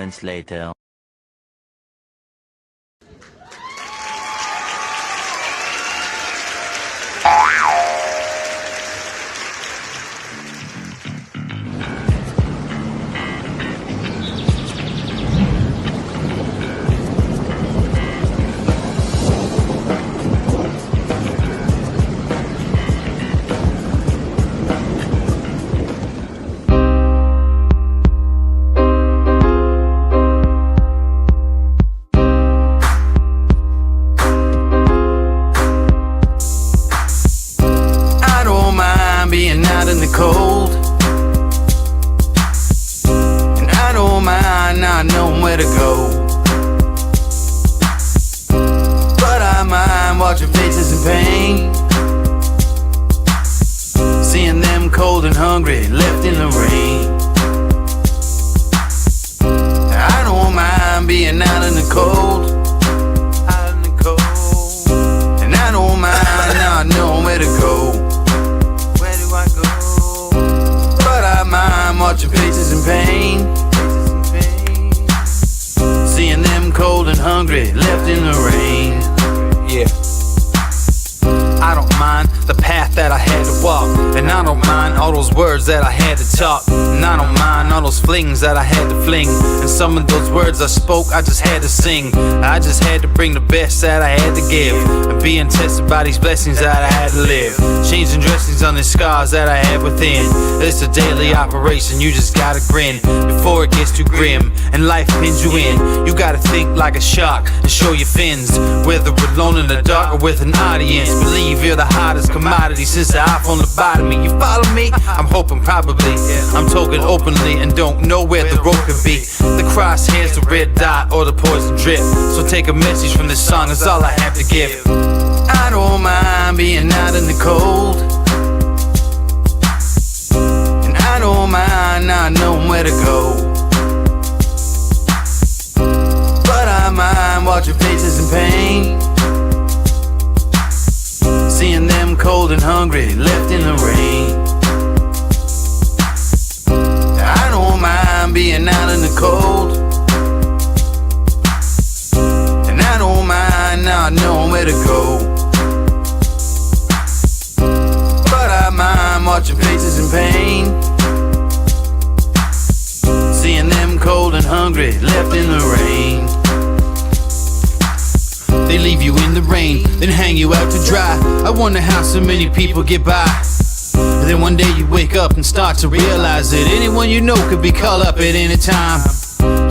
moments later. Being out in the cold, and I don't mind not knowing where to go, but I mind watching faces in pain, seeing them cold and hungry left in the rain. I don't mind being out in the cold, and I don't mind not knowing where to go. I'm watching faces in pain, seeing them cold and hungry left in the rain. Yeah, I don't mind the path that I had to walk, and I don't mind all those words that I had to talk, and I don't mind all those flings that I had to fling, and some of those words I spoke I just had to sing. I just had to bring the best that I had to give, and being tested by these blessings that I had to live, changing dressings on the scars that I had within. It's a daily operation, you just gotta grin before it gets too grim and life pins you in. You gotta think like a shark and show your fins, whether alone in the dark or with an audience. Believe you're the hottest commodity since the iPhone lobotomy. You follow me? I'm hoping probably. I'm talking openly and don't know where the road could be. The crosshairs, the red dot, or the poison drip. So take a message from this song, is all I have to give. I don't mind being out in the cold, and I don't mind not knowing where to go, but I mind watching faces in pain, seeing them cold and hungry left in the rain. I don't mind being out in the cold, and I don't mind not knowing where to go, but I mind watching faces in pain, seeing them cold and hungry left in the rain. They leave you in the rain, then hang you out to dry. I wonder how so many people get by. And then one day you wake up and start to realize that anyone you know could be called up at any time.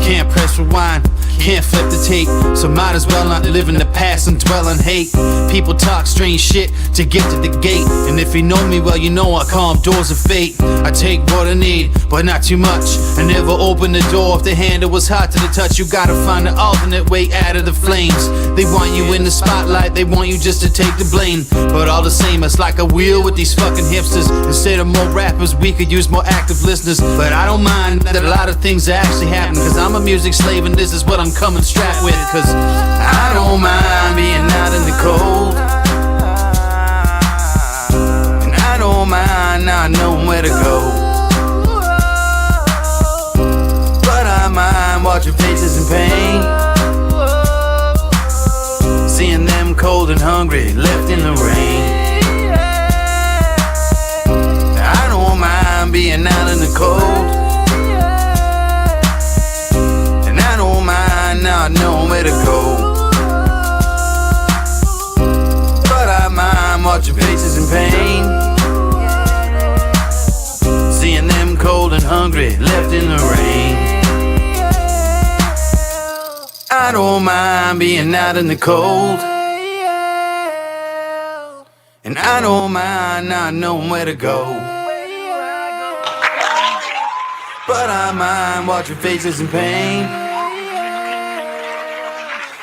Can't press rewind, can't flip the tape, so might as well not live in the past and dwell on hate. People talk strange shit to get to the gate, and if you know me well, you know I call them doors of fate. I take what I need, but not too much. I never open the door if the handle was hot to the touch. You gotta find an alternate way out of the flames. They want you in the spotlight, they want you just to take the blame, but all the same, it's like a wheel with these fucking hipsters. Instead of more rappers, we could use more active listeners. But I don't mind that a lot of things are actually happening, cause I'm a music slave and this is what I'm coming strapped with. Cause I don't mind being out in the cold, and I don't mind not knowing where to go, but I mind watching faces in pain, seeing them cold and hungry left in the rain. I don't mind being out in the cold, and I don't mind not knowing where to go, but I mind watching faces in pain, seeing them cold and hungry left in the rain. I don't mind being out in the cold, and I don't mind not knowing where to go, but I mind watching faces in pain,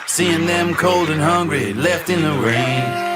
seeing them cold and hungry left in the rain.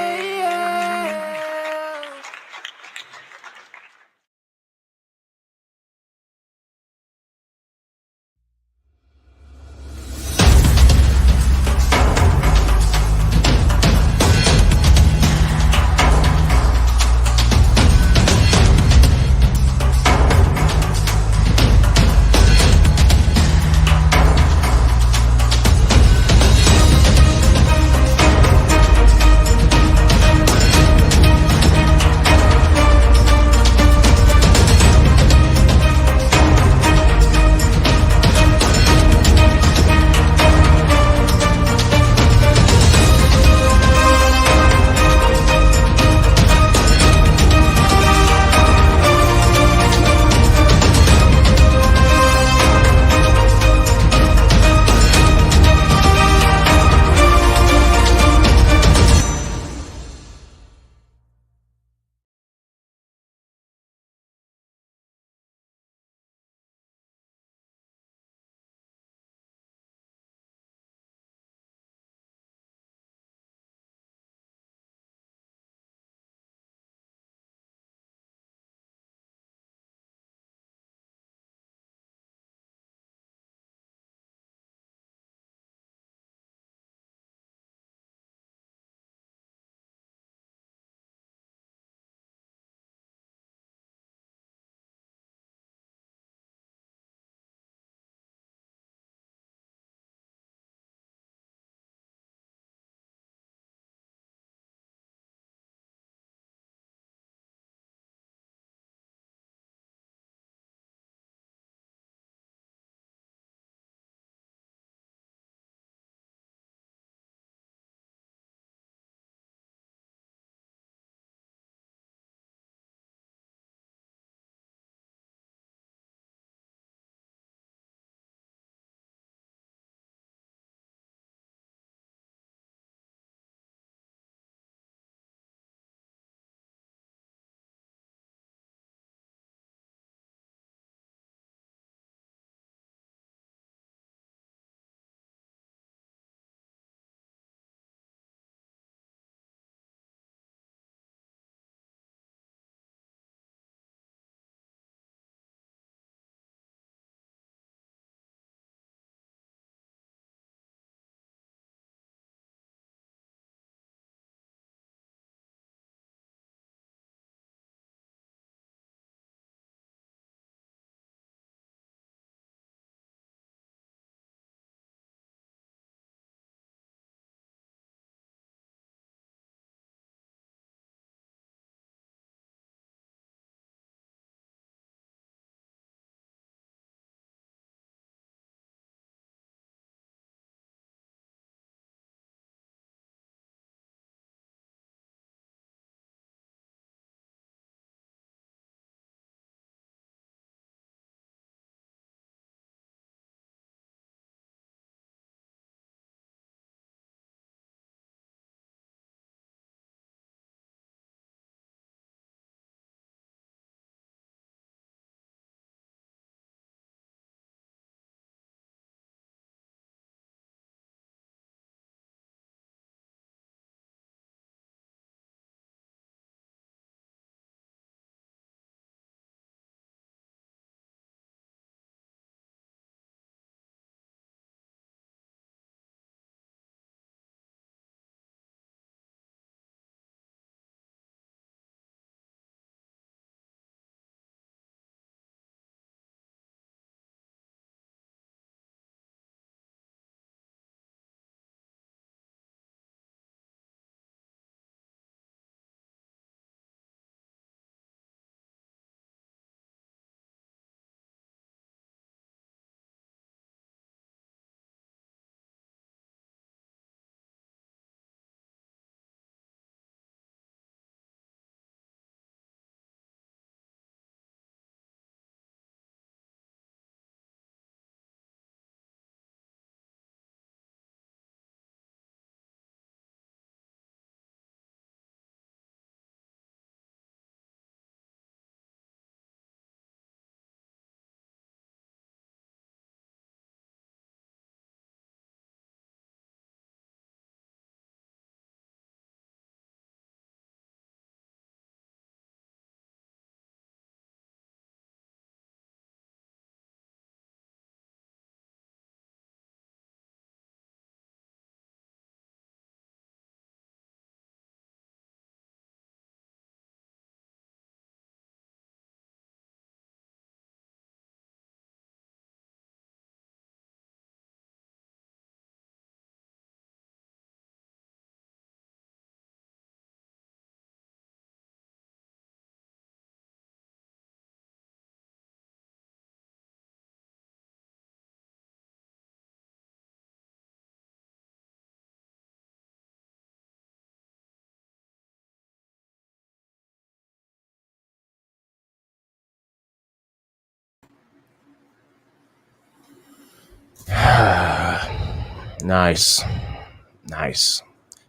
Nice.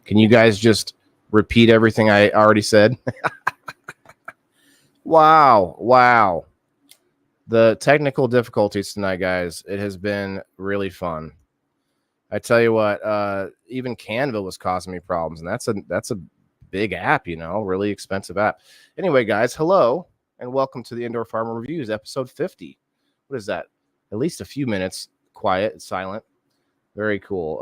Can you guys just repeat everything I already said? Wow. The technical difficulties tonight, guys. It has been really fun. I tell you what, even Canva was causing me problems, and that's a big app, really expensive app. Anyway, guys, hello and welcome to the Indoor Farmer Reviews, episode 50. What is that? At least a few minutes quiet and silent. Very cool.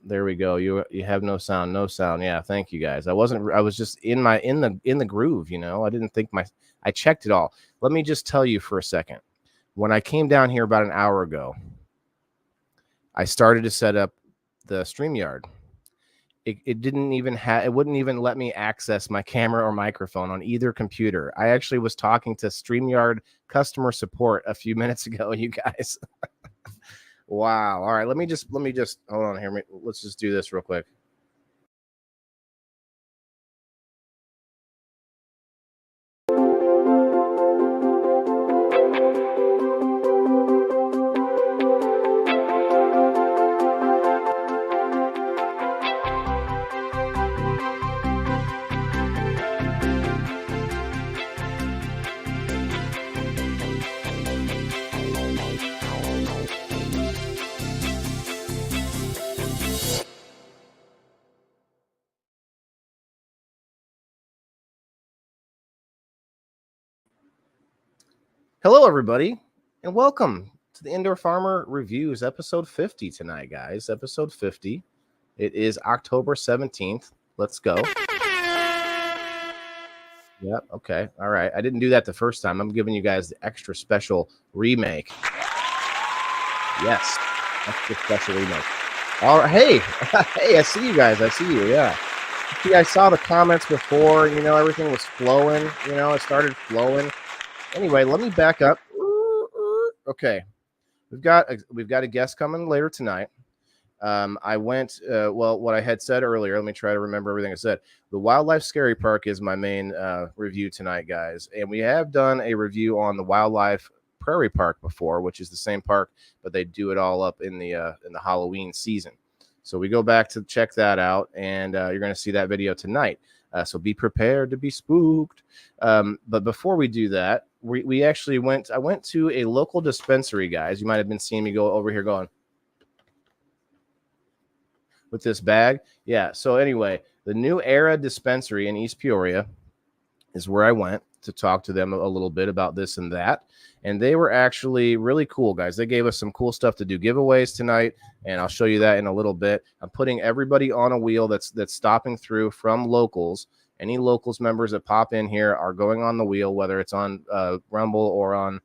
There we go. You have no sound. Yeah, thank you guys. I was just in the groove, I didn't think I checked it all. Let me just tell you for a second. When I came down here about an hour ago, I started to set up the StreamYard. It didn't even it wouldn't even let me access my camera or microphone on either computer. I actually was talking to StreamYard customer support a few minutes ago, you guys. Wow. All right, let me just hold on here. Let's just do this real quick. Hello, everybody, and welcome to the Indoor Farmer Reviews, episode 50 tonight, guys. Episode 50. It is October 17th. Let's go. Yep. Okay. All right. I didn't do that the first time. I'm giving you guys the extra special remake. Yes. Extra special remake. All right. Hey. Hey, I see you guys. I see you. Yeah. See, I saw the comments before. Everything was flowing. It started flowing. Anyway, let me back up. Okay, we've got a guest coming later tonight. I went what I had said earlier. Let me try to remember everything I said. The Wildlife Scary Park is my main review tonight, guys, and we have done a review on the Wildlife Prairie Park before, which is the same park, but they do it all up in the Halloween season. So we go back to check that out, and you're going to see that video tonight. So be prepared to be spooked. But before we do that, we actually I went to a local dispensary, guys. You might have been seeing me go over here going with this bag. Yeah. So anyway, the New Era dispensary in East Peoria is where I went to talk to them a little bit about this and that. And they were actually really cool, guys. They gave us some cool stuff to do giveaways tonight, and I'll show you that in a little bit. I'm putting everybody on a wheel that's stopping through from locals. Any locals members that pop in here are going on the wheel, whether it's on Rumble or on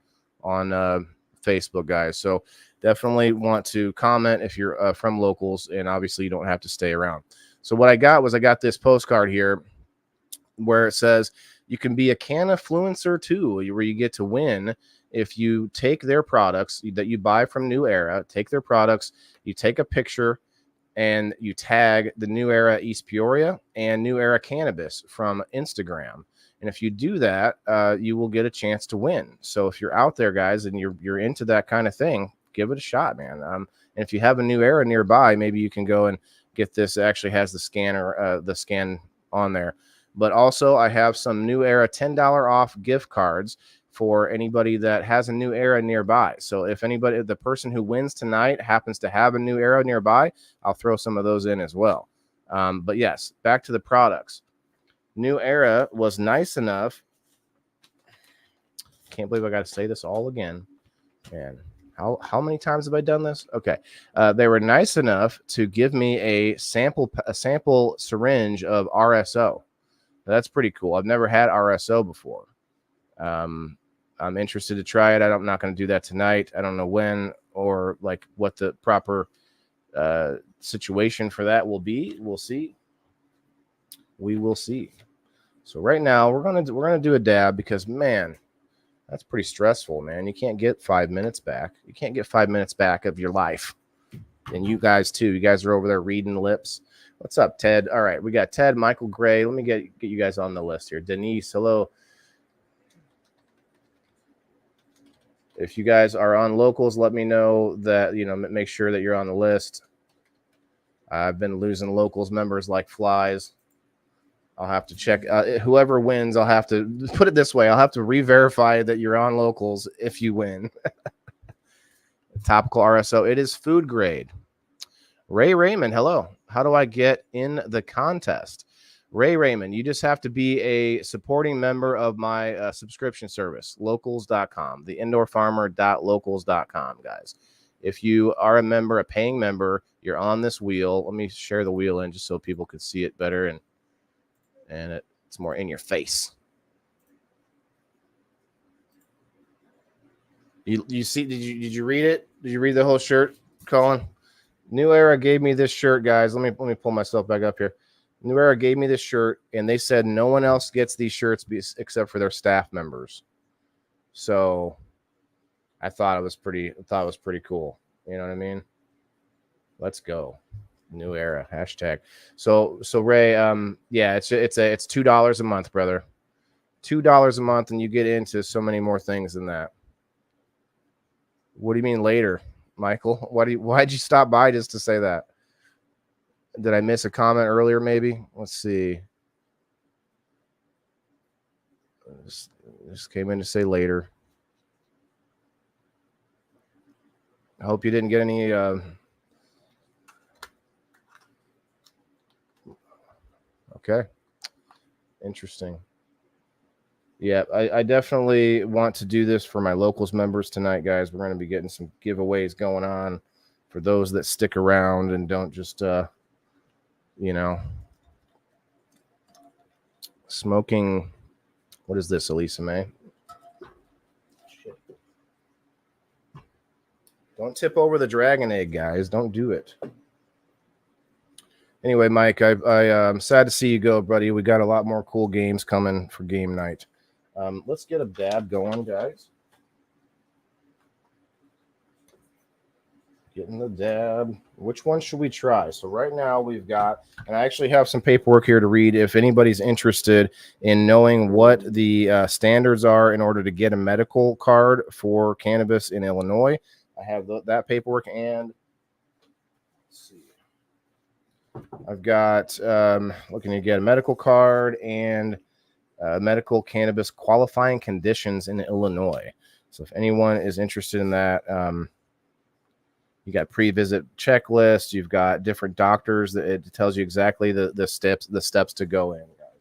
Facebook, guys. So definitely want to comment if you're from locals, and obviously you don't have to stay around. So what I got this postcard here where it says you can be a Canna-fluencer too, where you get to win if you take their products that you buy from New Era, take their products, you take a picture, and you tag the New Era East Peoria and New Era Cannabis from Instagram. And if you do that, you will get a chance to win. So if you're out there, guys, and you're into that kind of thing, give it a shot, man. And if you have a New Era nearby, maybe you can go and get this. It actually has the scan on there. But also, I have some New Era $10 off gift cards for anybody that has a New Era nearby. So if the person who wins tonight happens to have a New Era nearby, I'll throw some of those in as well. But yes, back to the products. New Era was nice enough. Can't believe I got to say this all again. Man, how many times have I done this? Okay. They were nice enough to give me a sample syringe of RSO. That's pretty cool. I've never had RSO before. I'm interested to try it. I'm not going to do that tonight. I don't know when or like what the proper situation for that will be. We'll see. We will see. So right now we're gonna do a dab because, man, that's pretty stressful, man. You can't get 5 minutes back. You can't get 5 minutes back of your life. And you guys too. You guys are over there reading lips. What's up, Ted? All right, we got Ted, Michael Gray. Let me get you guys on the list here. Denise, hello. If you guys are on locals, let me know that, make sure that you're on the list. I've been losing locals members like flies. I'll have to check. Whoever wins, I'll have to put it this way. I'll have to re-verify that you're on locals if you win. Topical RSO. It is food grade. Ray Raymond, hello. How do I get in the contest? Ray Raymond, you just have to be a supporting member of my subscription service, locals.com, the indoorfarmer.locals.com, guys. If you are a member, a paying member, you're on this wheel. Let me share the wheel in just so people can see it better and it's more in your face. You see, did you read it? Did you read the whole shirt, Colin? New Era gave me this shirt, guys. Let me pull myself back up here. New Era gave me this shirt, and they said no one else gets these shirts except for their staff members. So I thought it was pretty cool. You know what I mean? Let's go. New Era hashtag. So Ray, yeah, it's $2 a month, brother. $2 a month, and you get into so many more things than that. What do you mean later, Michael? Why'd you stop by just to say that? Did I miss a comment earlier? Maybe. Let's see. Just came in to say later. I hope you didn't get any. Okay. Interesting. Yeah, I definitely want to do this for my locals members tonight, guys. We're going to be getting some giveaways going on for those that stick around and don't just, smoking. What is this, Elisa May? Shit. Don't tip over the dragon egg, guys. Don't do it. Anyway, Mike, I'm sad to see you go, buddy. We got a lot more cool games coming for game night. Let's get a dab going, guys. Getting the dab. Which one should we try? So right now we've got, and I actually have some paperwork here to read if anybody's interested in knowing what the standards are in order to get a medical card for cannabis in Illinois. I have that paperwork, and let's see. I've got looking to get a medical card and medical cannabis qualifying conditions in Illinois. So if anyone is interested in that, you got pre-visit checklist. You've got different doctors that it tells you exactly the steps to go in, guys.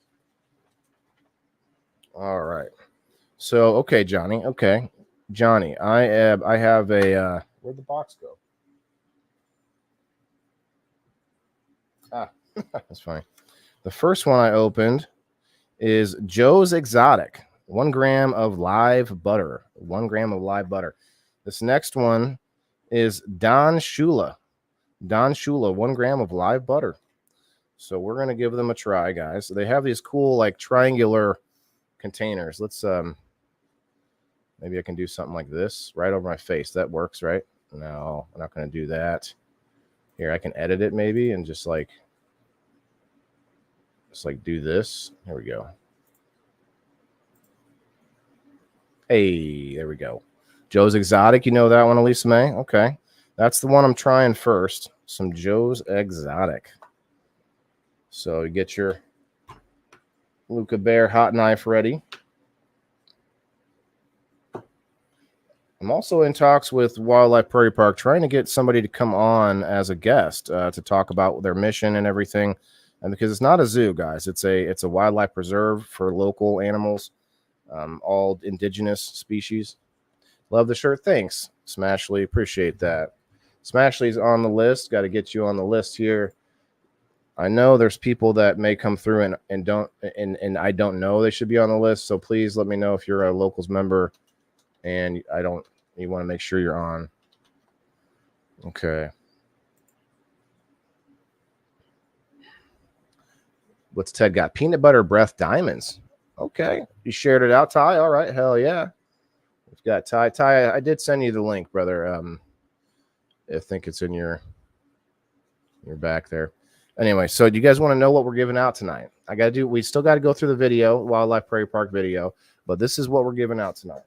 All right. So okay, Johnny. Okay, Johnny. I have a where'd the box go? Ah, that's funny. The first one I opened is Joe's Exotic, 1 gram of live butter. 1 gram of live butter. This next one is Don Shula. Don Shula, 1 gram of live butter. So we're gonna give them a try, guys. So they have these cool like triangular containers. Let's maybe I can do something like this right over my face. That works, right? No, I'm not gonna do that. Here, I can edit it maybe and just like do this. There we go. Hey, there we go. Joe's Exotic. You know that one, Elisa May? Okay. That's the one I'm trying first. Some Joe's Exotic. So you get your Luca Bear hot knife ready. I'm also in talks with Wildlife Prairie Park, trying to get somebody to come on as a guest to talk about their mission and everything. And because it's not a zoo, guys, it's a wildlife preserve for local animals, all indigenous species. Love the shirt. Thanks, Smashley. Appreciate that. Smashley's on the list. Got to get you on the list here. I know there's people that may come through and I don't know they should be on the list. So please let me know if you're a locals member and you want to make sure you're on. Okay. What's Ted got? Peanut butter breath diamonds. Okay. You shared it out, Ty. All right. Hell yeah. We've got Ty. Ty, I did send you the link, brother. I think it's in your back there. Anyway, so do you guys want to know what we're giving out tonight? We still got to go through the video, Wildlife Prairie Park video, but this is what we're giving out tonight.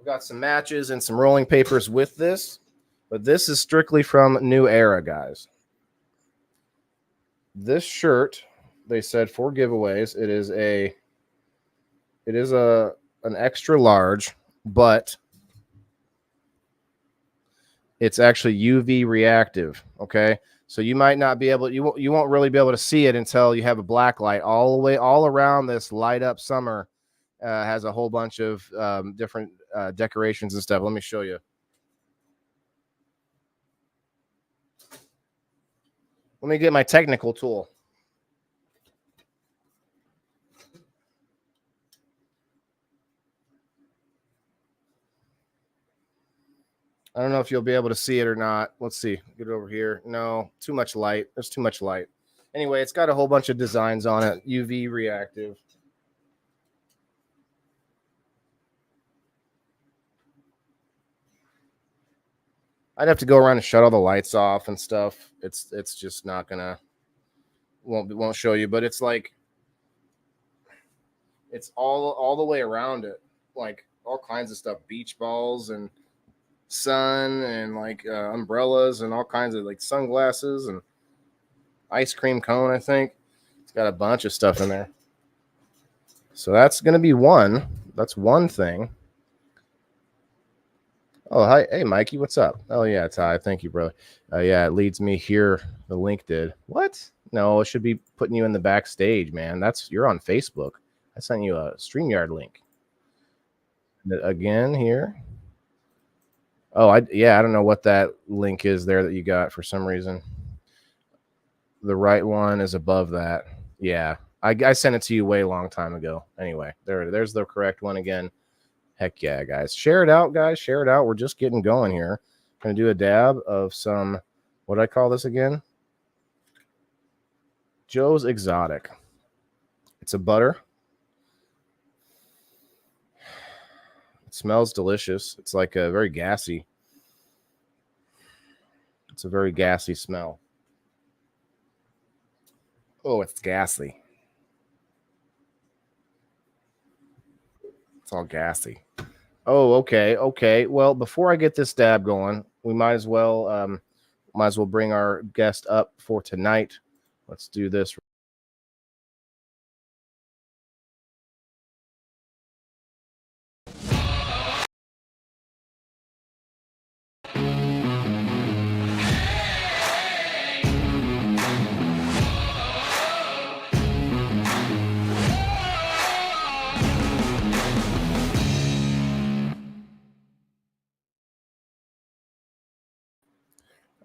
We got some matches and some rolling papers with this, but this is strictly from New Era, guys. This shirt, they said 4 giveaways. It is an extra large, but it's actually UV reactive. Okay, so you might not be able, you won't really be able to see it until you have a black light all around this light up summer. Has a whole bunch of different decorations and stuff. Let me show you. Let me get my technical tool. I don't know if you'll be able to see it or not. Let's see. Get it over here. No, too much light. There's too much light. Anyway, it's got a whole bunch of designs on it. UV reactive. I'd have to go around and shut all the lights off and stuff. It's just not gonna won't show you, but it's like it's all the way around it, like all kinds of stuff, beach balls and sun and like umbrellas and all kinds of like sunglasses and ice cream cone. I think it's got a bunch of stuff in there. So that's gonna be one. That's one thing. Oh, hi. Hey, Mikey, what's up? Oh, yeah, Ty. Thank you, brother. Yeah, it leads me here. The link did. What? No, it should be putting you in the backstage, man. You're on Facebook. I sent you a StreamYard link. Again, here. Oh, I don't know what that link is there that you got for some reason. The right one is above that. Yeah, I sent it to you way long time ago. Anyway, there's the correct one again. Heck yeah, guys. Share it out, guys. Share it out. We're just getting going here. Going to do a dab of some, what did I call this again? Joe's Exotic. It's a butter. It smells delicious. It's like a very gassy. It's a very gassy smell. Oh, it's gassy. It's all gassy. Oh, okay. Well, before I get this dab going, we might as well bring our guest up for tonight. Let's do this.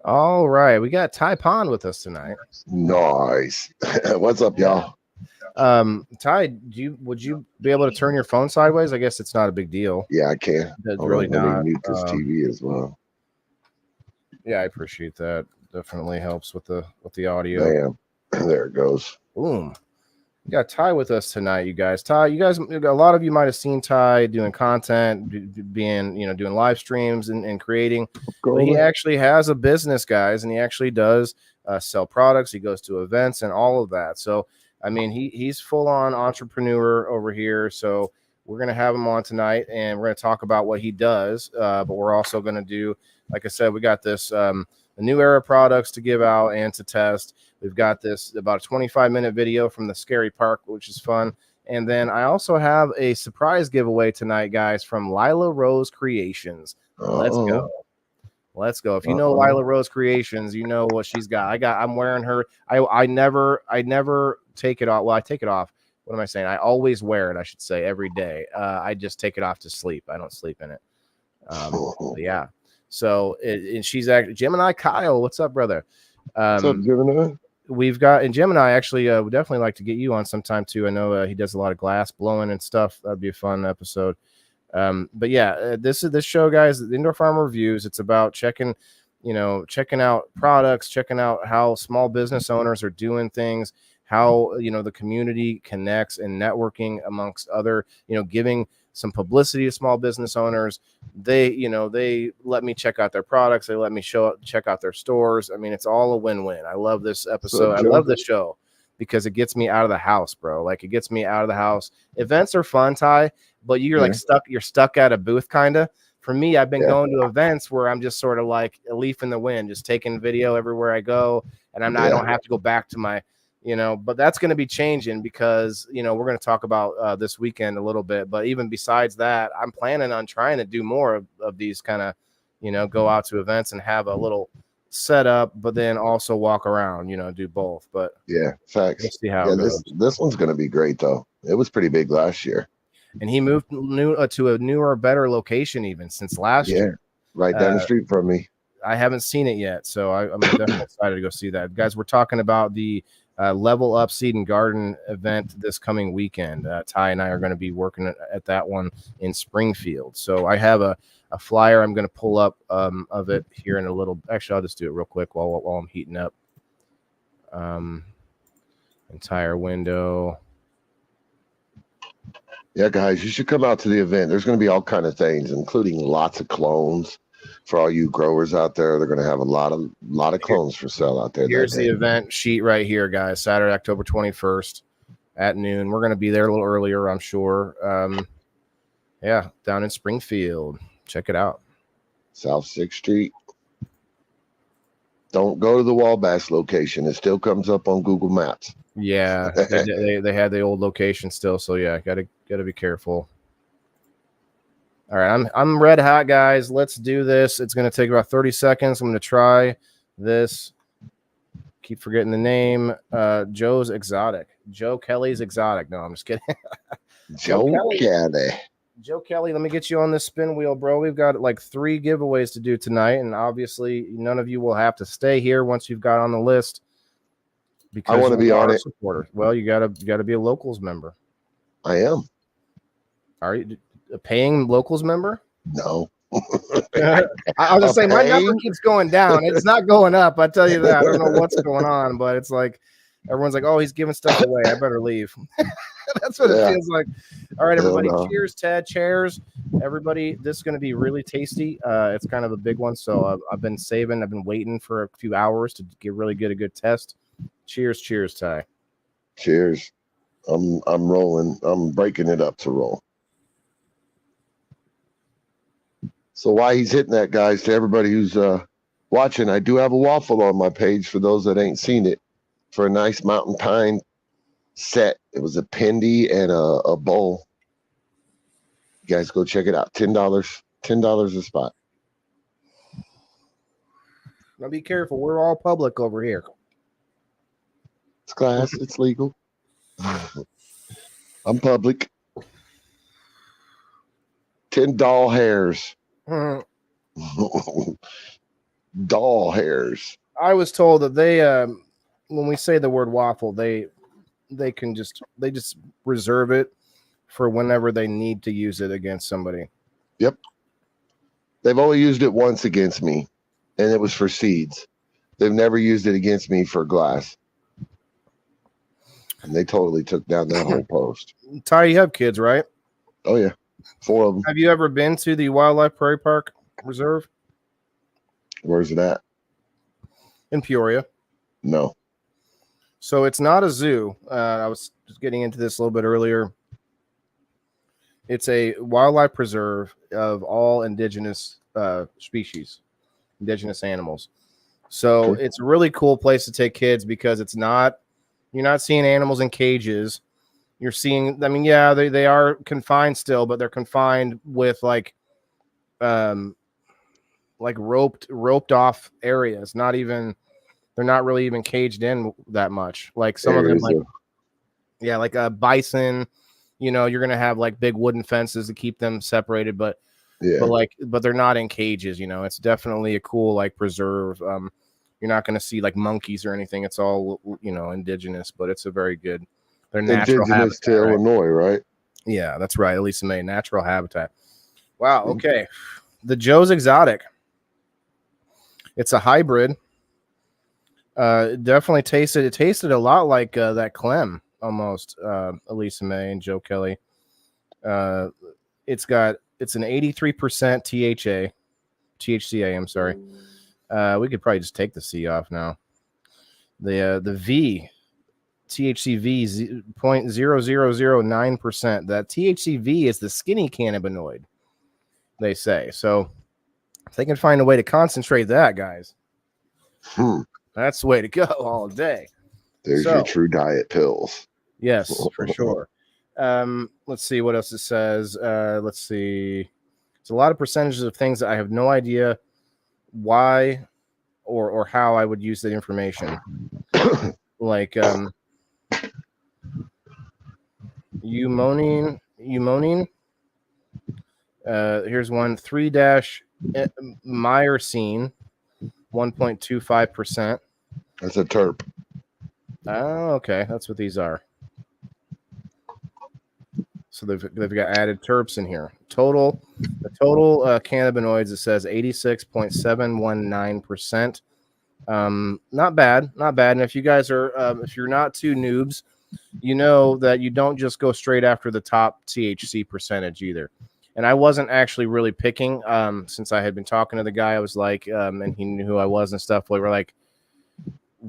All right, we got Ty Pond with us tonight. Nice. What's up, y'all? Ty, would you be able to turn your phone sideways? I guess it's not a big deal. Yeah, I can. That's really not. Mute this TV as well. Yeah, I appreciate that. Definitely helps with the audio. Bam. There it goes. Boom. We got Ty with us tonight, you guys. Ty, a lot of you might have seen Ty doing content, doing live streams and creating. But he actually has a business, guys, and he actually does sell products. He goes to events and all of that. So, I mean, he's full-on entrepreneur over here. So we're going to have him on tonight, and we're going to talk about what he does. But we're also going to do, like I said, we got this the New Era products to give out and to test. We've got this about a 25-minute video from the Scary Park, which is fun. And then I also have a surprise giveaway tonight, guys, from Lila Rose Creations. Let's go. Let's go. If you know Lila Rose Creations, you know what she's got. I'm wearing her. I never take it off. Well, I take it off. What am I saying? I always wear it, I should say, every day. I just take it off to sleep. I don't sleep in it. Yeah. So and she's actually Gemini Kyle. What's up, brother? What's up, Gemini? We've got in Gemini. Actually, would definitely like to get you on sometime too. I know he does a lot of glass blowing and stuff. That'd be a fun episode. But yeah, this show, guys, the Indoor Farm Reviews. It's about checking out products, checking out how small business owners are doing things, how the community connects and networking amongst other, giving some publicity to small business owners. They let me check out their products. They let me check out their stores. I mean, it's all a win-win. I love this episode. I love this show. because it gets me out of the house, bro. Like it gets me out of the house. Events are fun, Ty, but you're like stuck at a booth kind of. For me, I've been going to events where I'm just sort of like a leaf in the wind, just taking video everywhere I go, and I don't have to go back to my, but that's going to be changing because, we're going to talk about this weekend a little bit. But even besides that, I'm planning on trying to do more of these kind of, go out to events and have a little setup, but then also walk around, do both. But facts. We'll see how it goes. This one's going to be great, though. It was pretty big last year. And he moved to a newer, better location even since last year. Right down the street from me. I haven't seen it yet, so I'm definitely excited to go see that. Guys, we're talking about the Level Up Seed and Garden event this coming weekend. Ty and I are going to be working at that one in Springfield. So I have a flyer I'm going to pull up of it here in a little. Actually, I'll just do it real quick while I'm heating up. Entire window. Yeah, guys, you should come out to the event. There's going to be all kind of things, including lots of clones for all you growers out there. They're going to have a lot of clones for sale out there. Here's the event sheet right here, guys. Saturday, October 21st at noon. We're going to be there a little earlier, I'm sure. Down in Springfield. Check it out. South 6th Street. Don't go to the Wabash location. It still comes up on Google Maps. Yeah, they had the old location still, so gotta be careful. All right, I'm red hot, guys. Let's do this. It's gonna take about 30 seconds. I'm gonna try this. Keep forgetting the name. Joe's Exotic. Joe Kelly's Exotic. No, I'm just kidding. Joe Kelly. Joe Kelly, let me get you on this spin wheel, bro. We've got like 3 giveaways to do tonight, and obviously none of you will have to stay here once you've got on the list. Because I want to be on it. Supporter. Well, you gotta be a locals member. I am. Are you a paying locals member? No. I was just saying my number keeps going down. It's not going up. I tell you that. I don't know what's going on, but it's like everyone's like, "Oh, he's giving stuff away. I better leave." That's what it feels like. All right, everybody. Cheers, Ted. Cheers, everybody. This is going to be really tasty. It's kind of a big one, so I've been saving. I've been waiting for a few hours to get a good test. Cheers, Ty. Cheers. I'm rolling. I'm breaking it up to roll. So while he's hitting that, guys, to everybody who's watching, I do have a waffle on my page for those that ain't seen it for a nice mountain pine set. It was a pendy and a bowl. You guys go check it out. $10 a spot. Now be careful. We're all public over here. It's glass. It's legal. I'm public. 10 doll hairs. Doll hairs. I was told that they, when we say the word waffle, they just reserve it for whenever they need to use it against somebody. Yep. They've only used it once against me, and it was for seeds. They've never used it against me for glass. And they totally took down that whole post. Ty, you have kids, right? Oh, yeah. 4 of them. Have you ever been to the Wildlife Prairie Park Reserve? Where's it at? In Peoria. No. So it's not a zoo. I was just getting into this a little bit earlier. It's a wildlife preserve of all indigenous species, indigenous animals. So it's a really cool place to take kids because you're not seeing animals in cages. You're seeing, I mean, yeah, they are confined still, but they're confined with like roped off areas. They're not really even caged in that much. Like some of them, like a bison, you're going to have like big wooden fences to keep them separated, but they're not in cages, it's definitely a cool, like preserve. You're not going to see like monkeys or anything. It's all, indigenous, but it's a very good, they're natural indigenous habitat, to right? Illinois, right? Yeah, that's right. Elisa May, natural habitat. Wow. Okay. The Joe's Exotic. It's a hybrid. Definitely tasted a lot like that Clem almost, Elisa May and Joe Kelly. It's an 83% THCA. I'm sorry. We could probably just take the C off now. The V THCV 0.0009%. That THCV is the skinny cannabinoid, they say. So if they can find a way to concentrate that, guys, that's the way to go all day. There's your true diet pills. Yes, for sure. Let's see what else it says. Let's see. It's a lot of percentages of things that I have no idea why or how I would use that information. Like eumonine. Here's one 3-myrcene, 1.25%. That's a terp. Oh, okay. That's what these are. So they've got added terps in here. The total cannabinoids, it says 86.719%. Not bad. And if you guys are, if you're not too noobs, you know that you don't just go straight after the top THC percentage either. And I wasn't actually really picking, since I had been talking to the guy. I was like, and he knew who I was and stuff. I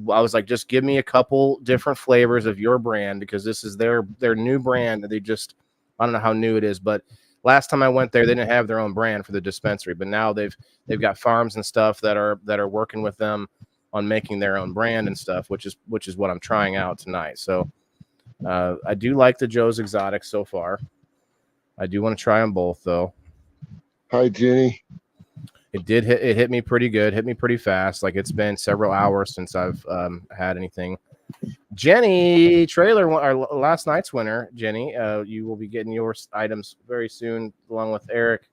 was like, just give me a couple different flavors of your brand, because this is their new brand. They just, I don't know how new it is, but last time I went there, they didn't have their own brand for the dispensary, but now they've got farms and stuff that are working with them on making their own brand and stuff, which is what I'm trying out tonight. So I do like the Joe's Exotic so far. I do want to try them both though. Hi, Jenny. It hit me pretty good, hit me pretty fast. Like, it's been several hours since I've had anything. Jenny Trailer, our last night's winner, Jenny, you will be getting your items very soon, along with Eric.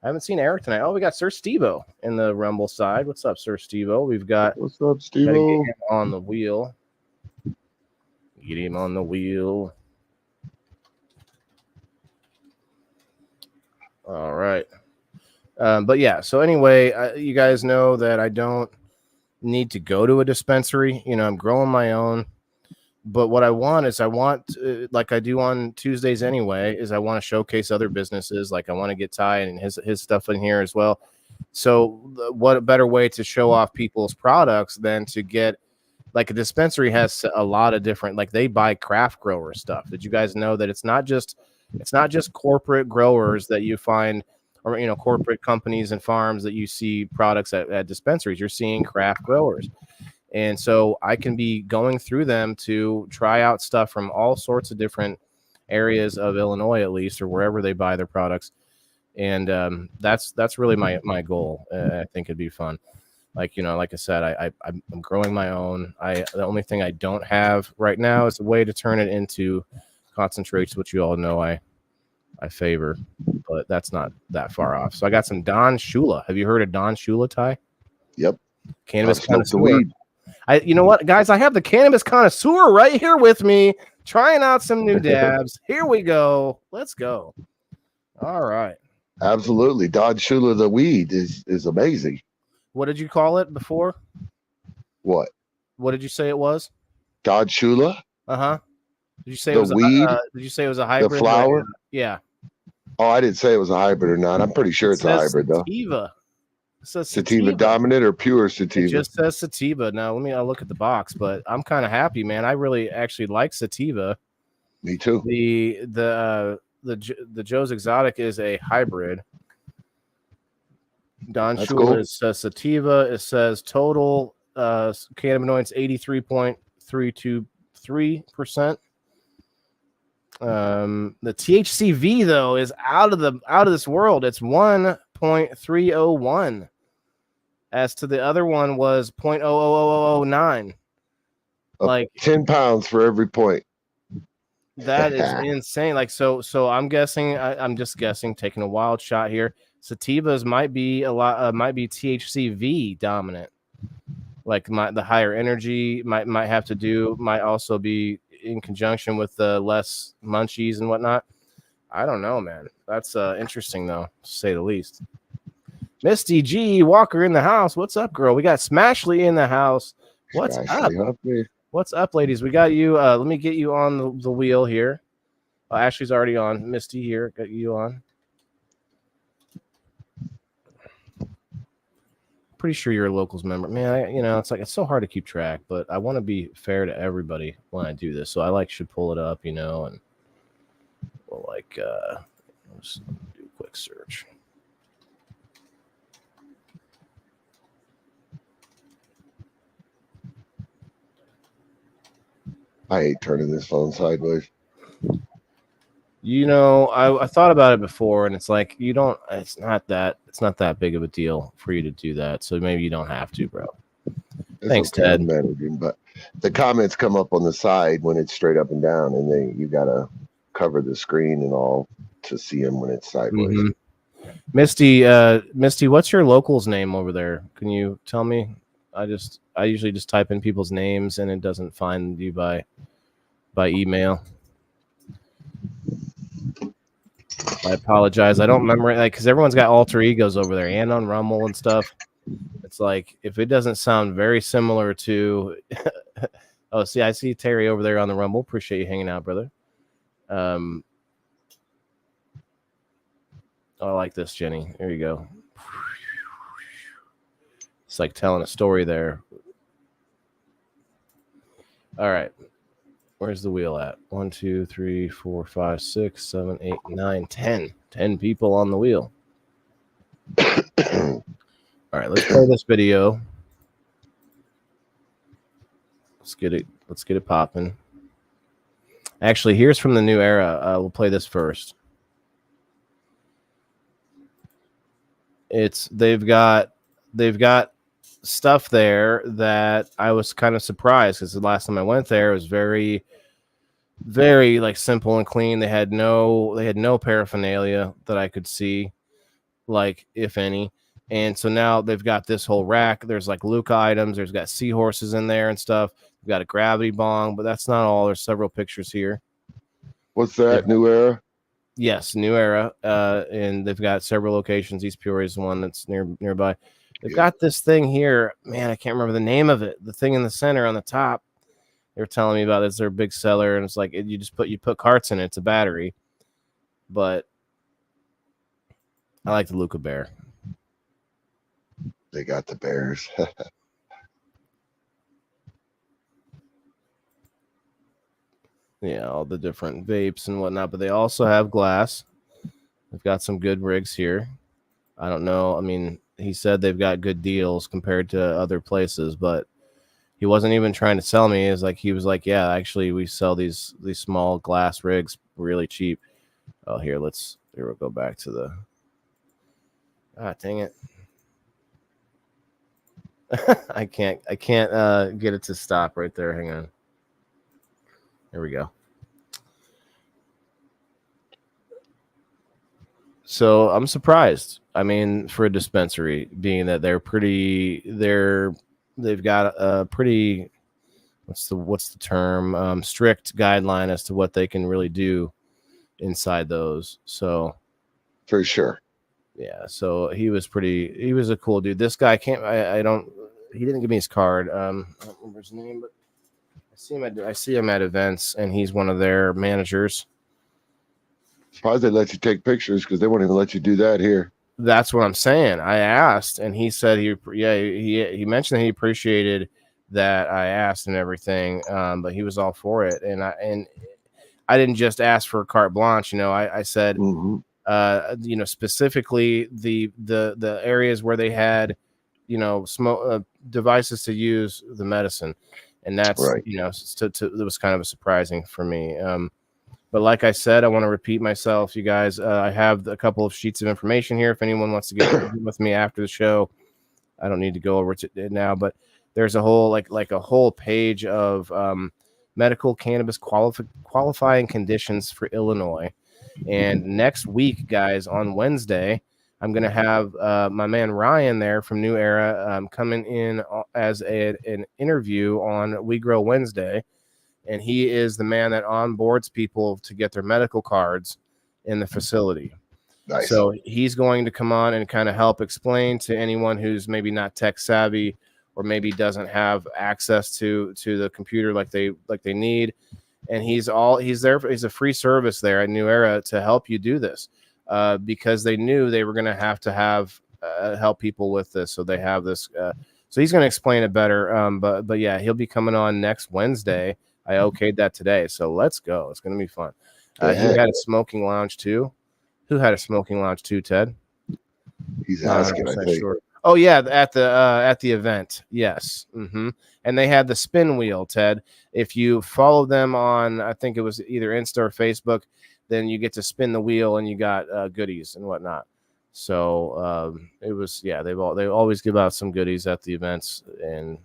I haven't seen Eric tonight. Oh, we got Sir Stevo in the Rumble side. What's up, Sir Stevo? We've got. What's up, Stevo? Get him on the wheel. Get him on the wheel. All right. But yeah, so anyway, you guys know that I don't need to go to a dispensary. You know, I'm growing my own. But what I want is like I do on Tuesdays anyway, is I want to showcase other businesses. Like, I want to get Ty and his stuff in here as well. So what a better way to show off people's products than to get, like, a dispensary has a lot of different, like, they buy craft grower stuff. Did you guys know that it's not just corporate growers that you find, or, you know, corporate companies and farms that you see products at dispensaries? You're seeing craft growers. And so I can be going through them to try out stuff from all sorts of different areas of Illinois, at least, or wherever they buy their products. And that's really my goal. I think it'd be fun. Like, you know, like I said, I'm growing my own. The only thing I don't have right now is a way to turn it into concentrates, which you all know I favor, but that's not that far off. So I got some Don Shula. Have you heard of Don Shula, Ty? Yep. Cannabis connoisseur. Weed. You know what, guys? I have the cannabis connoisseur right here with me, trying out some new dabs. Here we go. Let's go. All right. Absolutely. Don Shula, the weed is amazing. What did you call it before? What did you say it was? Don Shula? Uh-huh. Did you say the it was weed? Did you say it was a hybrid? The flower? Yeah. Oh, I didn't say it was a hybrid or not. I'm pretty sure it's a hybrid, though. Sativa. Sativa dominant or pure sativa? It just says sativa. Now, I'll look at the box, but I'm kind of happy, man. I really actually like sativa. Me too. The Joe's Exotic is a hybrid. Don Shula says sativa. It says total cannabinoids 83.323%. The THCV though is out of this world. It's 1.301. As to the other one was 0.00009. Like 10 pounds for every point. That is insane. Like, so I'm guessing, I'm just guessing, taking a wild shot here. Sativas might be might be THCV dominant. Like the higher energy might also be in conjunction with the less munchies and whatnot. I don't know, man. That's interesting though, to say the least. Misty G Walker in the house. What's up, girl? We got Smashley in the house. What's up? What's up, ladies? We got you. Let me get you on the wheel here. Ashley's already on. Misty here. Got you on. pretty sure you're a locals member. Man, it's so hard to keep track, but I want to be fair to everybody when I do this. So I should pull it up, and we'll let's do a quick search. I hate turning this phone sideways. I thought about it before, and it's like it's not that big of a deal for you to do that. So maybe you don't have to, bro. Thanks, okay, Ted. managing, but the comments come up on the side when it's straight up and down, and you gotta cover the screen and all to see them when it's sideways. Mm-hmm. Misty, what's your local's name over there? Can you tell me? I usually just type in people's names and it doesn't find you by email. I apologize. I don't remember it, because everyone's got alter egos over there and on Rumble and stuff. It's like if it doesn't sound very similar to oh, see, I see Terry over there on the Rumble. Appreciate you hanging out, brother. Oh, I like this, Jenny. There you go. It's like telling a story there. All right. Where's the wheel at? 1, 2, 3, 4, 5, 6, 7, 8, 9, 10. 10 people on the wheel. All right, let's play this video. Let's get it popping. Actually, here's from the New Era. We'll play this first. They've got stuff there that I was kind of surprised, because the last time I went there, it was very, very like simple and clean. They had no paraphernalia that I could see, like, if any. And so now they've got this whole rack. There's like Luca items. There's got seahorses in there and stuff. We've got a gravity bong, but that's not all. There's several pictures here. What's that? New Era? Yes, New Era. And they've got several locations. East Peoria is one that's nearby. They've got this thing here. Man, I can't remember the name of it. The thing in the center on the top. They were telling me about this. They're a big seller, and it's like you put carts in it. It's a battery. But I like the Luca Bear. They got the bears. Yeah, all the different vapes and whatnot, but they also have glass. They've got some good rigs here. I don't know. I mean, he said they've got good deals compared to other places, but he wasn't even trying to sell me. He was like, yeah, actually, we sell these small glass rigs really cheap. Oh, here we'll go back to the. Ah, dang it. I can't get it to stop right there. Hang on. There we go. So I'm surprised. I mean, for a dispensary, being that they've got a pretty, what's the term? Strict guideline as to what they can really do inside ththose. So for sure. Yeah. So he was a cool dude. This guy he didn't give me his card. I don't remember his name, but I see him at events, and he's one of their managers. Surprised they let you take pictures, because they won't even let you do that here. That's what I'm saying. I asked, and he said he mentioned that he appreciated that I asked and everything, but he was all for it. And I didn't just ask for carte blanche. I said, specifically the areas where they had, smoke devices to use the medicine. And that's right. It was kind of surprising for me. But like I said, I want to repeat myself, you guys. I have a couple of sheets of information here. If anyone wants to get with me after the show, I don't need to go over it now. But there's a whole like a whole page of medical cannabis qualifying conditions for Illinois. And next week, guys, on Wednesday, I'm going to have my man Ryan there from New Era coming in as an interview on We Grow Wednesday. And he is the man that onboards people to get their medical cards in the facility. Nice. So he's going to come on and kind of help explain to anyone who's maybe not tech savvy or maybe doesn't have access to the computer like they need. And he's there. He's a free service there at New Era to help you do this. Because they knew they were going to have help people with this. So they have this. So he's going to explain it better. But yeah, he'll be coming on next Wednesday. I okayed that today, so let's go. It's going to be fun. He had a smoking lounge too. Who had a smoking lounge too, Ted? He's asking, I think. Sure. Oh yeah, at the event, yes. And they had the spin wheel, Ted. If you follow them on, I think it was either Insta or Facebook, then you get to spin the wheel and you got goodies and whatnot. So it was, yeah. They always give out some goodies at the events, and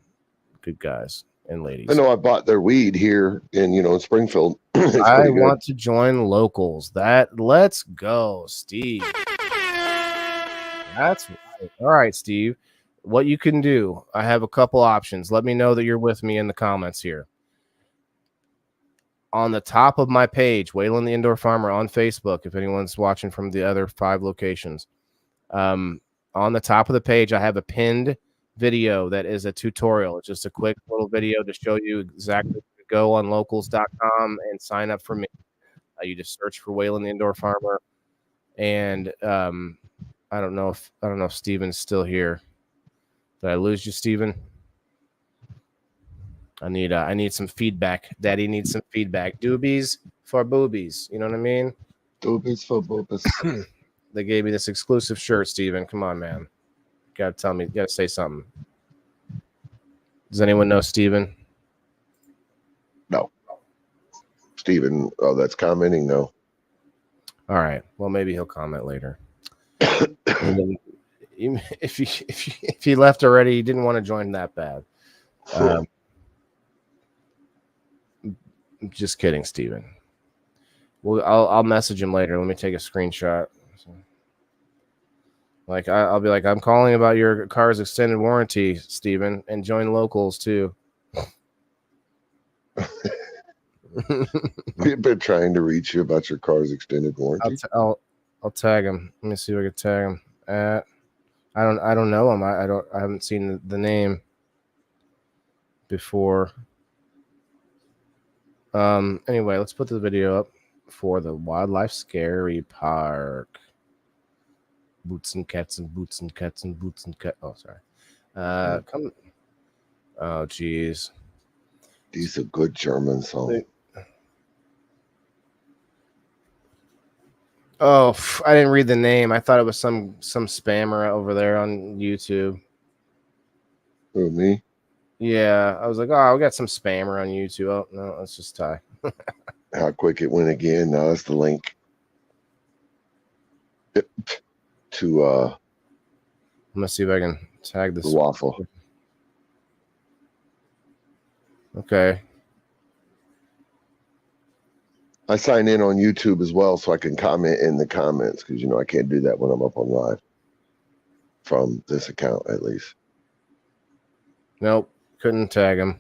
good guys and ladies. I know I bought their weed here in Springfield. I want to join locals. Let's go, Steve. That's right. All right, Steve. What you can do, I have a couple options. Let me know that you're with me in the comments here. On the top of my page, Waylon the Indoor Farmer on Facebook, if anyone's watching from the other 5 locations, on the top of the page, I have a pinned video that is a tutorial. It's just a quick little video to show you exactly where to go on locals.com and sign up for me. You just search for Waylon the Indoor Farmer, and I don't know if Steven's still here. Did I lose you, Steven? I need some feedback. Daddy needs some feedback. Doobies for boobies. You know what I mean? Doobies for boobies. They gave me this exclusive shirt, Steven. Come on, man. Gotta tell me. Gotta say something. Does anyone know Steven? No. Steven, that's commenting, no. All right. Well, maybe he'll comment later. If he left already, he didn't want to join that bad. Just kidding, Steven. Well, I'll message him later. Let me take a screenshot. Like I'll be like, I'm calling about your car's extended warranty, Steven, and join locals too. We've been trying to reach you about your car's extended warranty. I'll tag him. Let me see if I can tag him. I don't know him. I haven't seen the name before. Anyway, let's put the video up for the Wildlife Scary Park. Boots and cats and boots and cats and boots and cat. Oh, sorry. Come. Oh, geez. These are good German songs. Oh, I didn't read the name. I thought it was some spammer over there on YouTube. Who, me? Yeah, I was like, oh, we got some spammer on YouTube. Oh no, that's just Ty. How quick it went again. Now that's the link to I'm gonna see if I can tag this the waffle. Okay. I sign in on YouTube as well so I can comment in the comments because I can't do that when I'm up on live from this account at least. Nope, couldn't tag him.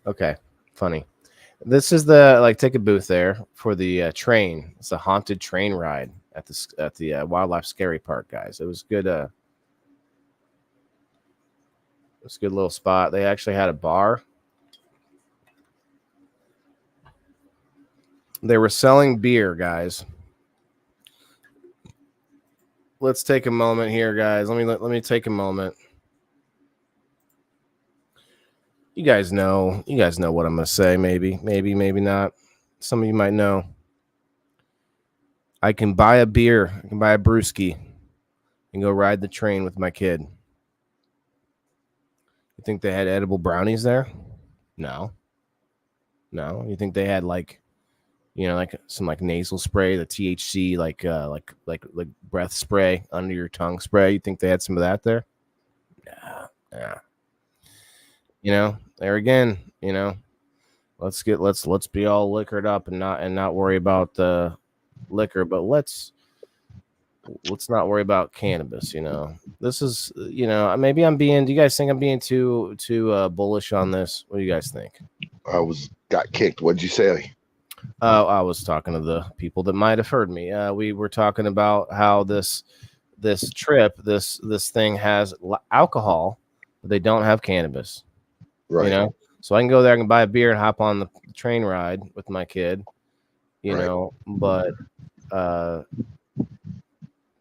Okay, funny. This is the ticket booth there for the train. It's a haunted train ride at the Wildlife Scary Park, guys. It was good. It was a good little spot. They actually had a bar. They were selling beer, guys. Let's take a moment here, guys. Let me take a moment. You guys know what I'm gonna say. Maybe not. Some of you might know. I can buy a beer. I can buy a brewski and go ride the train with my kid. You think they had edible brownies there? No. You think they had some nasal spray, the THC, like breath spray under your tongue spray? You think they had some of that there? Yeah. There again, let's be all liquored up and not worry about the liquor, but let's not worry about cannabis. This is, maybe do you guys think I'm being too bullish on this? What do you guys think? Got kicked. What'd you say? I was talking to the people that might have heard me. We were talking about how this trip, this thing has alcohol, but they don't have cannabis. Right. So I can go there and buy a beer and hop on the train ride with my kid, but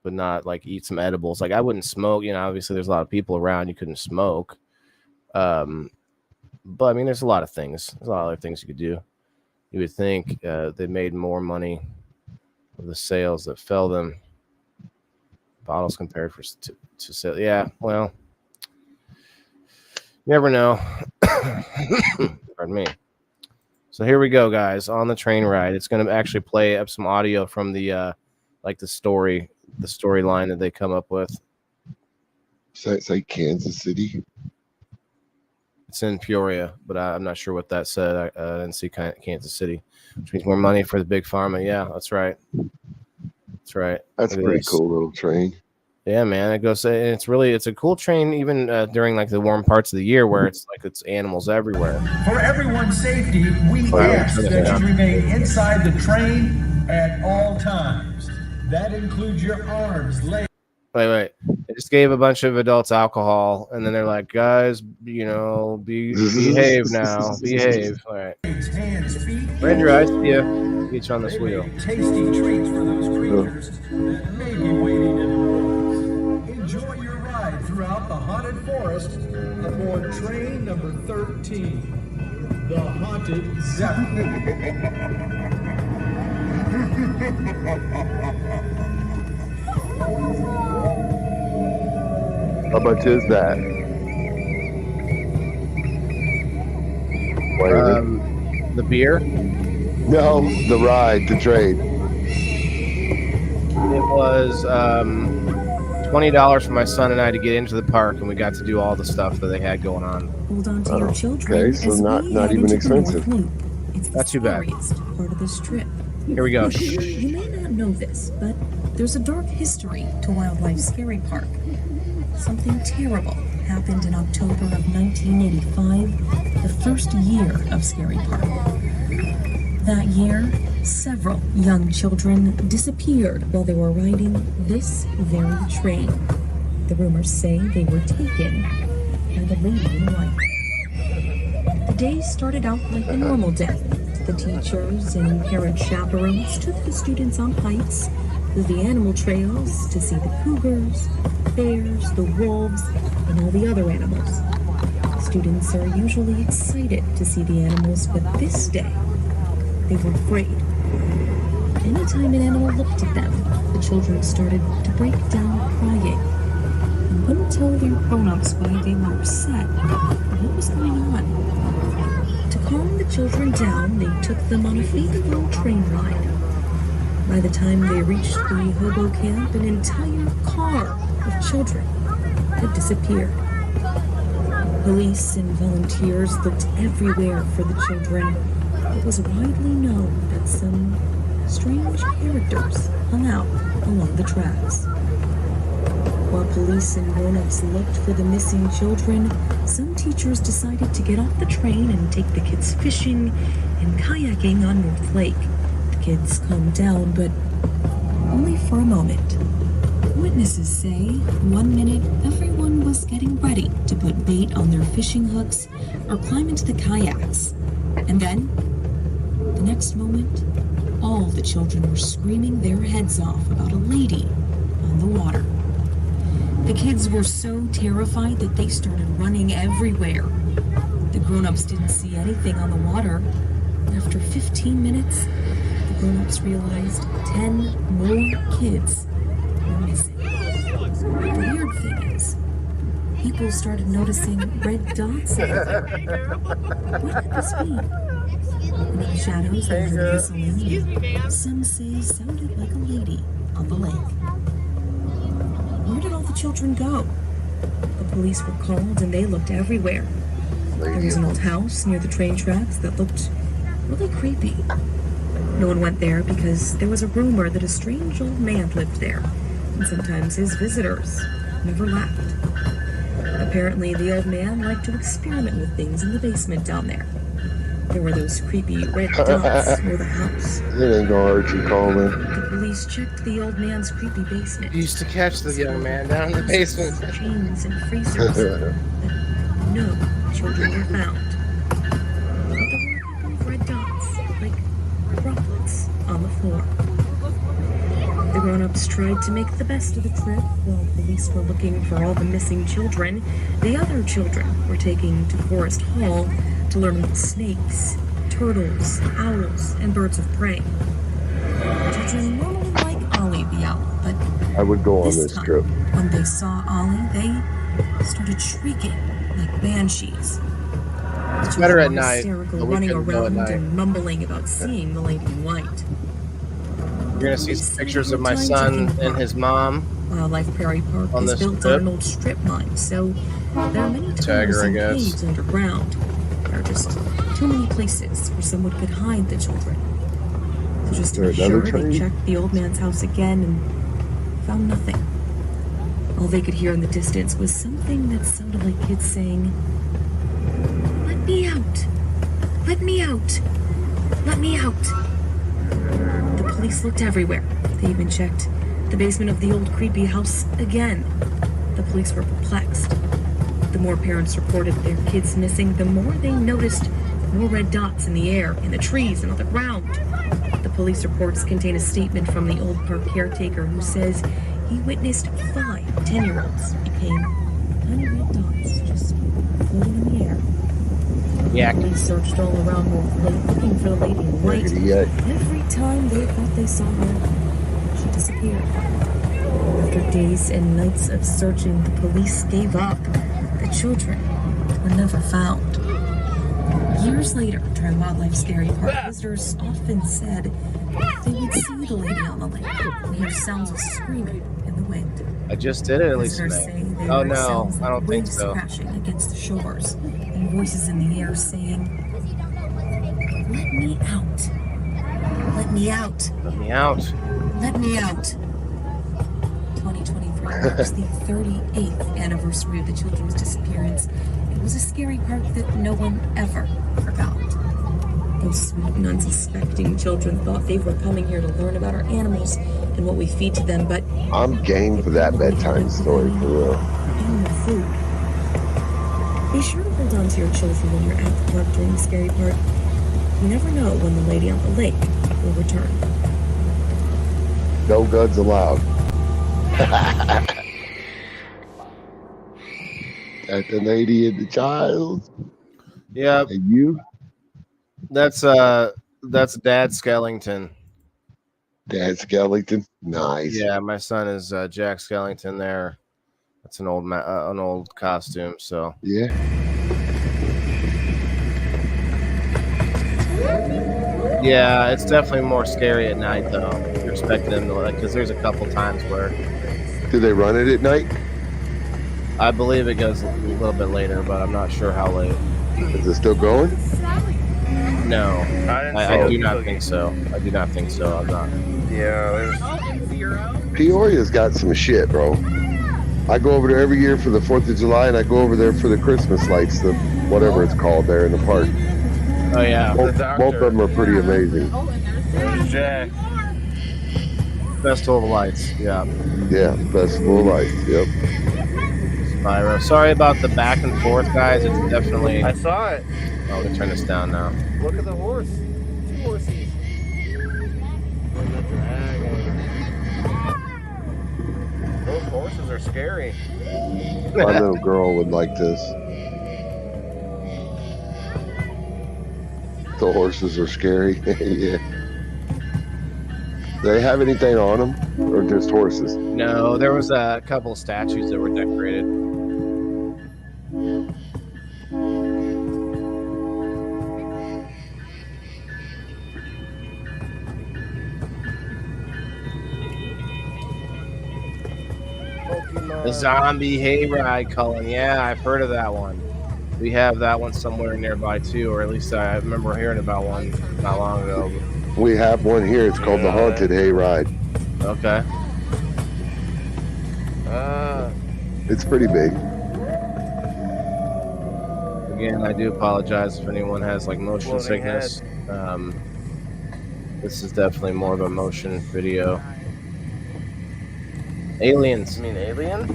but not like eat some edibles. Like I wouldn't smoke. You know, obviously there's a lot of people around. You couldn't smoke. But I mean, there's a lot of things. There's a lot of other things you could do. You would think they made more money with the sales that fell them. Bottles compared to sale. Yeah, well, never know. Pardon me. So here we go, guys, on the train ride. It's going to actually play up some audio from the like the storyline that they come up with. So it's like Kansas City. It's in Peoria, but I'm not sure what that said. I didn't see Kansas City, which means more money for the big pharma. Yeah, that's right. That's right. That's a pretty cool little train. Yeah, man. It goes. It's a cool train, even during like the warm parts of the year, where it's animals everywhere. For everyone's safety, we ask that you remain inside the train at all times. That includes your arms, legs. Wait. They just gave a bunch of adults alcohol, and then they're like, guys, you know, behave now. Behave. All right. Hands, feet. Raise your eyes to you. Each on this wheel. Tasty treats for those creatures that may be waiting in the woods. Enjoy your ride throughout the haunted forest aboard train number 13, the Haunted Zeppelin. How much is that? The beer? No, the ride, the train. It was $20 for my son and I to get into the park, and we got to do all the stuff that they had going on. Hold on to your children. Okay, so not even expensive. It's Not too bad. Part of this trip. Here we go. You may not know this, but there's a dark history to Wildlife Scary Park. Something terrible happened in October of 1985, the first year of Scary Park. That year, several young children disappeared while they were riding this very train. The rumors say they were taken by the lady in white. The day started out like a normal day. The teachers and parent chaperones took the students on hikes through the animal trails to see the cougars, bears, the wolves, and all the other animals. Students are usually excited to see the animals, but this day, they were afraid. Anytime an animal looked at them, the children started to break down crying and wouldn't tell their grown-ups why they were upset or what was going on. To calm the children down, they took them on a faithful train ride. By the time they reached the hobo camp, an entire car of children had disappeared. Police and volunteers looked everywhere for the children. It was widely known that some strange characters hung out along the tracks. While police and grown-ups looked for the missing children, some teachers decided to get off the train and take the kids fishing and kayaking on North Lake. The kids calmed down, but only for a moment. Witnesses say 1 minute everyone was getting ready to put bait on their fishing hooks or climb into the kayaks. And then, the next moment, all the children were screaming their heads off about a lady on the water. The kids were so terrified that they started running everywhere. The grown-ups didn't see anything on the water. After 15 minutes, the grown-ups realized 10 more kids were missing. The weird thing is, people started noticing red dots everywhere. What could this be? In the shadows, they heard whistling. Some say sounded like a lady on the lake. Where did all the children go? The police were called and they looked everywhere. There was an old house near the train tracks that looked really creepy. No one went there because there was a rumor that a strange old man lived there, and sometimes his visitors never left. Apparently, the old man liked to experiment with things in the basement down there. There were those creepy red dots near the house. It ain't gonna hurt you, Coleman. The police checked the old man's creepy basement. He used to catch the young man down in the basement. Chains and freezers, but no children were found. But there were a couple of red dots, like droplets, on the floor. The The grown-ups tried to make the best of the trip. While police were looking for all the missing children, the other children were taken to Forest Hall to learn about snakes, turtles, owls, and birds of prey. Children normally like Ollie the owl, but I would go on this this time, trip. when they saw Ollie, they started shrieking like banshees. It's better at night, Hysterical, but we running couldn't go at around night. and mumbling about seeing the lady in white. You're gonna see some pictures of my son and his mom. Wildlife Prairie Park On is this built trip. on an old strip mine, so there are many Tagger, tunnels I and guess. caves underground. There are just too many places where someone could hide the children. So just to Is be there another sure, they train? checked the old man's house again and found nothing. All they could hear in the distance was something that sounded like kids saying, "Let me out! Let me out! Let me out!" The police looked everywhere. They even checked the basement of the old creepy house again. The police were perplexed. The more parents reported their kids missing, the more they noticed more red dots in the air, in the trees, and on the ground. The police reports contain a statement from the old park caretaker who says he witnessed 5 10-year-olds became tiny red dots just floating in the air. Yeah, Police searched all around North Lake looking for the lady in white. Yeah. Every time they thought they saw her, she disappeared. After days and nights of searching, the police gave up. The children were never found. Years later, during Wildlife Scary Park, visitors often said they would see the lady on the lake and hear sounds of screaming in the wind. I just did it at least Visitors tonight. say they Oh heard no, sounds I like don't think waves so. crashing against the shores and voices in the air saying, "Let me out. Let me out. Let me out. Let me out." 2023 marks the 38th anniversary of the children's disappearance. It was a scary park that no one ever forgot. Those sweet and unsuspecting children thought they were coming here to learn about our animals and what we feed to them, but I'm game for that bedtime story, for real. and the food. Be sure to hold on to your children when you're at the park during the scary part. You never know when the lady on the lake will return. No guns allowed. Got the lady and the child. Yeah, And you, that's Dad Skellington. Dad Skellington. Nice. Yeah, my son is Jack Skellington. There, that's an old costume. So Yeah. yeah, it's definitely more scary at night though. You're expecting them to like, because there's a couple times where Do they run it at night? I believe it goes a little bit later, but I'm not sure how late. Is it still going? No, I so. do not think so. I do not think so. I'm not. Peoria's got some shit, bro. I go over there every year for the 4th of July, and I go over there for the Christmas lights, the whatever it's called there in the park. Oh yeah, Both of them are pretty amazing. Jack. Festival of Lights. Yeah, Yeah, Festival of Lights. Yep. Spyro. Sorry about the back and forth, guys. It's definitely. I saw it. Oh, I'm gonna turn this down now. Look at the horse. 2 horses. And the dragon. Those horses are scary. My little girl would like this. The horses are scary. Yeah. Do they have anything on them, or just horses? No, there was a couple statues that were decorated. The zombie hayride, Cullen. Yeah, I've heard of that one. We have that one somewhere nearby too, or at least I remember hearing about one not long ago. We have one here. It's called the Haunted Hayride. Okay. It's pretty big. Again, I do apologize if anyone has like motion Floating sickness. This is definitely more of a motion video. Aliens. You mean alien?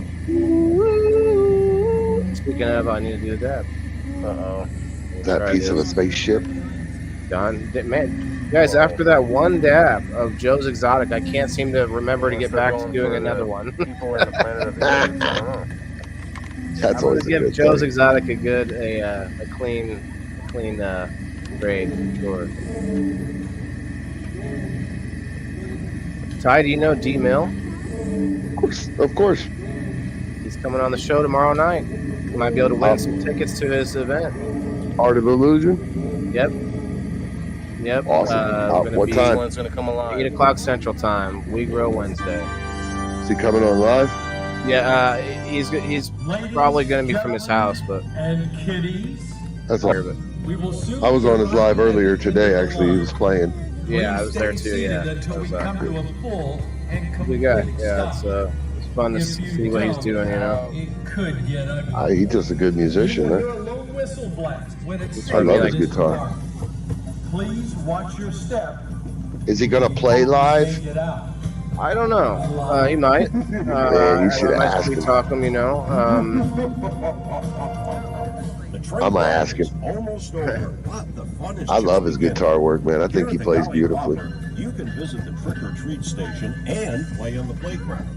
Speaking of, I need to do that. Uh-oh. That piece of a spaceship. John, man, Guys, after that one dab of Joe's Exotic, I can't seem to remember to get back to doing another one. People in the Planet of the Apes, I don't know. That's I'm always gonna a give good Joe's thing. Exotic a good, a clean grade. Sure. Ty, do you know D Mill? Of course. He's coming on the show tomorrow night. You might be able to win some tickets to his event. Art of Illusion. Yep. Awesome. Gonna What be time? One's gonna come alive. 8 o'clock Central Time. We Grow Wednesday. Is he coming on live? Yeah, he's Ladies, probably going to be from his house, but and kitties, That's all. we will soon I was on his live earlier today. Actually, he was playing. yeah, I Please was there stay too. Yeah, seated until we That's, come to a full and good complete guy. Yeah, stop. it's fun to If see you what he's don't, doing. You know, It could get ugly. He's just a good musician, You will huh? hear a low whistle blast when it's I love safe his to guitar. depart. Please watch your step. Is he gonna play live? Take it out. I don't know. He might. Man, you should I might ask sweet him. talk him. You know. I'm gonna ask him. I love his guitar work, man. I think he plays beautifully. You can visit the trick or treat station and play on the playground.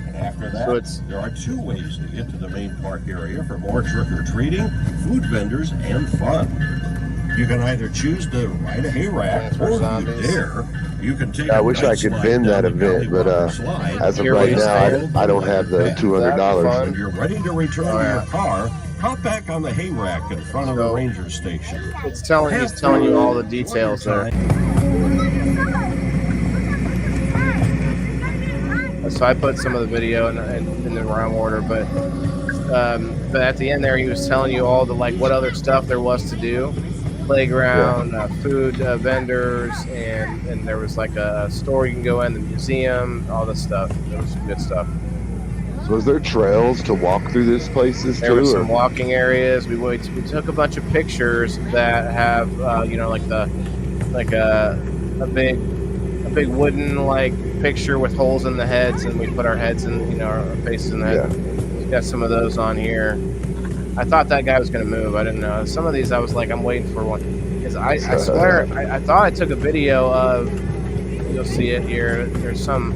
And after that, So it's- there are 2 ways to get to the main park area for more trick or treating, food vendors, and fun. You can either choose to ride a hayrack, or if you dare, you can take I a wish I kite could slide vin down that the event, but Gully slide. as of Here right we now, stand. I don't have the $200. That'd When you're ready to return to your car, hop back on the hayrack in front of the So- ranger station. He's telling you all the details there. So I put some of the video in the wrong order, but at the end there, he was telling you all the what other stuff there was to do, playground, food vendors, and there was a store you can go in, the museum, all this stuff. There was some good stuff. So is there trails to walk through these places There were too? some Or? walking areas. We took a bunch of pictures that have a big wooden picture with holes in the heads, and we put our heads in our faces in that. Yeah. We've got some of those on here. I thought that guy was going to move. I didn't know. Some of these I was like, I'm waiting for one. Because I swear, I thought I took a video of. You'll see it here. There's some.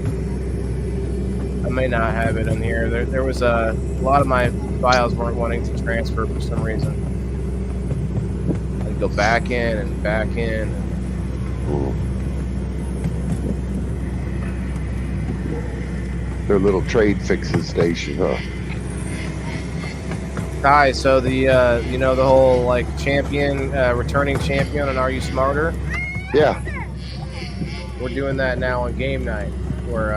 I may not have it in here. There was a lot of my files weren't wanting to transfer for some reason. I'd go back in and back in. Ooh. Their little trade fixes station, huh? Hi, so the the whole champion, returning champion on Are You Smarter? Yeah. We're doing that now on game night. We're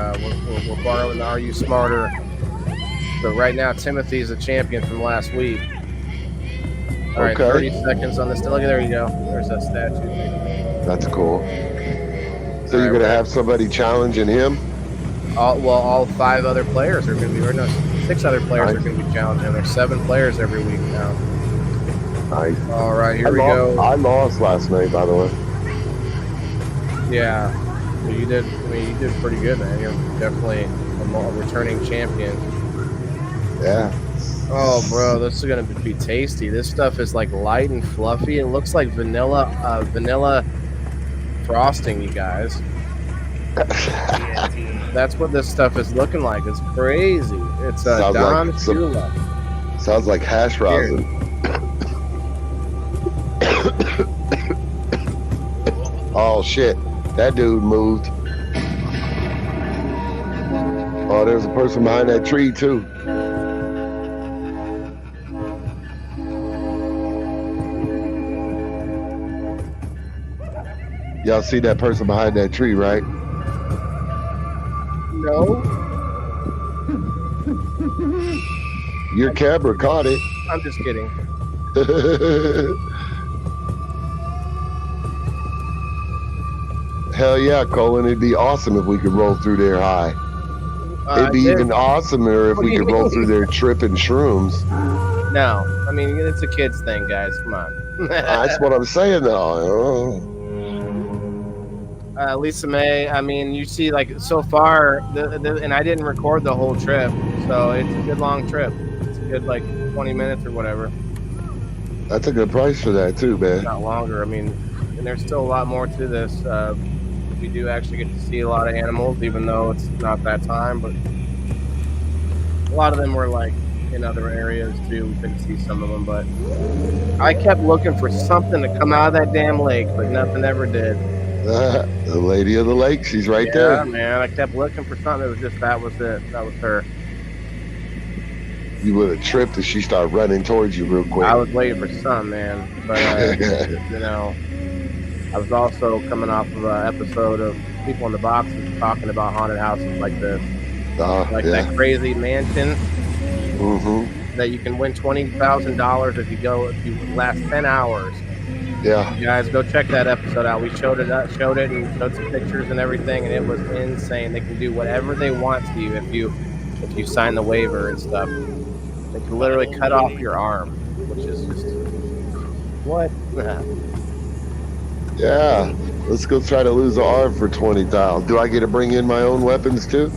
borrowing the Are You Smarter. So right now Timothy's the champion from last week. All right, Okay. 30 seconds on this. Look, there you go. There's that statue. That's cool. So you're gonna have somebody challenging him? All 5 other players are going to be, or no, 6 other players are going to be challenging. There's 7 players every week now. Nice. All right, here we I go. lost last night, by the way. Yeah, well, you did. I mean, you did pretty good, man. You're definitely a returning champion. Yeah. Oh, bro, this is going to be tasty. This stuff is light and fluffy. It looks like vanilla frosting, you guys. That's what this stuff is looking like. It's crazy. It's Sounds Don like some- Shula. Sounds like hash rosin. Oh shit. That dude moved. Oh, there's a person behind that tree too. Y'all see that person behind that tree, right? No, Your camera caught it. I'm just kidding. Hell yeah, Colin. It'd be awesome if we could roll through there high. It'd be There- even awesomer if What we do you could roll mean? through there tripping shrooms. No, I mean it's a kid's thing, guys. Come on. That's what I'm saying though. Lisa May. I mean, you see, so far, and I didn't record the whole trip, so it's a good long trip. It's a good 20 minutes or whatever, That's a good price for that too, man. not longer. I mean, and there's still a lot more to this. We do actually get to see a lot of animals, even though it's not that time. But a lot of them were like in other areas too. We couldn't see some of them, but I kept looking for something to come out of that damn lake, but nothing ever did. The lady of the lake, she's right Yeah, there. man. I kept looking for something. It was just that was it. That was her. You would have tripped if she started running towards you real quick. I was waiting for something, man. But you know, I was also coming off of an episode of People in the Boxes talking about haunted houses like this, like yeah. that crazy mansion Mm-hmm. that you can win $20,000 if you last 10 hours. Yeah. You guys go check that episode out. We showed it and showed some pictures and everything, and it was insane. They can do whatever they want to you if you sign the waiver and stuff. They can literally cut off your arm, which is just what? Yeah. Let's go try to lose an arm for 20,000. Do I get to bring in my own weapons too?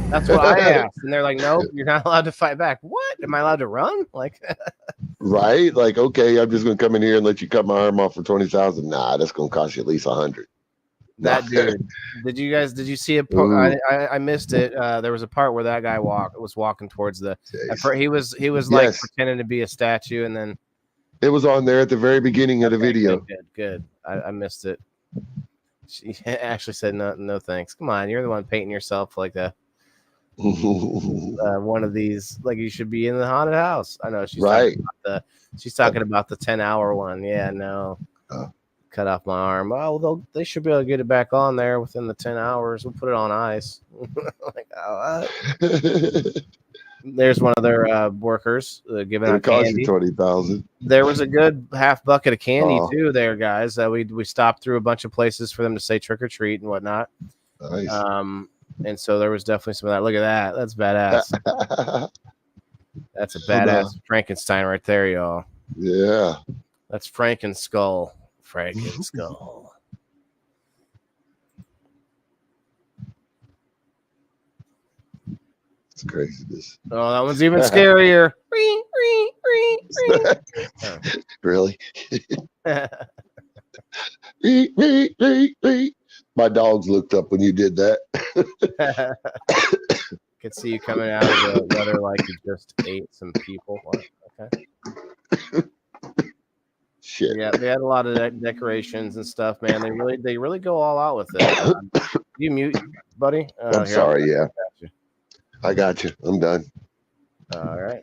That's what I asked, and they're like, "Nope, you're not allowed to fight back." What? Am I allowed to run? Like, Right? Like, okay, I'm just gonna come in here and let you cut my arm off for 20,000. Nah, that's gonna cost you at least 100. that dude. Did you see a part? I missed it. There was a part where that guy was walking towards the. He was like Yes. pretending to be a statue, and then It was on there at the very beginning of the video. Good. I missed it. She actually said no thanks. Come on, you're the one painting yourself like that. One of these, like you should be in the haunted house. I know she's Right. she's talking about the 10-hour one. Yeah, no, cut off my arm. Oh, they should be able to get it back on there within the 10 hours. We'll put it on ice. Like, oh, there's one of their workers giving It out cost candy. you 20,000. There was a good half bucket of candy Oh. too, there, guys. We stopped through a bunch of places for them to say trick or treat and whatnot. Nice. And so there was definitely some of that. Look at that. That's badass. That's a badass Frankenstein right there, y'all. Yeah. That's Frankenskull. Frankenskull. It's craziness. Oh, that one's even scarier. Really? My dogs looked up when you did that. Could see you coming out of the weather like you just ate some people. What? Okay. Shit. Yeah, they had a lot of decorations and stuff, man. They really go all out with it. You mute, buddy? I'm sorry. Yeah. I got you. I'm done. All right.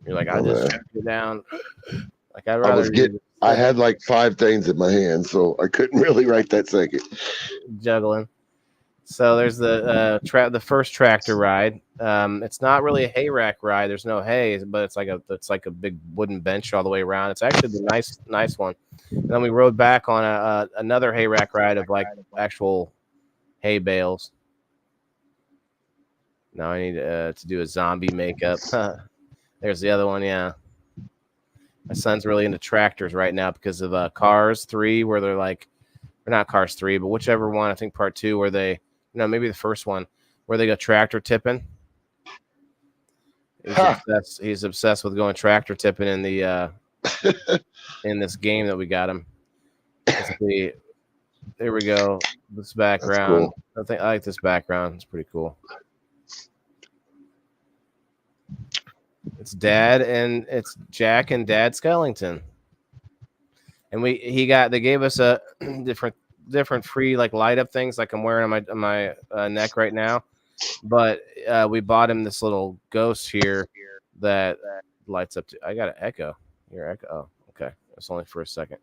You're like, I just shut you down. Like I had like 5 things in my hand, so I couldn't really right that second. Juggling. So there's the first tractor ride. It's not really a hay rack ride. There's no hay, but it's like a big wooden bench all the way around. It's actually a nice one. And then we rode back on another hay rack ride of like actual hay bales. Now I need to do a zombie makeup. There's the other one. Yeah. My son's really into tractors right now because of Cars 3, where they're like, or not Cars 3, but whichever one, I think part 2, where they, maybe the first one, where they go tractor tipping. He's obsessed with going tractor tipping in the in this game that we got him. There we go. This background. Cool. I like this background. It's pretty cool. It's Jack and Dad Skellington. And they gave us a different free like light up things like I'm wearing on my neck right now. But we bought him this little ghost here that lights up. I got an echo. Your echo. Oh, okay. It's only for a second.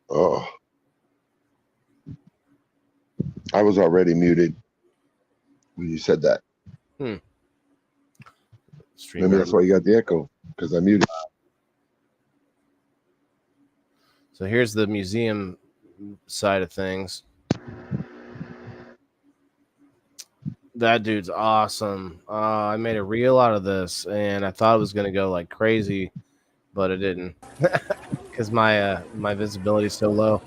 Oh, I was already muted when you said that. Maybe that's why you got the echo, because I muted. So here's the museum side of things. That dude's awesome. I made a reel out of this, and I thought it was going to go like crazy, but it didn't because my visibility is so low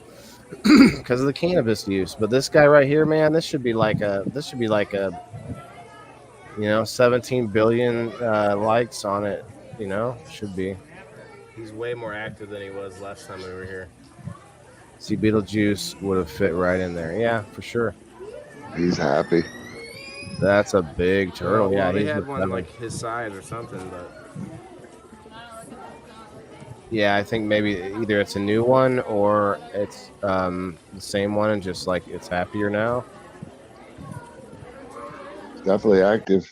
because of the cannabis use. But this guy right here, man, this should be like a 17 billion likes on it. Should be. He's way more active than he was last time we were here. See, Beetlejuice would have fit right in there. Yeah, for sure. He's happy. That's a big turtle. Well, Yeah, they he's had one like like his size or something, but yeah, I think maybe either it's a new one or it's the same one and just like it's happier now. Definitely active.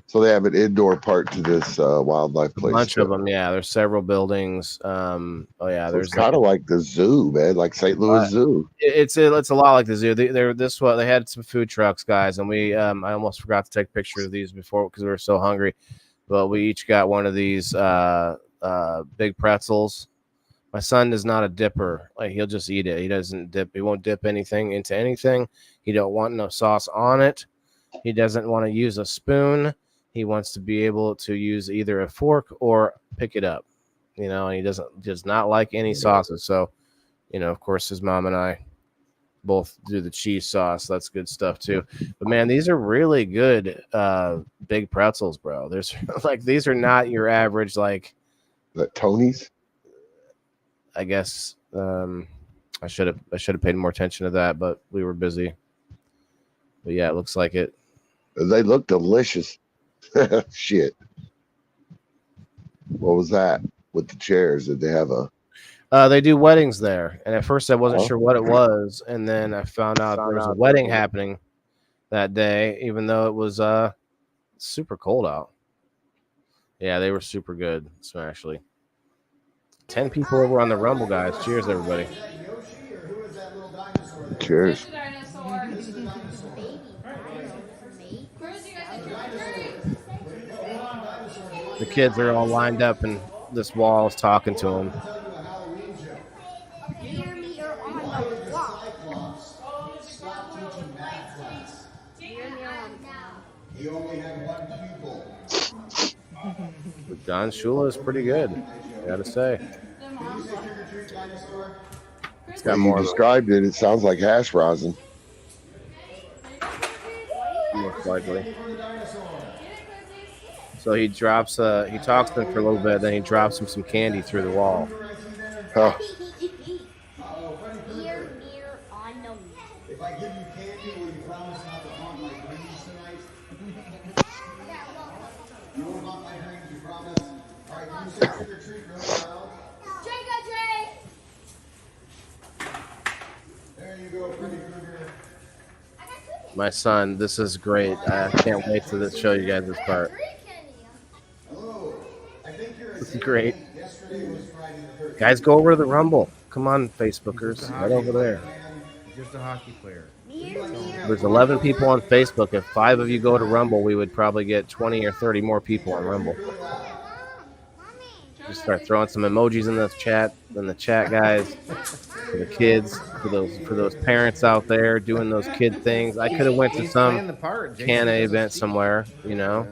So they have an indoor part to this wildlife A place. bunch of too. them, yeah. There's several buildings. Oh yeah, So there's it's kind of like the zoo, man, like St. Louis Zoo. it's a lot like the zoo. They had some food trucks, guys, and we I almost forgot to take pictures of these before because we were so hungry. But we each got one of these big pretzels. My son is not a dipper. Like he'll just eat it. He doesn't dip. He won't dip anything into anything. He don't want no sauce on it. He doesn't want to use a spoon. He wants to be able to use either a fork or pick it up. You know, and he does not like any sauces. So, you know, of course, his mom and I both do the cheese sauce. That's good stuff too. But man, these are really good big pretzels, bro. There's like these are not your average like That Tony's. I guess I should have paid more attention to that, but we were busy. But yeah, it looks like it. They look delicious. Shit. What was that with the chairs? Did they have a? They do weddings there, and at first I wasn't Oh. sure what it was, and then I found out there was a wedding happening that day, even though it was super cold out. Yeah, they were super good. So actually, 10 people over on the Rumble, guys. Cheers, everybody. Cheers. The kids are all lined up, and this wall is talking to them. But Don Shula is pretty good, I gotta say. It's got When more you of described it, it sounds like hash rosin. most likely. So he drops he talks to them for a little bit, then he drops him some candy through the wall. Huh. If I give you candy, will you promise not to haunt my dreams tonight? You won't haunt my dreams, you promise? All right, can you say trick or treat real loud? There you go, pretty Krueger. My son, this is great. I can't wait to show you guys this part. Hello. I think you're a This is great. Yesterday was Friday the 13th. Guys, go over to the Rumble. Come on, Facebookers. Right over there. just a hockey player. There's 11 people on Facebook. If 5 of you go to Rumble, we would probably get 20 or 30 more people on Rumble. Just start throwing some emojis in the chat, guys. For the kids, for those parents out there doing those kid things. I could have went to He's playing some the part. Jason Canna doesn't event see. somewhere, you know.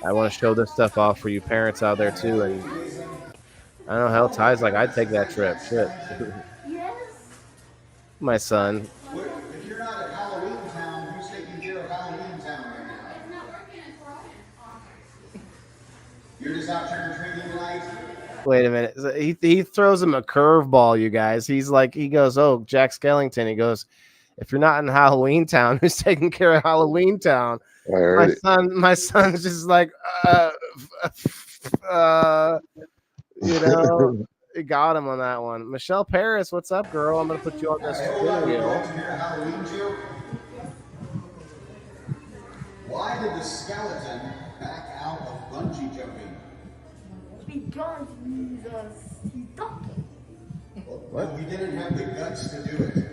I want to show this stuff off for you parents out there too. And I don't know, hell, Ty's like, I'd take that trip. Shit. My son. If you're not at Halloween Town, who's taking care of Halloween Town right now? You're just out trick-or-treating tonight? Wait a minute. So he throws him a curveball, you guys. He goes, oh, Jack Skellington. He goes, if you're not in Halloween Town, who's taking care of Halloween Town? I heard it. My son's just like, you know, he got him on that one. Michelle Paris, what's up, girl? I'm gonna put you on this video. Halloween joke? Why did the skeleton back out of bungee jumping? Because he's talking. Well, we didn't have the guts to do it.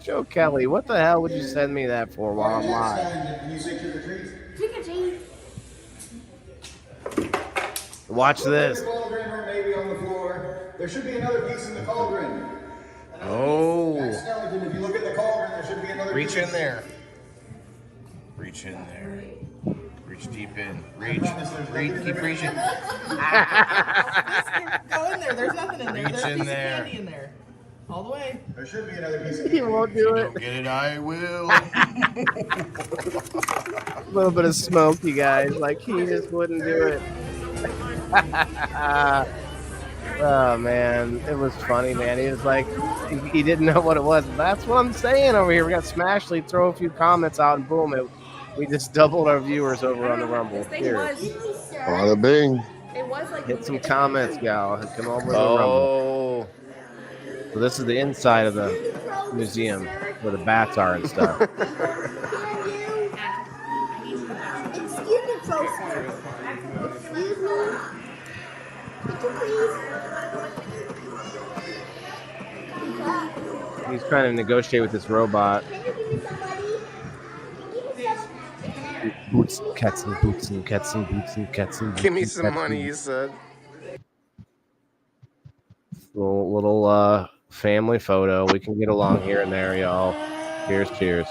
Joe Kelly, what the hell would you send me that for while I'm live? Can you say trick or treat? Trick or treat. Watch this. The cauldron or maybe on the floor. There should be another piece in the cauldron. Oh, That skeleton, if you look at the cauldron, there should be another reach piece. in there. Reach in there. Reach deep in. Reach. Keep reaching. Go in there. There's nothing in there. Reach There's a in piece there. of candy in there. All the way. There should be another piece of He won't do it. Don't get it, I will. A little bit of smoke, you guys. Like, he just wouldn't do it. Oh, man. It was funny, man. He was like, he didn't know what it was. That's what I'm saying over here. We got Smashly throw a few comments out, and boom, we just doubled our viewers over on the Rumble. Here. Bada bing. It was like Hit some comments, gal. Come over to the Rumble. So this is the inside of the museum where the bats are and stuff. Excuse me, closer. Excuse me. Could you please? He's trying to negotiate with this robot. Can you give me some money? Boots and cats and boots and cats and boots and cats and boots. Give me and some cats money, and- you said. Little family photo. We can get along here and there, y'all. Cheers.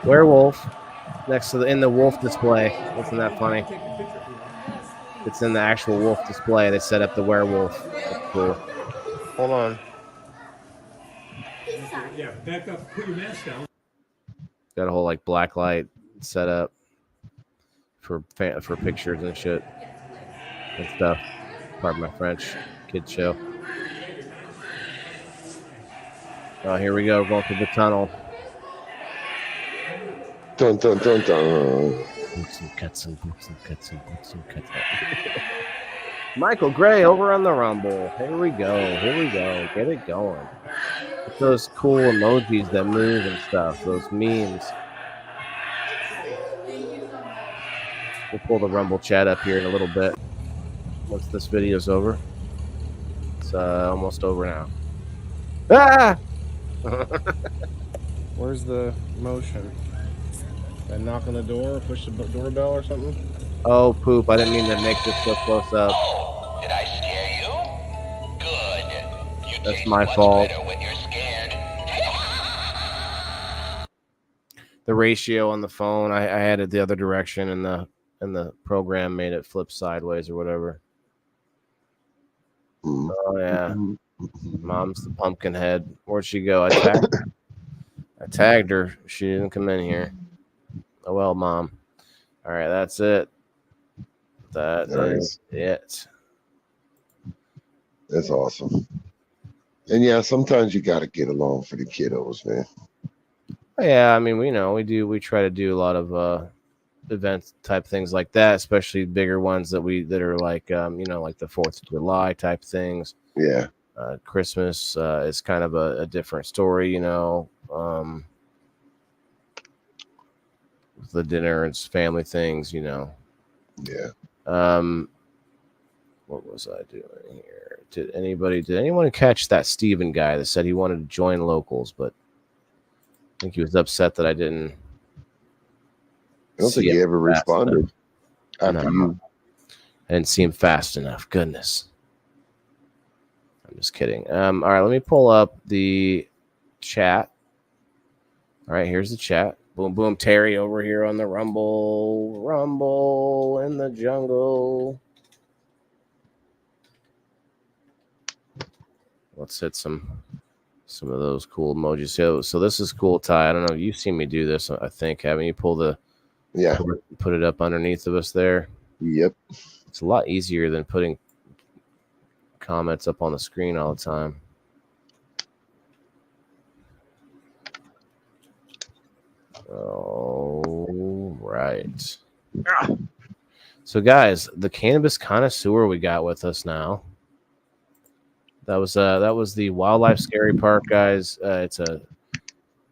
Werewolf next to in the wolf display. Isn't that funny? It's in the actual wolf display. They set up the werewolf. That's cool. Hold on. Yeah, back up. Put your mask down. Got a whole like black light set up for pictures and shit and stuff. Pardon my French. Kid show. Oh, here we go. We're going through the tunnel. Dun dun dun dun. Boots and cuts and boots and cuts and boots and cuts. Michael Gray over on the Rumble. Here we go. Get it going. With those cool emojis that move and stuff. Those memes. We'll pull the Rumble chat up here in a little bit. Once this video's over. It's almost over now. Ah! Where's the motion? I knock on the door, push the doorbell or something? Oh, poop. I didn't mean to make this so close up. Oh, did I scare you? Good. You That's taste my much fault. better when you're scared. The ratio on the phone, I had it the other direction, and the program made it flip sideways or whatever. Oh, yeah. Mom's the pumpkin head. Where'd she go? I tagged her. She didn't come in here. Oh, well, Mom. All right, that's it. That is it. That's awesome. And yeah, sometimes you got to get along for the kiddos, man. Yeah, I mean, we try to do a lot of event type things like that, especially bigger ones that are like like the 4th of July type things. Yeah. Christmas is kind of a different story, the dinner and family things, Yeah. What was I doing here? Did anyone catch that Steven guy that said he wanted to join locals, but I think he was upset that I didn't. I don't think see he it ever fast responded enough. after you. I didn't see him fast enough. Goodness. I'm just kidding. All right, let me pull up the chat. All right, here's the chat. Boom, boom. Terry over here on the Rumble. Rumble in the jungle. Let's hit some of those cool emojis. So this is cool, Ty. I don't know. You've seen me do this, I think. Haven't you? Pull the put it up underneath of us there. Yep. It's a lot easier than putting comments up on the screen all the time. All right. So, guys, the cannabis connoisseur we got with us now. That was the Wildlife Scary Park, guys. It's a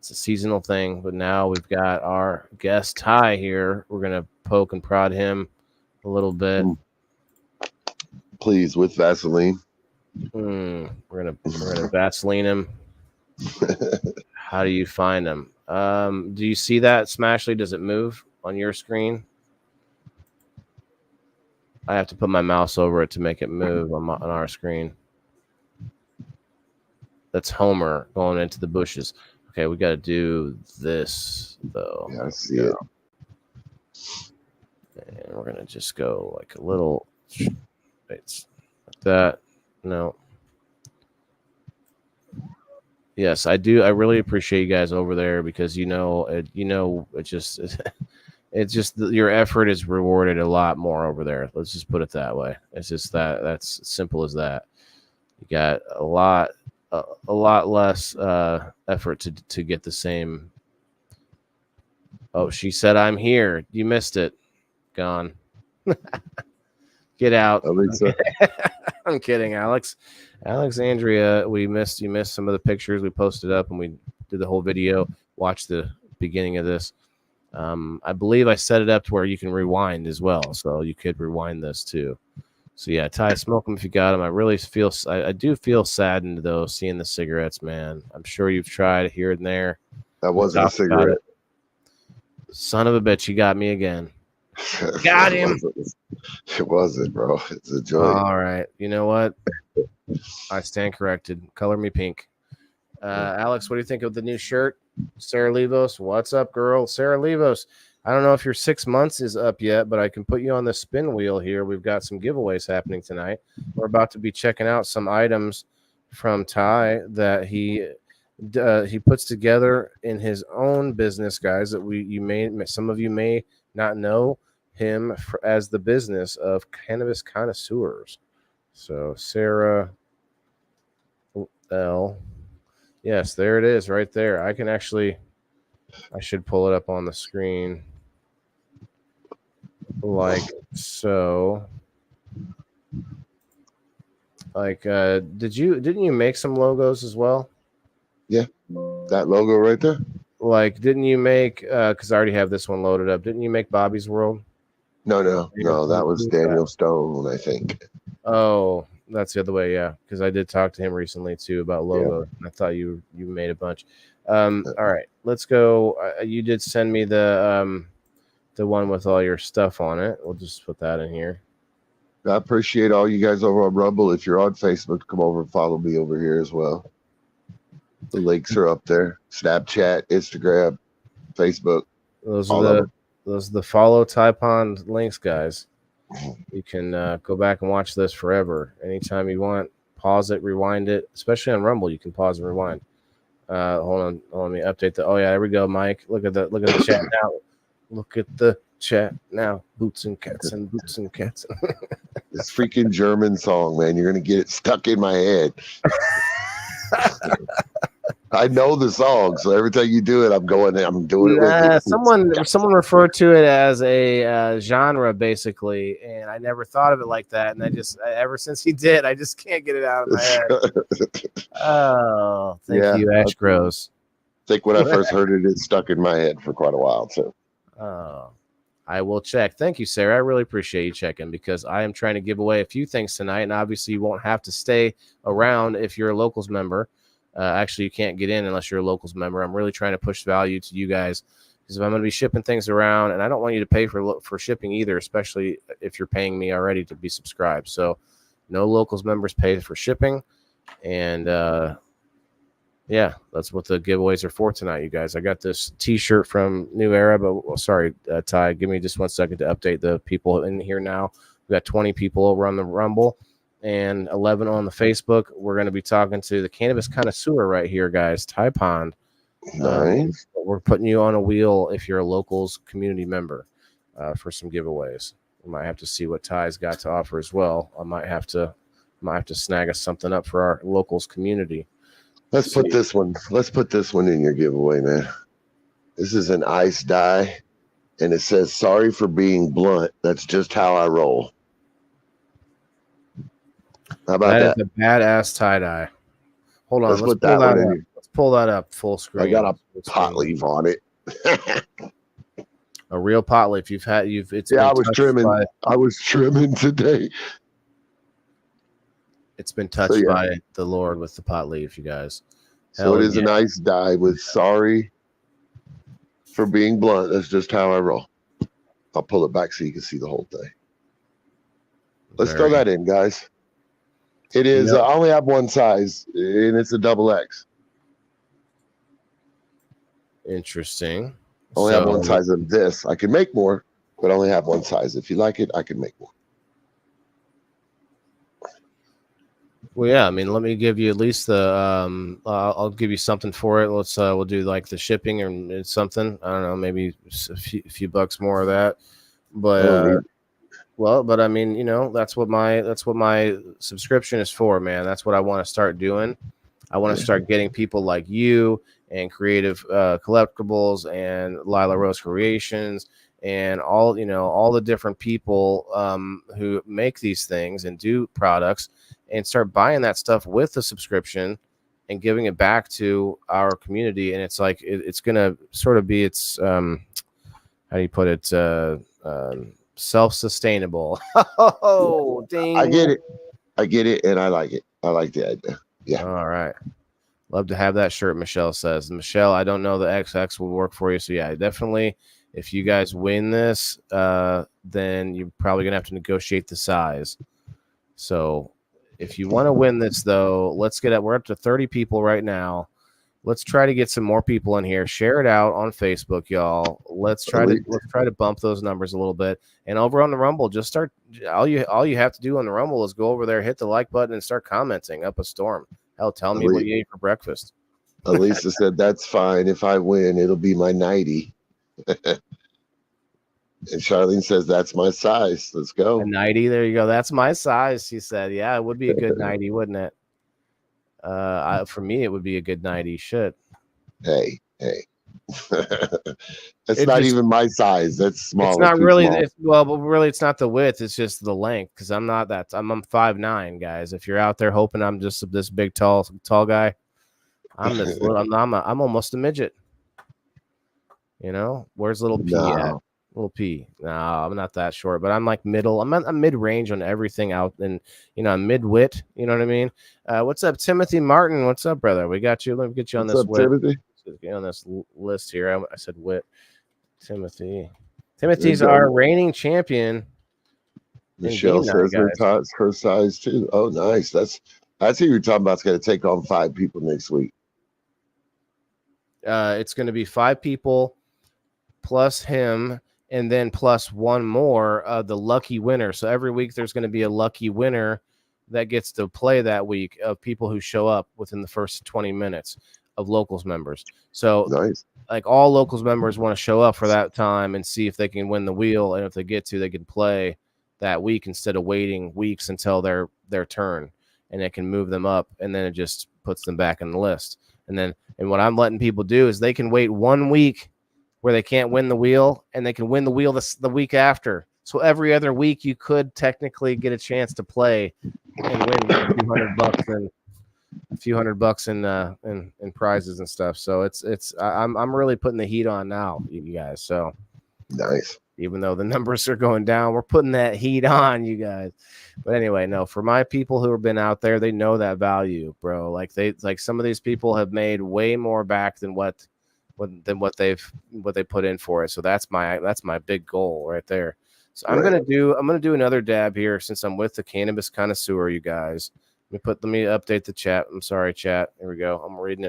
seasonal thing, but now we've got our guest Ty here. We're gonna poke and prod him a little bit. Please, with Vaseline. We're gonna Vaseline him. How do you find him? Do you see that, Smashly? Does it move on your screen? I have to put my mouse over it to make it move on our screen. That's Homer going into the bushes. Okay, we got to do this, though. Yeah, I see it. And we're going to just go like a little... Wait, like that. No. Yes, I do. I really appreciate you guys over there because it just it's just your effort is rewarded a lot more over there. Let's just put it that way. It's just that's simple as that. You got a lot less effort to get the same. Oh, she said I'm here. You missed it. Gone. Get out. I'm kidding, Alex. Alexandria, you missed some of the pictures we posted up and we did the whole video. Watch the beginning of this. I believe I set it up to where you can rewind as well, so you could rewind this too. So yeah, Ty, smoke them if you got them. I do feel saddened though seeing the cigarettes, man. I'm sure you've tried here and there. That wasn't a cigarette. Son of a bitch, you got me again. Got him. It wasn't, bro. It's a joint. All right. You know what? I stand corrected. Color me pink. Alex, what do you think of the new shirt? Sarah Levos, what's up, girl? Sarah Levos. I don't know if your 6 months is up yet, but I can put you on the spin wheel here. We've got some giveaways happening tonight. We're about to be checking out some items from Ty that he puts together in his own business, guys. That some of you may not know him as the business of Cannabis Connoisseurs. So Sarah L. Yes, there it is right there. I should pull it up on the screen like so. Like, didn't you make some logos as well? Yeah, that logo right there. Like, didn't you make, because I already have this one loaded up, didn't you make Bobby's World? No, that was Daniel Stone, I think. Oh, that's the other way, yeah, because I did talk to him recently, too, about logos, and I thought you made a bunch. All right, let's go. You did send me the one with all your stuff on it. We'll just put that in here. I appreciate all you guys over on Rumble. If you're on Facebook, come over and follow me over here as well. The links are up there. Snapchat, Instagram, Facebook. Those are the follow Ty Pond links, guys. You can go back and watch this forever. Anytime you want. Pause it, rewind it. Especially on Rumble, you can pause and rewind. Hold on. Let me update the. Oh yeah, there we go, Mike. Look at the chat now. Look at the chat now. Boots and cats and boots and cats. This freaking German song, man. You're gonna get it stuck in my head. I know the song, so every time you do it, I'm doing it with it. Someone referred to it as a genre, basically, and I never thought of it like that. And ever since he did, I just can't get it out of my head. Oh, thank you, Ash Gross. I think when I first heard it, it stuck in my head for quite a while, too. Oh, I will check. Thank you, Sarah. I really appreciate you checking because I am trying to give away a few things tonight, and obviously you won't have to stay around if you're a Locals member. Actually, you can't get in unless you're a Locals member. I'm really trying to push value to you guys because if I'm going to be shipping things around, and I don't want you to pay for shipping either, especially if you're paying me already to be subscribed. So no Locals members pay for shipping. And yeah, that's what the giveaways are for tonight, you guys. I got this T-shirt from New Era, but sorry, Ty, give me just 1 second to update the people in here now. We got 20 people over on the Rumble and 11 on the Facebook. We're going to be talking to the Cannabis Connoisseur right here, guys. Ty Pond. Nice. We're putting you on a wheel if you're a Locals community member for some giveaways. We might have to see what Ty's got to offer as well. I might have to snag us something up for our Locals community. Let's put this one in your giveaway, man. This is an ice dye, and it says, "Sorry for being blunt. That's just how I roll." How about that? That is a badass tie-dye. Hold on. Let's put that one in here. Let's pull that up full screen. I got a pot leaf on it. A real pot leaf. I was trimming. I was trimming today. It's been touched by the Lord with the pot leaf, you guys. So it is a nice dye with "Sorry for being blunt. That's just how I roll." I'll pull it back so you can see the whole thing. Let's throw that in, guys. It is. I only have one size, and it's a XXX. Interesting. Only have one size of this. I can make more, but I only have one size. If you like it, I can make more. Well, yeah, I mean, let me give you at least the I'll give you something for it. Let's we'll do like the shipping and something. I don't know, maybe a few bucks more of that. But I don't need. well, but I mean, that's what my subscription is for, man. That's what I want to start doing. I want to start getting people like you and Creative Collectibles and Lila Rose Creations and all the different people who make these things and do products, and start buying that stuff with the subscription and giving it back to our community. And it's like it's gonna sort of be how do you put it, self-sustainable. Oh, ding. I get it, and I like it. I like the idea. Yeah. All right. Love to have that shirt, Michelle says. Michelle, I don't know the XX will work for you. So yeah, definitely if you guys win this, then you're probably gonna have to negotiate the size. So if you want to win this, though, let's get up. We're up to 30 people right now. Let's try to get some more people in here. Share it out on Facebook, y'all. Let's try to bump those numbers a little bit. And over on the Rumble, just start. All you have to do on the Rumble is go over there, hit the like button, and start commenting up a storm. Hell, tell me what you ate for breakfast. Elisa said that's fine. If I win, it'll be my 90. And Charlene says that's my size. Let's go. A 90. There you go. That's my size. She said, yeah, it would be a good 90, wouldn't it? For me, it would be a good 90. Shit. Hey. That's not even my size. That's small. It's not really. But really, it's not the width. It's just the length. Because I'm not that. I'm 5'9", guys. If you're out there hoping I'm just this big, tall guy, I'm this little. I'm almost a midget. Where's little P at? Little P. No, I'm not that short, but I'm like middle. I'm mid-range on everything out, and I'm mid-wit. You know what I mean? What's up, Timothy Martin? What's up, brother? We got you. Let me get you on this wit. Timothy? Get on this list here. I said wit. Timothy's our reigning champion. Michelle says her size too. Oh, nice. That's who you're talking about. It's going to take on 5 people next week. It's going to be 5 people plus him. And then plus one more, the lucky winner. So every week there's going to be a lucky winner that gets to play that week of people who show up within the first 20 minutes of Locals members. So nice. Like all Locals members want to show up for that time and see if they can win the wheel. And if they get to, they can play that week instead of waiting weeks until their turn. And it can move them up. And then it just puts them back in the list. And what I'm letting people do is they can wait 1 week where they can't win the wheel, and they can win the wheel the week after. So every other week, you could technically get a chance to play and win a few hundred bucks in prizes and stuff. So I'm really putting the heat on now, you guys. So nice. Even though the numbers are going down, we're putting that heat on, you guys. But anyway, no, for my people who have been out there, they know that value, bro. Like some of these people have made way more back than what they put in for it. So that's my big goal right there. So I'm gonna do another dab here since I'm with the Cannabis Connoisseur, you guys. Let me update the chat. I'm sorry, chat. Here we go. I'm reading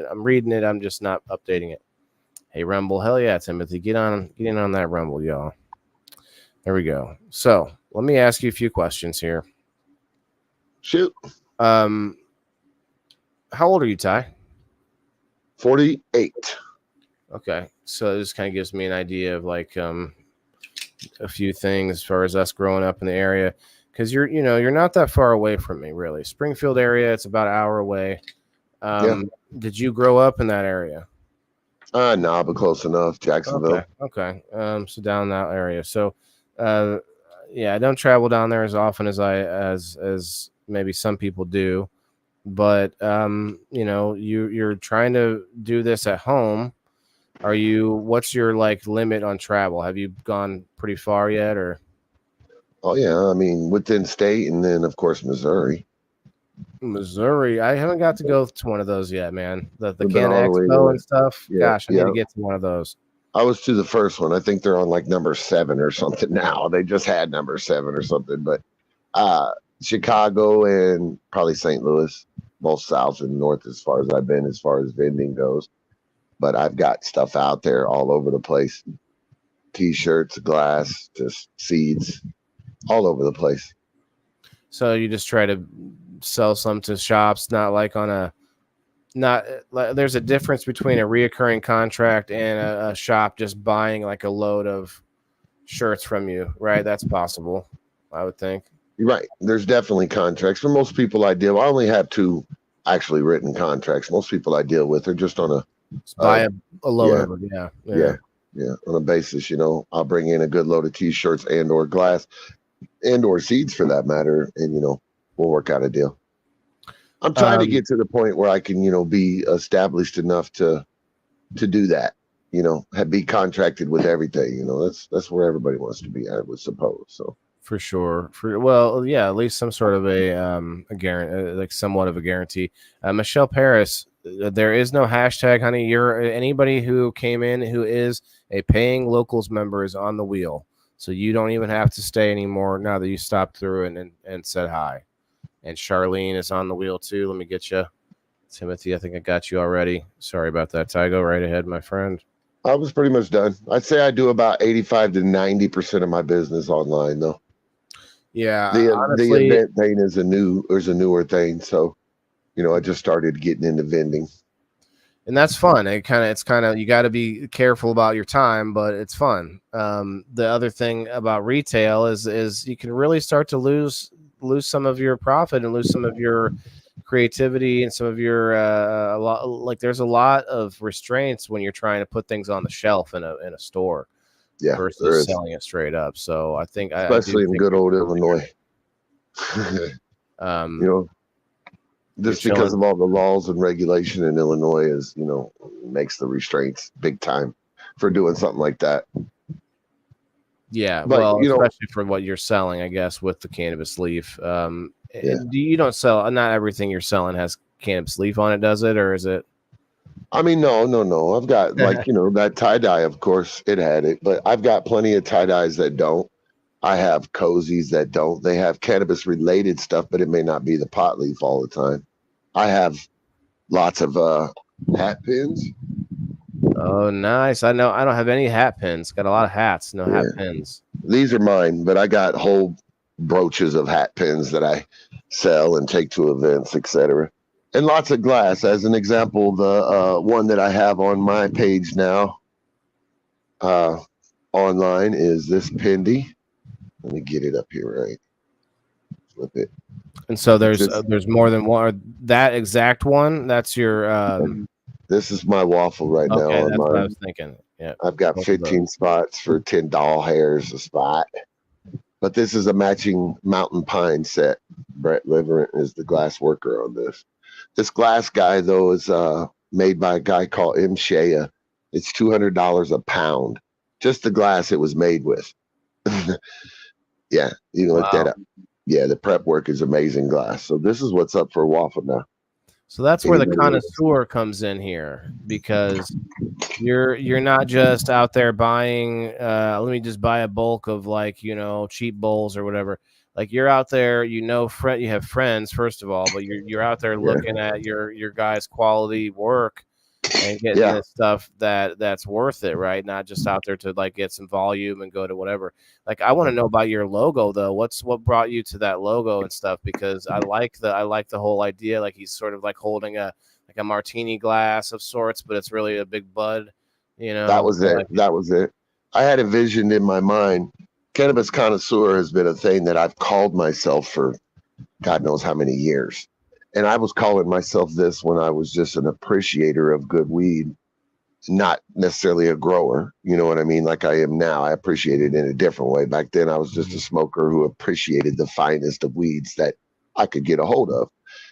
it. I'm just not updating it. Hey, Rumble. Hell yeah, Timothy. Get in on that Rumble, y'all. There we go. So let me ask you a few questions here. Shoot. How old are you, Ty? 48. Okay, so this kind of gives me an idea of like a few things as far as us growing up in the area, because you're not that far away from me, really. Springfield area, it's about an hour away. Did you grow up in that area? No, but close enough. Jacksonville. Okay. So down that area. So, I don't travel down there as often as maybe some people do, but you're trying to do this at home. What's your like limit on travel? Have you gone pretty far yet, or? Oh yeah, I mean within state, and then of course Missouri. I haven't got to go to one of those yet, man. The Canna Expo and stuff. Yeah, gosh, I need to get to one of those. I was to the first one. I think they're on like number 7 or something now. They just had number 7 or something, but Chicago and probably St. Louis, both south and north as far as I've been, as far as vending goes. But I've got stuff out there all over the place. T-shirts, glass, just seeds, all over the place. So you just try to sell some to shops, not like on a not like, there's a difference between a reoccurring contract and a shop just buying like a load of shirts from you, right? That's possible, I would think. You're right. There's definitely contracts. For most people I only have 2 actually written contracts. Most people I deal with are just on a Just buy a load of them. Yeah, on a basis, I'll bring in a good load of t-shirts and or glass and or seeds for that matter, and we'll work out a deal. I'm trying to get to the point where I can, be established enough to do that, be contracted with everything. That's where everybody wants to be, I would suppose. So For sure. At least some sort of a guarantee, like somewhat of a guarantee. Michelle Paris, there is no hashtag, honey. You're anybody who came in who is a paying locals member is on the wheel, so you don't even have to stay anymore now that you stopped through and said hi. And Charlene is on the wheel too. Let me get you, Timothy. I think I got you already. Sorry about that, Ty. Go right ahead, my friend. I was pretty much done. I'd say I do about 85 to 90% of my business online, though. Yeah, the event thing is a newer thing, so I just started getting into vending, and that's fun. It's kind of you got to be careful about your time, but it's fun. The other thing about retail is you can really start to lose some of your profit and lose some of your creativity and some of your there's a lot of restraints when you're trying to put things on the shelf in a store. Yeah, versus selling it straight up. So I think, especially in good old Illinois, just because of all the laws and regulation in Illinois makes the restraints big time for doing something like that. Yeah, but, especially for what you're selling, I guess, with the cannabis leaf. You don't sell, not everything you're selling has cannabis leaf on it, does it, or is it? I mean, no. I've got that tie-dye, of course, it had it, but I've got plenty of tie-dyes that don't. I have cozies that don't. They have cannabis-related stuff, but it may not be the pot leaf all the time. I have lots of hat pins. Oh, nice. I know I don't have any hat pins. Got a lot of hats, no hat pins. These are mine, but I got whole brooches of hat pins that I sell and take to events, etc. And lots of glass. As an example, the one that I have on my page now online is this Pindy. Let me get it up here, right? Flip it. And so there's more than one. That exact one, that's your... This is my waffle right now. Okay, that's what I was thinking. Yeah, I've got 15 spots for 10 doll hairs a spot. But this is a matching mountain pine set. Brett Liverent is the glass worker on this. This glass guy, though, is made by a guy called M. Shea. It's $200 a pound. Just the glass it was made with. Yeah, you can look that up. Yeah, the prep work is amazing glass. So this is what's up for waffle now. So that's where the connoisseur comes in here, because you're not just out there buying. Let me just buy a bulk of cheap bowls or whatever. Like you're out there, you have friends first of all, but you're out there looking at your guys' quality work and getting the stuff that's worth it, right? Not just out there to get some volume and go to whatever. Like I want to know about your logo though. What brought you to that logo and stuff? Because I like the whole idea. Like he's sort of like holding a martini glass of sorts, but it's really a big bud. That was it. That was it. I had envisioned in my mind. Cannabis connoisseur has been a thing that I've called myself for God knows how many years. And I was calling myself this when I was just an appreciator of good weed, not necessarily a grower. You know what I mean? Like I am now. I appreciate it in a different way. Back then, I was just a smoker who appreciated the finest of weeds that I could get a hold of.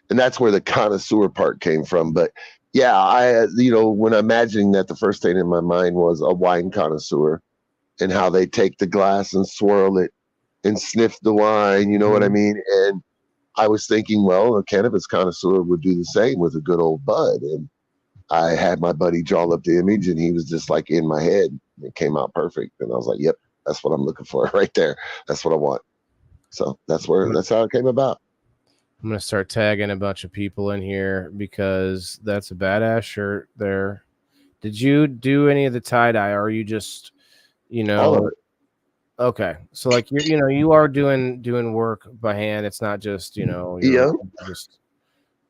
And that's where the connoisseur part came from. But yeah, when imagining that, the first thing in my mind was a wine connoisseur and how they take the glass and swirl it and sniff the wine. You know what I mean? And I was thinking, well, a cannabis connoisseur would do the same with a good old bud. And I had my buddy draw up the image, and he was just like in my head. It came out perfect. And I was like, yep, that's what I'm looking for right there. That's what I want. So that's how it came about. I'm going to start tagging a bunch of people in here because that's a badass shirt there. Did you do any of the tie-dye, or are you just, All of it. Okay, so like you are doing work by hand. It's not just you're just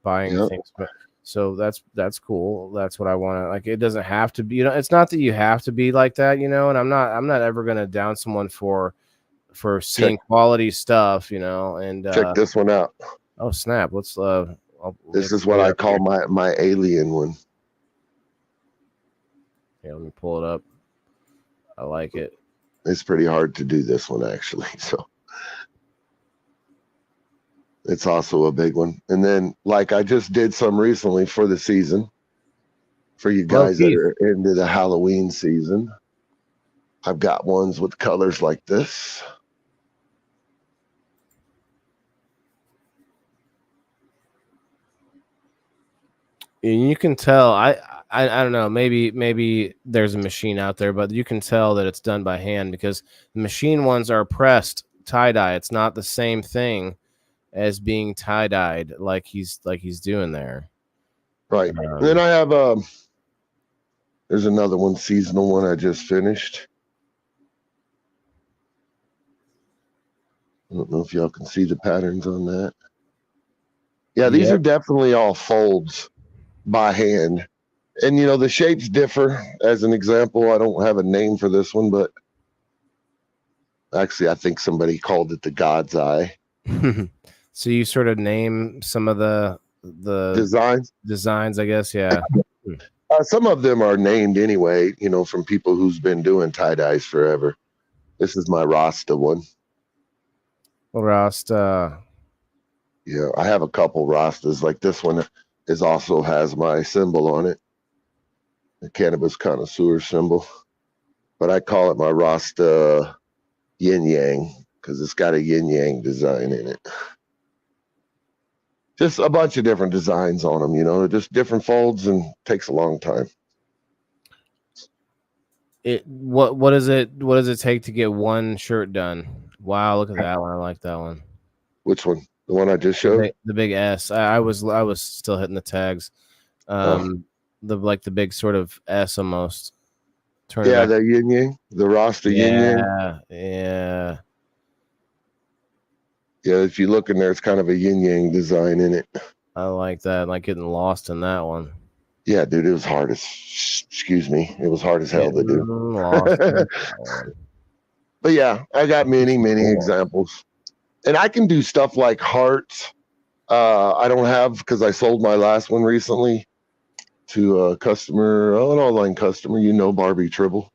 buying Yeah. things, but so that's cool. That's what I want to like. It doesn't have to be. It's not that you have to be like that. And I'm not ever gonna down someone for seeing quality stuff. And Check this one out. oh snap! Let's This is what I call my alien one. Here, let me pull it up. I like it. It's pretty hard to do this one actually. So it's also a big one. And then like I just did some recently for the season. For you guys that are into the Halloween season. I've got ones with colors like this. And you can tell I don't know, maybe there's a machine out there, but you can tell that it's done by hand because the machine ones are pressed tie-dye. It's not the same thing as being tie-dyed like he's doing there. Right. And then I have there's another one, seasonal one I just finished. I don't know if y'all can see the patterns on that. Yeah, these are definitely all folds by hand. And the shapes differ. As an example, I don't have a name for this one, but actually I think somebody called it the God's Eye. So you sort of name some of the designs, I guess. Yeah. Some of them are named anyway, from people who's been doing tie-dyes forever. This is my Rasta one. Rasta. Yeah, I have a couple Rastas. Like this one also has my symbol on it. The cannabis connoisseur symbol. But I call it my Rasta yin yang because it's got a yin yang design in it. Just a bunch of different designs on them, just different folds, and takes a long time. What does it take to get one shirt done? Wow, look at that one. I like that one. Which one? The one I just showed? The big S. I was still hitting the tags. The big sort of S almost. Yeah, the yin yang, the Rasta yin yang. Yeah. Yeah, if you look in there, it's kind of a yin yang design in it. I like that. Like getting lost in that one. Yeah, dude, it was hard as it was hard as hell to do. But yeah, I got many examples. And I can do stuff like hearts. I don't have because I sold my last one recently to a customer, an online customer, Barbie Tribble.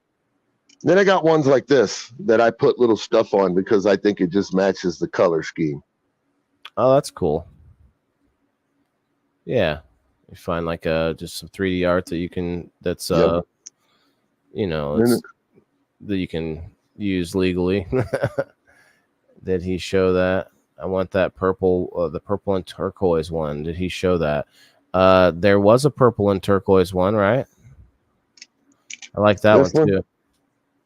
Then I got ones like this that I put little stuff on because I think it just matches the color scheme. Oh, that's cool. Yeah. You find like just some 3D art that you can that you can use legally. Did he show that? I want that purple, the purple and turquoise one. Did he show that? There was a purple and turquoise one, right? I like that one too.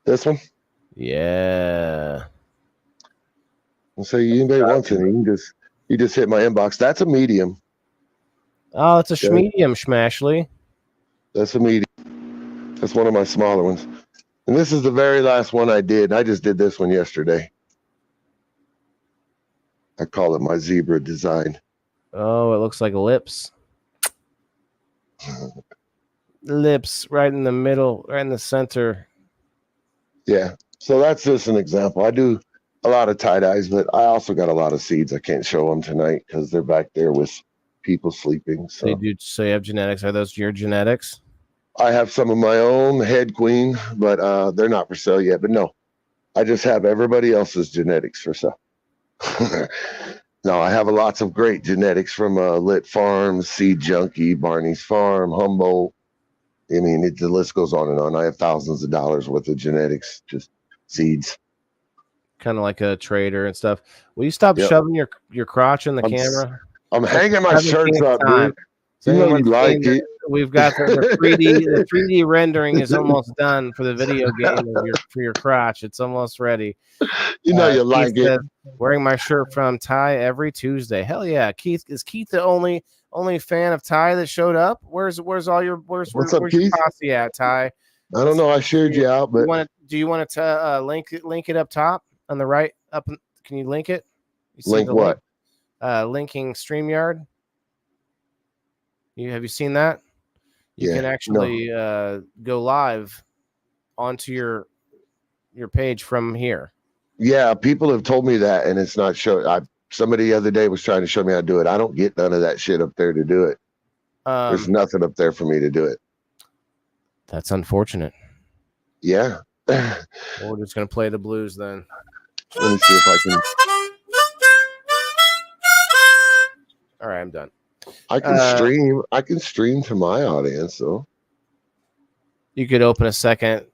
This one? Yeah. So anybody wants it, you just hit my inbox. That's a medium. Oh, it's a medium, Schmashley. That's a medium. That's one of my smaller ones. And this is the very last one I did. I just did this one yesterday. I call it my zebra design. Oh, it looks like lips. Lips right in the middle, right in the center. Yeah. So that's just an example. I do a lot of tie-dyes, but I also got a lot of seeds. I can't show them tonight because they're back there with people sleeping. So you have genetics. Are those your genetics? I have some of my own head queen, but they're not for sale yet. But no, I just have everybody else's genetics for sale. No, I have lots of great genetics from Lit Farms, Seed Junkie, Barney's Farm, Humboldt. I mean, the list goes on and on. I have thousands of dollars worth of genetics, just seeds. Kind of like a trader and stuff. Will you stop shoving your crotch in the camera? I'm hanging my shirts up, dude. So you like it. We've got the 3D. The 3D rendering is almost done for the video game for your crotch. It's almost ready. You like it. Wearing my shirt from Ty every Tuesday. Hell yeah, Keith. Is Keith the only fan of Ty that showed up? Where's all your where's What's up, your Keith? posse at, Ty? I don't know. I shared you out, but do Do you want to link it up top on the right? Can you link it? You see Link the what? Linking StreamYard. Have you seen that? You Yeah, can actually go live onto your page from here. Yeah, people have told me that, and it's not show. Somebody the other day was trying to show me how to do it. I don't get none of that shit up there to do it. There's nothing up there for me to do it. That's unfortunate. Yeah. We're just gonna play the blues then. Let me see if I can. All right, I'm done. I can stream. I can stream to my audience, though. You could open a second.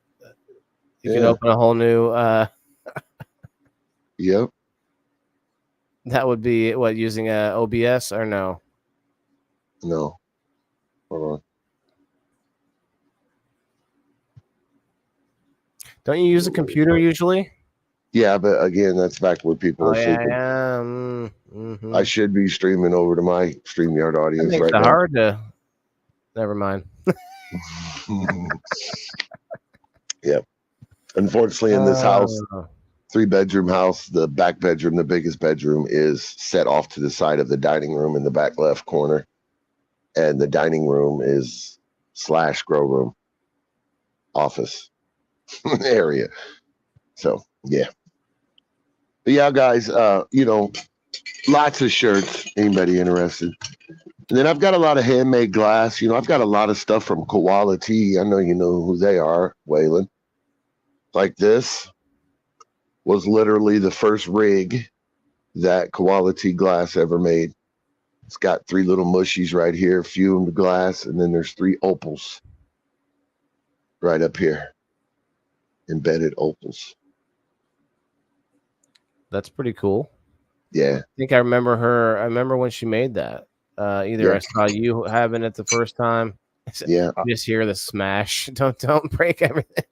You could open a whole new. Yep. That would be what, using OBS or no? No. Hold on. Don't you use a computer usually? Yeah, but again, that's back where people are sleeping. Yeah. I should be streaming over to my StreamYard audience It makes right it now. hard to. Never mind. Yep. Unfortunately, in this house, 3-bedroom house, the back bedroom, the biggest bedroom, is set off to the side of the dining room in the back left corner, and the dining room is / grow room, office area. So yeah. But yeah, guys, lots of shirts. Anybody interested? And then I've got a lot of handmade glass. I've got a lot of stuff from Koala Tea. I know you know who they are, Waylon. Like this was literally the first rig that Koala Tea Glass ever made. It's got 3 little mushies right here, fumed glass, and then there's 3 opals right up here. Embedded opals. That's pretty cool. Yeah. I think I remember her. I remember when she made that. Either I saw you having it the first time. Yeah. You just hear the smash. Don't break everything.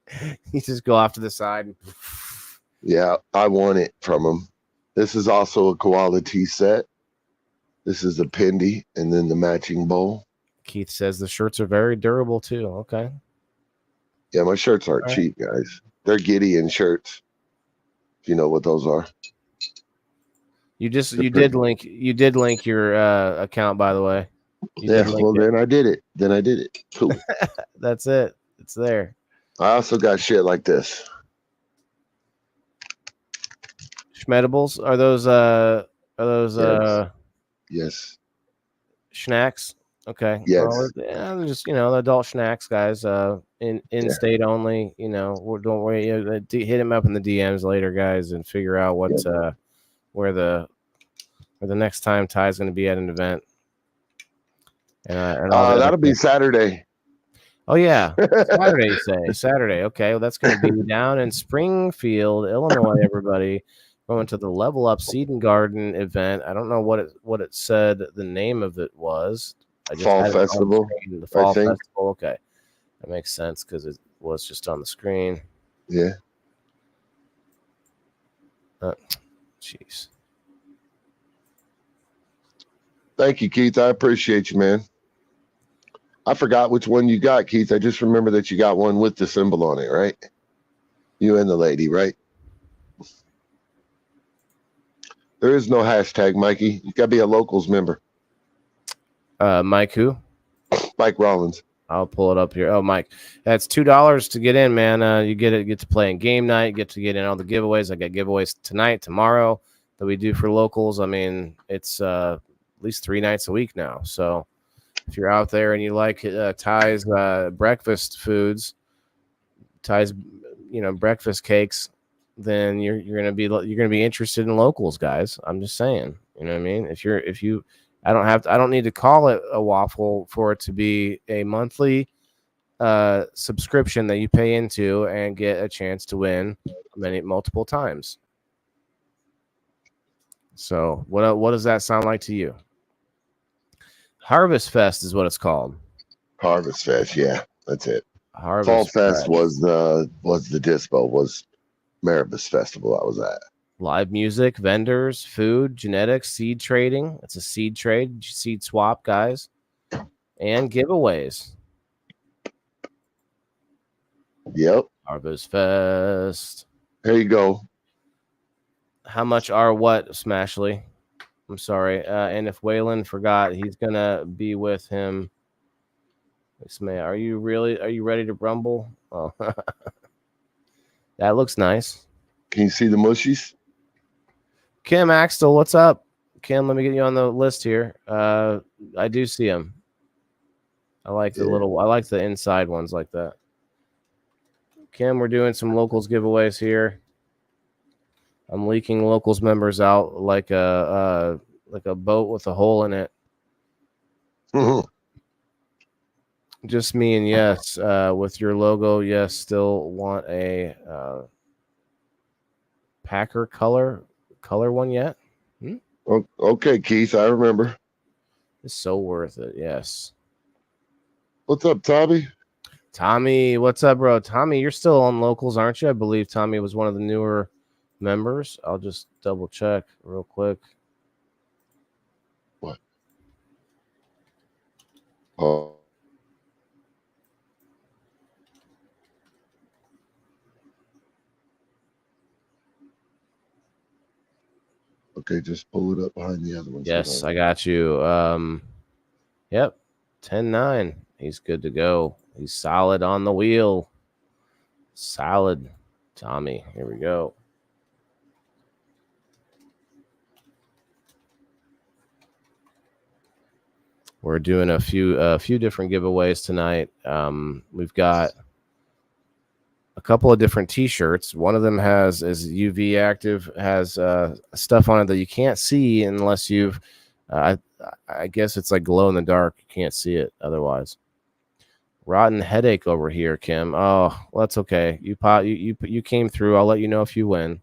You just go off to the side. Yeah, I won it from him. This is also a Koala Tea set. This is the Pindy and then the matching bowl. Keith says the shirts are very durable too. Okay. Yeah, my shirts aren't cheap, guys. They're Gideon shirts. If you know what those are. You did link your account, by the way. Then I did it. Cool. That's it. It's there. I also got shit like this. Schmedibles? Are those yes. Schnacks? Okay. Yes. Well, yeah, just the adult Schnacks guys. In state only. Don't worry. Hit him up in the DMs later, guys, and figure out what where the next time Ty's going to be at an event. And that'll be Saturday. Oh yeah, Saturday. You say Saturday? Okay, well that's going to be down in Springfield, Illinois. Everybody going to the Level Up Seed and Garden event. I don't know what it said. The name of it was. Fall Festival. The Fall Festival. Okay, that makes sense because it was just on the screen. Yeah. Jeez. Thank you, Keith. I appreciate you, man. I forgot which one you got, Keith. I just remember that you got one with the symbol on it, right? You and the lady, right? There is no hashtag, Mikey. You got to be a locals member. Mike who? Mike Rollins. I'll pull it up here. Oh, Mike, that's $2 to get in, man. You get to play in game night, get to get in all the giveaways. I got giveaways tonight, tomorrow that we do for locals. I mean, it's at least 3 nights a week now. So if you're out there and you like Ty's breakfast foods, Ty's breakfast cakes, then you're gonna be interested in locals, guys. I'm just saying. You know what I mean? I don't need to call it a waffle for it to be a monthly subscription that you pay into and get a chance to win multiple times. So what does that sound like to you? Harvest Fest is what it's called. Harvest Fest, yeah, that's it. Harvest Fall Fest was the dispo, was Maribus Festival I was at. Live music, vendors, food, genetics, seed trading. It's a seed trade, seed swap, guys, and giveaways. Yep. Harvest Fest. There you go. How much are what, Smashley? I'm sorry. And if Waylon forgot, he's gonna be with him. Are you ready to rumble? Oh, that looks nice. Can you see the mushies? Kim Axtell, what's up? Kim, let me get you on the list here. I do see him. I like I like the inside ones like that. Kim, we're doing some locals giveaways here. I'm leaking locals members out like a boat with a hole in it. Just me and yes, with your logo. Yes, still want a Packer color one yet? Okay, Keith, I remember. It's so worth it. Yes. What's up, Tommy? Tommy, what's up, bro? Tommy, you're still on locals, aren't you? I believe Tommy was one of the newer members. I'll just double check real quick. What? Oh. Okay, just pull it up behind the other one. Yes, I got you. Yep, 10-9. He's good to go. He's solid on the wheel. Solid, Tommy. Here we go. We're doing a few different giveaways tonight. We've got a couple of different T-shirts. One of them is UV active, has stuff on it that you can't see unless you've. I guess it's like glow in the dark. You can't see it otherwise. Rotten headache over here, Kim. Oh, well, that's okay. You came through. I'll let you know if you win.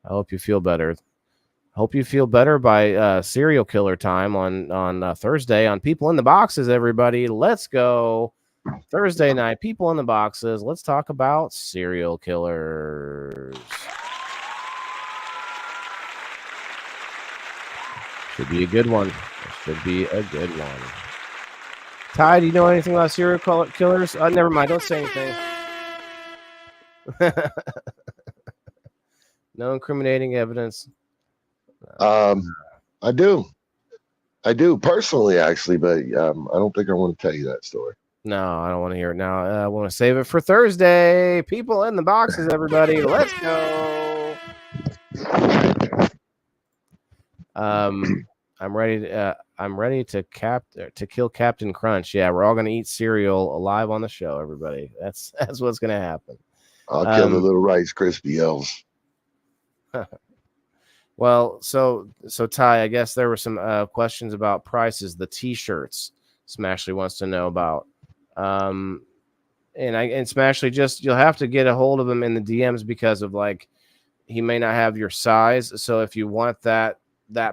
I hope you feel better. Hope you feel better by serial killer time on Thursday on People in the Boxes. Everybody, let's go. Thursday night, People in the Boxes. Let's talk about serial killers. Should be a good one. Should be a good one. Ty, do you know anything about serial killers? Never mind. Don't say anything. No incriminating evidence. I do personally, actually, but I don't think I want to tell you that story. No, I don't want to hear it now. I want to save it for Thursday. People in the Boxes, everybody. Let's go. I'm ready to kill Captain Crunch. Yeah, we're all gonna eat cereal live on the show, everybody. That's what's gonna happen. I'll kill the little Rice Krispie elves. Well, so Ty, I guess there were some questions about prices. The T-shirts Smashley wants to know about. And Smashley, just you'll have to get a hold of him in the DMs because of like he may not have your size. So if you want that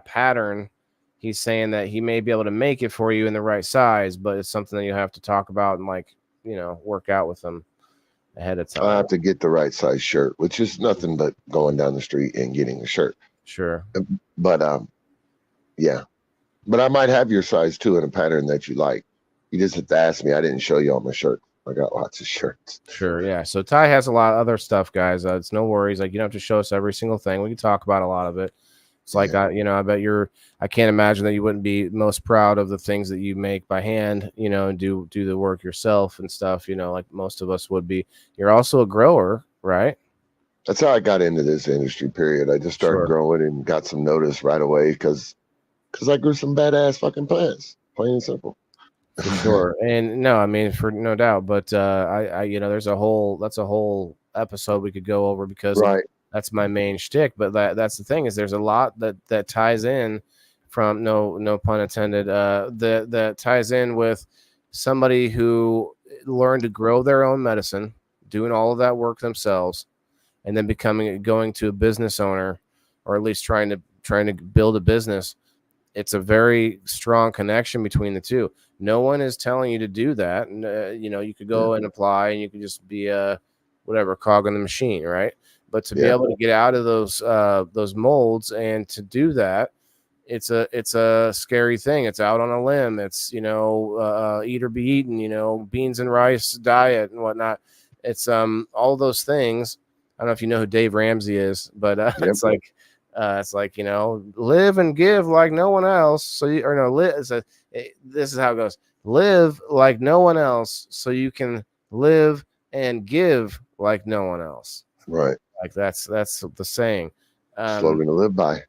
pattern, he's saying that he may be able to make it for you in the right size, but it's something that you have to talk about and like work out with him ahead of time. I have to get the right size shirt, which is nothing but going down the street and getting a shirt. Sure. But yeah. But I might have your size too in a pattern that you like. You just have to ask me. I didn't show you all my shirts. I got lots of shirts. Sure, yeah. So Ty has a lot of other stuff, guys. It's no worries. Like you don't have to show us every single thing. We can talk about a lot of it. It's like I bet I can't imagine that you wouldn't be most proud of the things that you make by hand, and do the work yourself and stuff, like most of us would be. You're also a grower, right? That's how I got into this industry, period. I just started growing and got some notice right away because I grew some badass fucking plants, plain and simple. For sure. And no, I mean, for no doubt, but I that's a whole episode we could go over because that's my main shtick. But that's the thing is there's a lot that ties in from no pun intended, that ties in with somebody who learned to grow their own medicine, doing all of that work themselves, and then going to a business owner, or at least trying to build a business. It's a very strong connection between the two. No one is telling you to do that. And, you could go and apply and you could just be a whatever cog in the machine. Right. But to be able to get out of those molds and to do that, it's a scary thing. It's out on a limb. It's, eat or be eaten, beans and rice diet and whatnot. It's all those things. I don't know if you know who Dave Ramsey is, but it's like live and give like no one else. So this is how it goes. Live like no one else, so you can live and give like no one else. Right. Like that's the saying. Slogan to live by.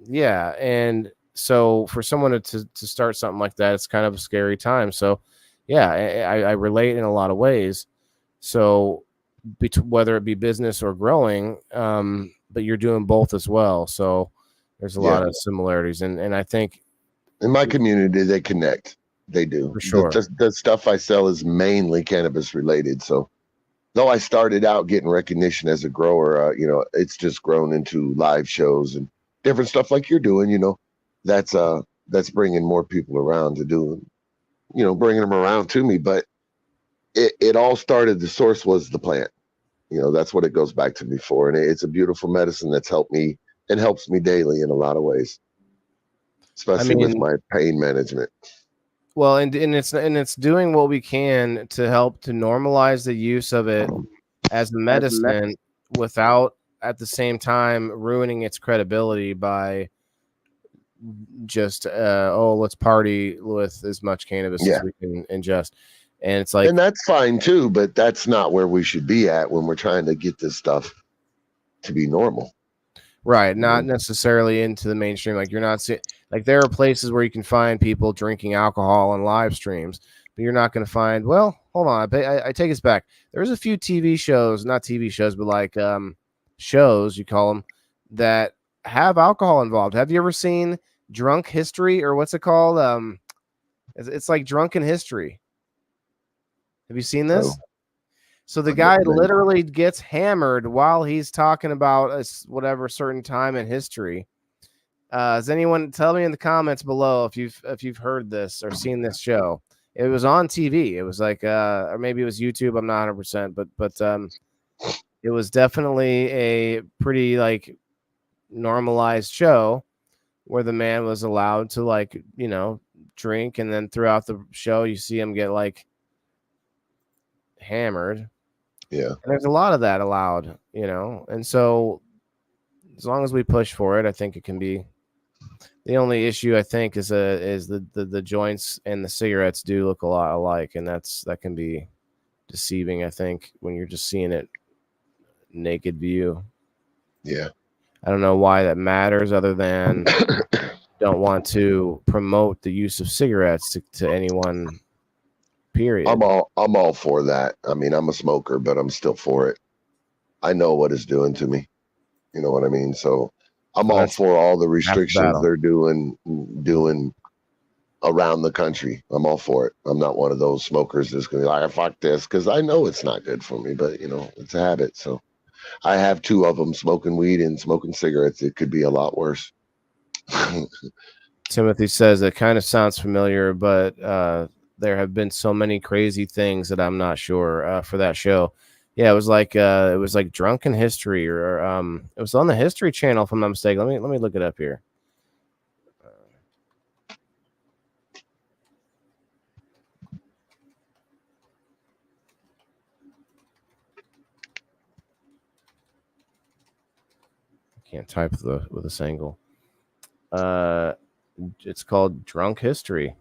Yeah, and so for someone to start something like that, it's kind of a scary time. So, yeah, I relate in a lot of ways. So, whether it be business or growing, but you're doing both as well. So, there's a lot of similarities, and I think in my community they connect. They do for sure. The stuff I sell is mainly cannabis related. So, though I started out getting recognition as a grower, it's just grown into live shows and different stuff like you're doing. That's bringing more people around to do, bringing them around to me. But it all started. The source was the plant. That's what it goes back to me for, and it's a beautiful medicine that's helped me and helps me daily in a lot of ways, especially with my pain management. Well, and it's doing what we can to help to normalize the use of it as a medicine without at the same time ruining its credibility by just let's party with as much cannabis as we can ingest. And it's like, and that's fine too, but that's not where we should be at when we're trying to get this stuff to be normal. Right, not necessarily into the mainstream. Like you're not seeing, like there are places where you can find people drinking alcohol on live streams, but you're not going to find. Well, hold on, I take this back. There's a few TV shows, not TV shows, but like shows you call them that have alcohol involved. Have you ever seen Drunk History or what's it called? It's like Drunken History. Have you seen this? Oh. So the guy literally gets hammered while he's talking about whatever certain time in history. Does anyone tell me in the comments below if you've heard this or seen this show? It was on TV. It was like or maybe it was YouTube. I'm not 100%, but it was definitely a pretty like normalized show where the man was allowed to like drink, and then throughout the show you see him get like hammered. Yeah. And there's a lot of that allowed, and so as long as we push for it, I think it can be. The only issue I think is the joints and the cigarettes do look a lot alike, and that can be deceiving, I think, when you're just seeing it naked view. Yeah. I don't know why that matters other than don't want to promote the use of cigarettes to anyone. Period. I'm all for that. I mean, I'm a smoker, but I'm still for it. I know what it's doing to me. You know what I mean? So I'm all for all the restrictions they're doing around the country. I'm all for it. I'm not one of those smokers that's gonna be like, fuck this, because I know it's not good for me, but it's a habit. So I have two of them, smoking weed and smoking cigarettes. It could be a lot worse. Timothy says it kind of sounds familiar, but there have been so many crazy things that I'm not sure for that show. Yeah, it was like Drunken History, or it was on the History Channel, if I'm not mistaken. Let me look it up here. I can't type with this angle. It's called Drunk History.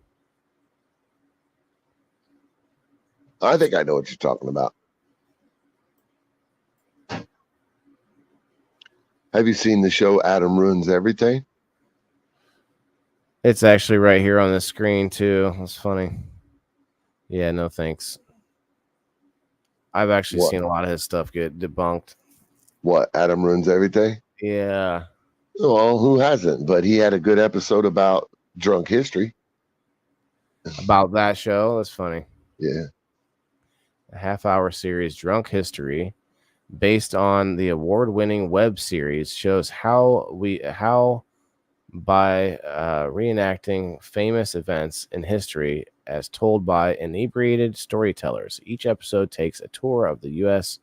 I think I know what you're talking about. Have you seen the show Adam Ruins Everything? It's actually right here on the screen too. That's funny. Yeah, no thanks. I've actually seen a lot of his stuff get debunked. What, Adam Ruins Everything? Yeah. Well, who hasn't? But he had a good episode about drunk history. About that show? That's funny. Yeah. A half-hour series, Drunk History, based on the award-winning web series, shows how by reenacting famous events in history as told by inebriated storytellers. Each episode takes a tour of the U.S.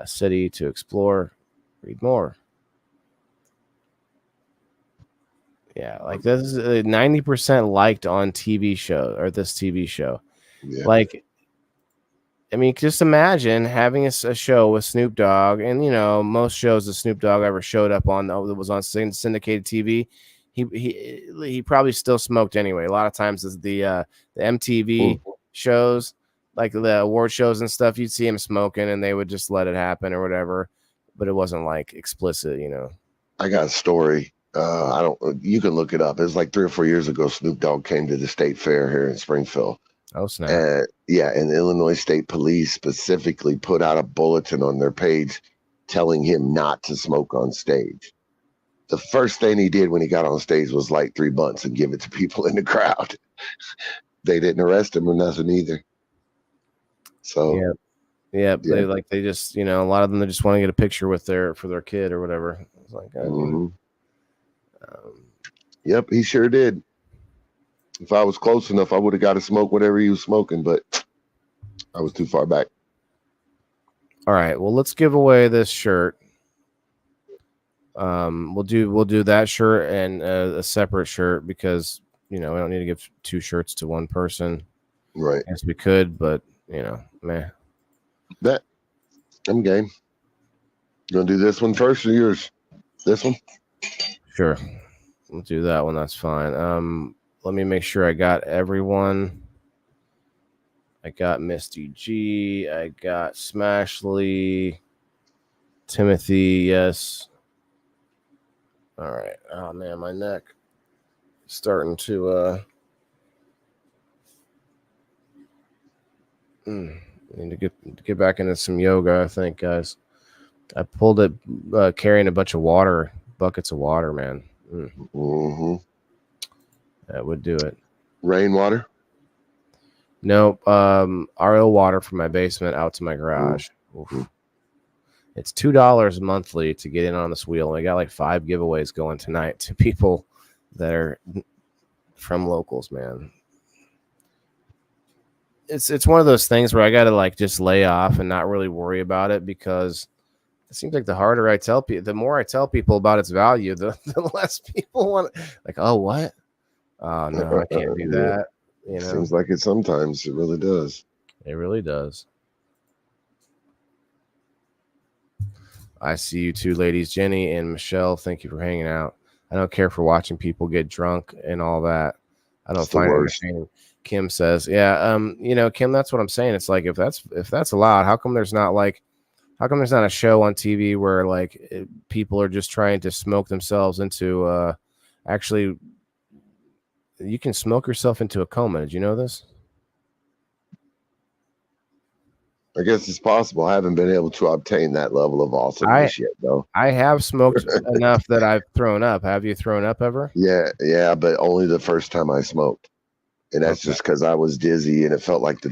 City to explore. Read more. Yeah, like this is 90% liked on TV show, or this TV show. Yeah. Like I mean, just imagine having a show with Snoop Dogg, and most shows that Snoop Dogg ever showed up on that was on syndicated TV. He probably still smoked anyway. A lot of times, the MTV shows, like the award shows and stuff, you'd see him smoking, and they would just let it happen or whatever. But it wasn't like explicit, I got a story. You can look it up. It was like 3 or 4 years ago. Snoop Dogg came to the state fair here in Springfield. Oh, snap. And the Illinois State Police specifically put out a bulletin on their page telling him not to smoke on stage. The first thing he did when he got on stage was light 3 bunts and give it to people in the crowd. They didn't arrest him or nothing either. So they just a lot of them, they just want to get a picture with their kid or whatever. It's like, yep, he sure did. If I was close enough, I would have got to smoke whatever he was smoking, but I was too far back. All right, well, let's give away this shirt. We'll do that shirt and a separate shirt because we don't need to give 2 shirts to one person. Right? Yes, we could, but meh. That I'm game. You gonna do this one first or yours? This one? Sure, we'll do that one. That's fine. Let me make sure I got everyone. I got Misty G. I got Smashley. Timothy, yes. All right. Oh man, my neck is starting to need to get back into some yoga, I think, guys. I pulled it carrying a bunch of water, buckets of water, man. That would do it. Rainwater? Nope. RO water from my basement out to my garage. It's $2 monthly to get in on this wheel. And I got like 5 giveaways going tonight to people that are from locals, man. It's one of those things where I got to like just lay off and not really worry about it, because it seems like the harder I tell people, the more I tell people about its value, the less people want, like, oh, what? Oh, no, I can't do that. Seems like it sometimes. It really does. It really does. I see you two ladies, Jenny and Michelle. Thank you for hanging out. I don't care for watching people get drunk and all that. I don't find it entertaining. Kim says, yeah, Kim, that's what I'm saying. It's like, if that's allowed, how come there's not a show on TV where like people are just trying to smoke themselves into actually you can smoke yourself into a coma. Did you know this? I guess it's possible. I haven't been able to obtain that level of awesomeness yet, though. I have smoked enough that I've thrown up. Have you thrown up ever? Yeah, but only the first time I smoked. And that's just because I was dizzy and it felt like the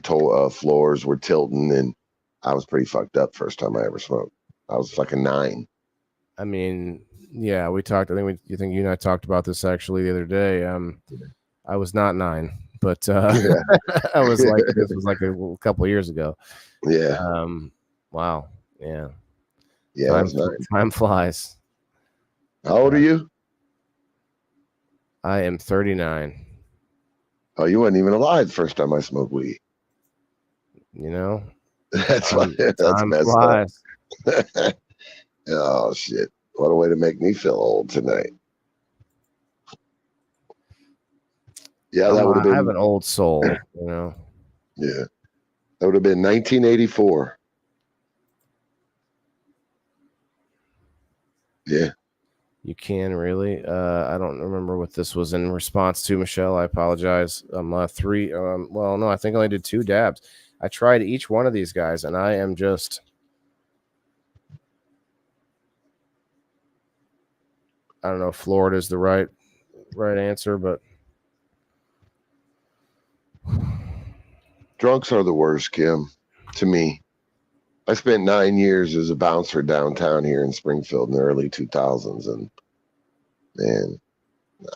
floors were tilting, and I was pretty fucked up first time I ever smoked. I was fucking 9. I mean, yeah, we talked. I think you and I talked about this actually the other day. I was not 9, but I was like, this was like a couple of years ago. Yeah. Wow. Yeah. Yeah. Time flies. How old are you? I am 39. Oh, you weren't even alive the first time I smoked weed. That's messed up. Oh shit! What a way to make me feel old tonight. Yeah, that would have been. I have an old soul, Yeah, that would have been 1984. Yeah. You can really. I don't remember what this was in response to, Michelle. I apologize. 3. Well, no, I think I only did 2 dabs. I tried each one of these guys, and I am just. I don't know if Florida is the right answer, but drunks are the worst, Kim. To me, I spent 9 years as a bouncer downtown here in Springfield in the early 2000s, and man,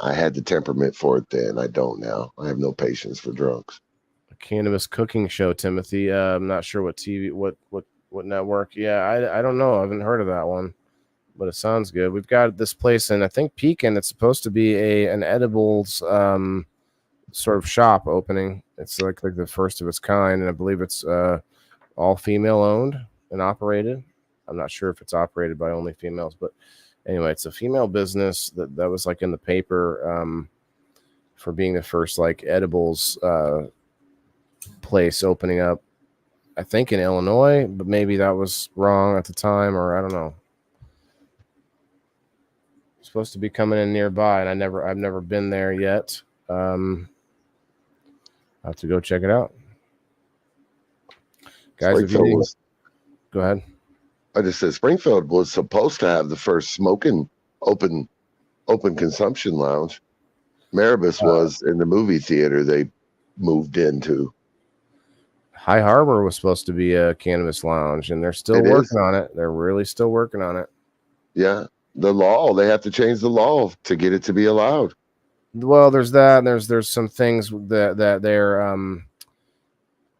I had the temperament for it then. I don't now. I have no patience for drunks. A cannabis cooking show, Timothy. I'm not sure what TV, what network. Yeah, I don't know. I haven't heard of that one, but it sounds good. We've got this place in, I think, Pekin. It's supposed to be an edibles sort of shop opening. It's like the first of its kind, and I believe it's all female owned and operated. I'm not sure if it's operated by only females, but anyway, it's a female business that was like in the paper for being the first like edibles place opening up, I think in Illinois, but maybe that was wrong at the time, or I don't know. It's supposed to be coming in nearby, and I've never been there yet. I have to go check it out. Guys, if you go ahead. I just said Springfield was supposed to have the first smoking open consumption lounge. Maribus was in the movie theater they moved into. High Harbor was supposed to be a cannabis lounge, and they're still working on it. They're really still working on it. Yeah, the law, they have to change the law to get it to be allowed. Well, there's that, and there's some things that they're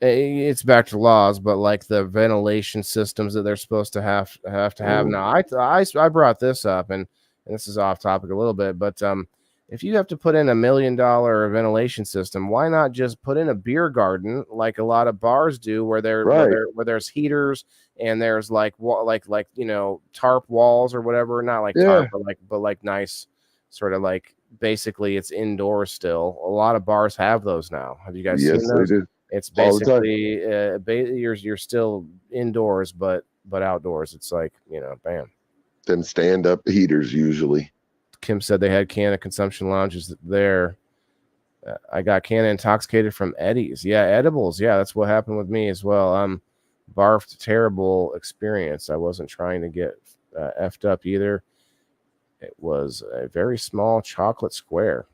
it's back to laws, but like the ventilation systems that they're supposed to have now. I brought this up, and this is off topic a little bit, but if you have to put in $1 million ventilation system, why not just put in a beer garden like a lot of bars do, where where there's heaters and there's like tarp walls or whatever, not like tarp, but like nice sort of like, basically it's indoors still. A lot of bars have those now. Have you guys seen those? They do. It's basically you're still indoors, but outdoors. It's like, bam. Them stand-up heaters usually. Kim said they had Canna consumption lounges there. I got Canna intoxicated from Eddie's. Yeah, edibles. Yeah, that's what happened with me as well. Barfed, terrible experience. I wasn't trying to get effed up either. It was a very small chocolate square.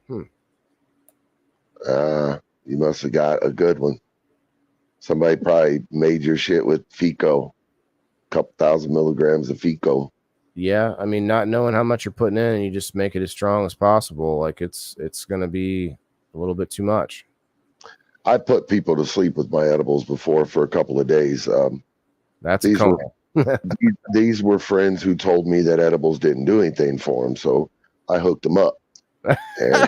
You must have got a good one. Somebody probably made your shit with FECO. A couple thousand milligrams of FECO. Yeah, I mean, not knowing how much you're putting in, and you just make it as strong as possible. Like it's going to be a little bit too much. I put people to sleep with my edibles before for a couple of days. That's these were friends who told me that edibles didn't do anything for them, so I hooked them up.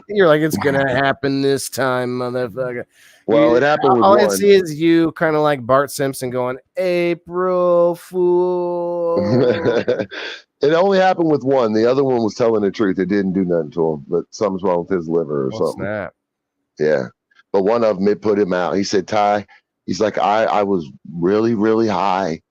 You're like, it's gonna happen this time, motherfucker. Well, it happened with all one. I see is you kind of like Bart Simpson going, April Fool. It only happened with one. The other one was telling the truth. It didn't do nothing to him, but something's wrong with his liver or something. Snap. Yeah. But one of them, it put him out. He said, Ty, he's like, I was really, really high,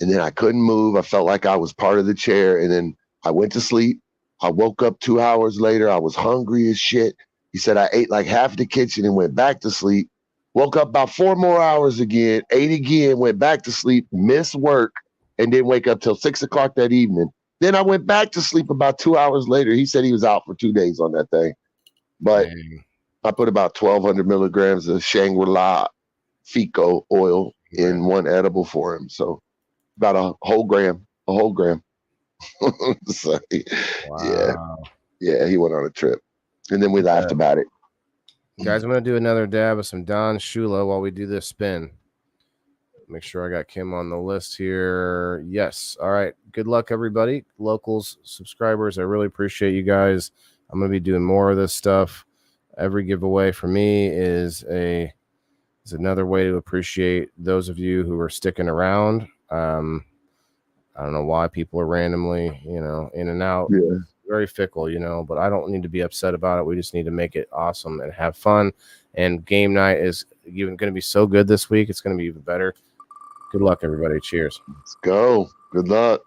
and then I couldn't move. I felt like I was part of the chair, and then I went to sleep. I woke up 2 hours later. I was hungry as shit. He said, I ate like half the kitchen and went back to sleep. Woke up about 4 more hours again, ate again, went back to sleep, missed work, and didn't wake up till 6 o'clock that evening. Then I went back to sleep about 2 hours later. He said he was out for 2 days on that thing. But I put about 1,200 milligrams of Shangri-La FECO oil in one edible for him. So about a whole gram. So, yeah, he went on a trip. And then we laughed about it. Guys, I'm going to do another dab of some Don Shula while we do this spin. Make sure I got Kim on the list here. Yes. All right. Good luck, everybody. Locals, subscribers, I really appreciate you guys. I'm going to be doing more of this stuff. Every giveaway for me is another way to appreciate those of you who are sticking around. I don't know why people are randomly, in and out. Yeah. Very fickle, but I don't need to be upset about it. We just need to make it awesome and have fun. And game night is even going to be so good this week. It's going to be even better. Good luck, everybody. Cheers. Let's go. Good luck.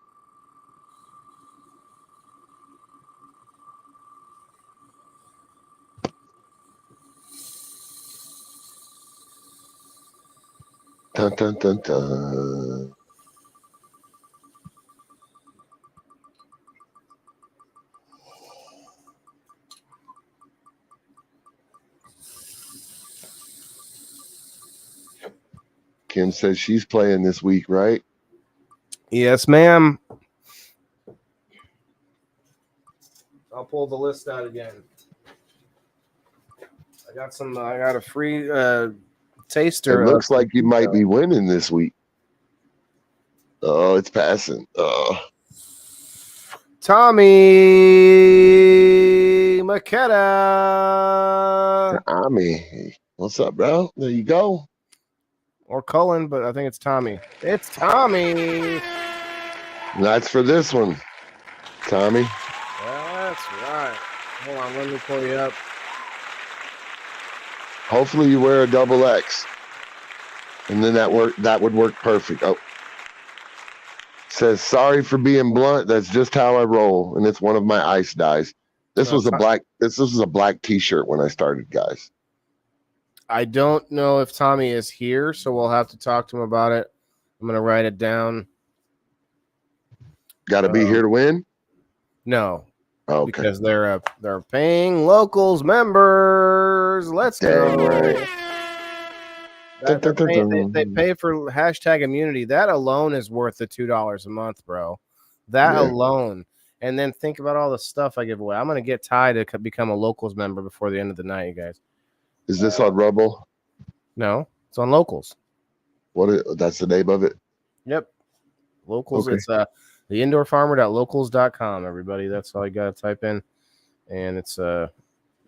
Dun, dun, dun, dun. Kim says she's playing this week, right? Yes, ma'am. I'll pull the list out again. I got a free taster. It looks like you might be winning this week. Oh, it's passing. Tommy Makeda. Tommy. What's up, bro? There you go. or Cullen, but I think it's Tommy. It's Tommy. That's for this one, Tommy. That's right. Hold on, let me pull you up. Hopefully you wear a double X. And then that would work perfect. Oh. Says sorry for being blunt. That's just how I roll. And it's one of my ice dyes. This was a black t-shirt when I started, guys. I don't know if Tommy is here, so we'll have to talk to him about it. I'm gonna write it down. Gotta be here to win? No. Okay. Because they're paying locals members. Let's go. Right. They pay for hashtag immunity. That alone is worth the $2 a month, bro. That alone. And then think about all the stuff I give away. I'm gonna get Ty to become a locals member before the end of the night, you guys. Is this on Rumble? No, it's on locals. That's the name of it? Yep. Locals. Okay. It's theindoorfarmer.locals.com, everybody. That's all you gotta type in. And it's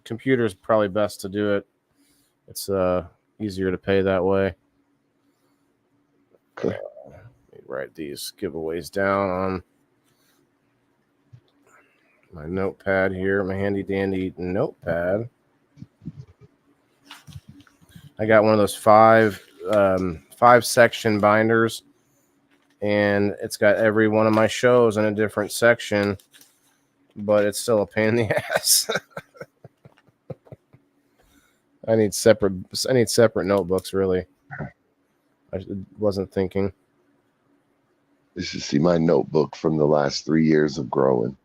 computer's probably best to do it. It's easier to pay that way. Okay. Let me write these giveaways down on my notepad here, my handy dandy notepad. I got one of those five section binders, and it's got every one of my shows in a different section, but it's still a pain in the ass. I need separate notebooks, really. I wasn't thinking. You should see my notebook from the last 3 years of growing.